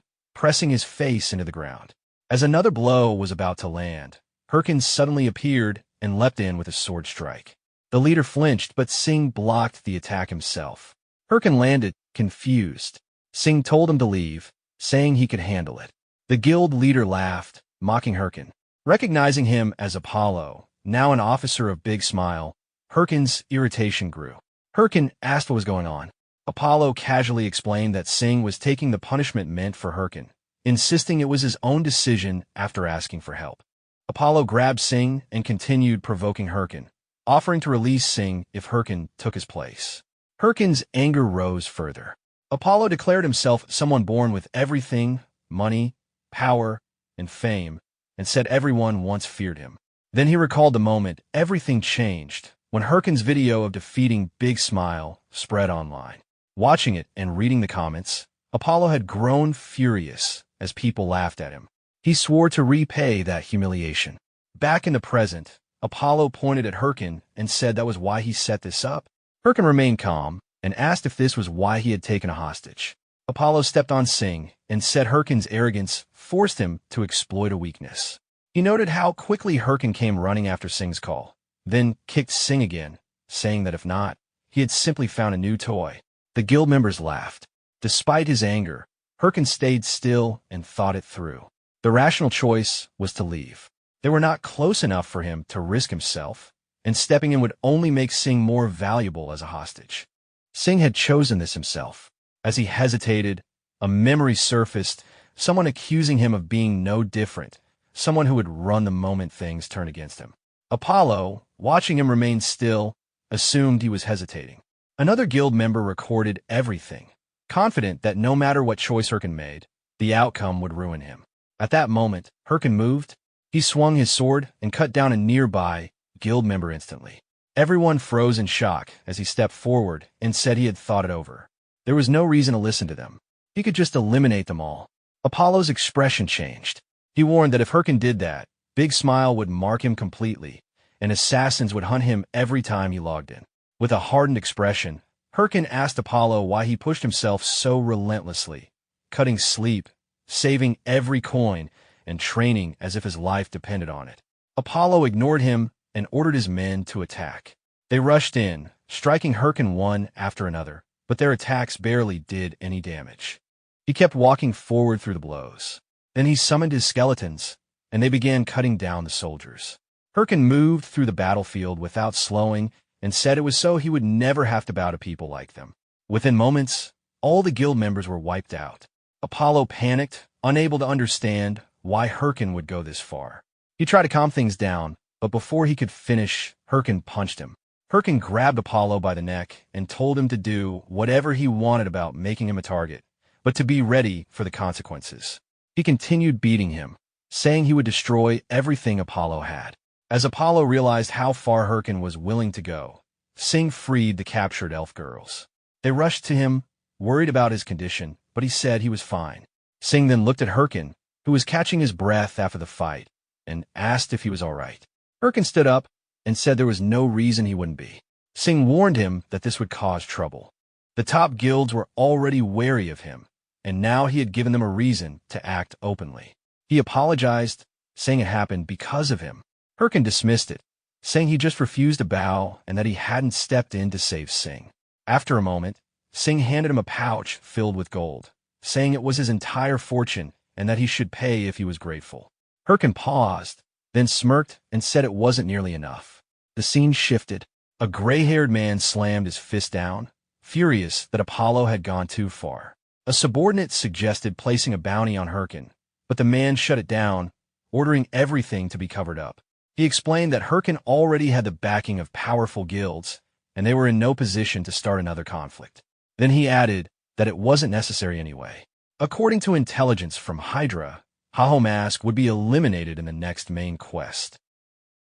pressing his face into the ground. As another blow was about to land, Herkin suddenly appeared and leapt in with a sword strike. The leader flinched, but Sing blocked the attack himself. Herkin landed, confused. Sing told him to leave, saying he could handle it. The guild leader laughed, mocking Herkin. Recognizing him as Apollo, now an officer of Big Smile, Herkin's irritation grew. Herkin asked what was going on. Apollo casually explained that Sing was taking the punishment meant for Herkin, insisting it was his own decision after asking for help. Apollo grabbed Sing and continued provoking Herkin, offering to release Sing if Herkin took his place. Herkin's anger rose further. Apollo declared himself someone born with everything, money, power, and fame, and said everyone once feared him. Then he recalled the moment everything changed when Herkin's video of defeating Big Smile spread online. Watching it and reading the comments, Apollo had grown furious as people laughed at him. He swore to repay that humiliation. Back in the present, Apollo pointed at Herkin and said that was why he set this up. Herkin remained calm and asked if this was why he had taken a hostage. Apollo stepped on Sing and said Herkin's arrogance forced him to exploit a weakness. He noted how quickly Herkin came running after Sing's call, then kicked Sing again, saying that if not, he had simply found a new toy. The guild members laughed. Despite his anger, Herkin stayed still and thought it through. The rational choice was to leave. They were not close enough for him to risk himself, and stepping in would only make Sing more valuable as a hostage. Sing had chosen this himself. As he hesitated, a memory surfaced, someone accusing him of being no different, someone who would run the moment things turned against him. Apollo, watching him remain still, assumed he was hesitating. Another guild member recorded everything, confident that no matter what choice Herkin made, the outcome would ruin him. At that moment, Herkin moved. He swung his sword and cut down a nearby guild member instantly. Everyone froze in shock as he stepped forward and said he had thought it over. There was no reason to listen to them. He could just eliminate them all. Apollo's expression changed. He warned that if Herkin did that, Big Smile would mark him completely, and assassins would hunt him every time he logged in. With a hardened expression, Herkin asked Apollo why he pushed himself so relentlessly, cutting sleep, saving every coin, and training as if his life depended on it. Apollo ignored him and ordered his men to attack. They rushed in, striking Herkin one after another, but their attacks barely did any damage. He kept walking forward through the blows. Then he summoned his skeletons, and they began cutting down the soldiers. Herkin moved through the battlefield without slowing and said it was so he would never have to bow to people like them. Within moments, all the guild members were wiped out. Apollo panicked, unable to understand why Herkin would go this far. He tried to calm things down, but before he could finish, Herkin punched him. Herkin grabbed Apollo by the neck and told him to do whatever he wanted about making him a target, but to be ready for the consequences. He continued beating him, saying he would destroy everything Apollo had. As Apollo realized how far Herkin was willing to go, Sing freed the captured elf girls. They rushed to him, worried about his condition, but he said he was fine. Sing then looked at Herkin, who was catching his breath after the fight, and asked if he was all right. Herkin stood up and said there was no reason he wouldn't be. Sing warned him that this would cause trouble. The top guilds were already wary of him, and now he had given them a reason to act openly. He apologized, saying it happened because of him. Herkin dismissed it, saying he just refused to bow and that he hadn't stepped in to save Singh. After a moment, Singh handed him a pouch filled with gold, saying it was his entire fortune and that he should pay if he was grateful. Herkin paused, then smirked and said it wasn't nearly enough. The scene shifted. A gray-haired man slammed his fist down, furious that Apollo had gone too far. A subordinate suggested placing a bounty on Herkin, but the man shut it down, ordering everything to be covered up. He explained that Herkin already had the backing of powerful guilds, and they were in no position to start another conflict. Then he added that it wasn't necessary anyway. According to intelligence from Hydra, Haho Mask would be eliminated in the next main quest.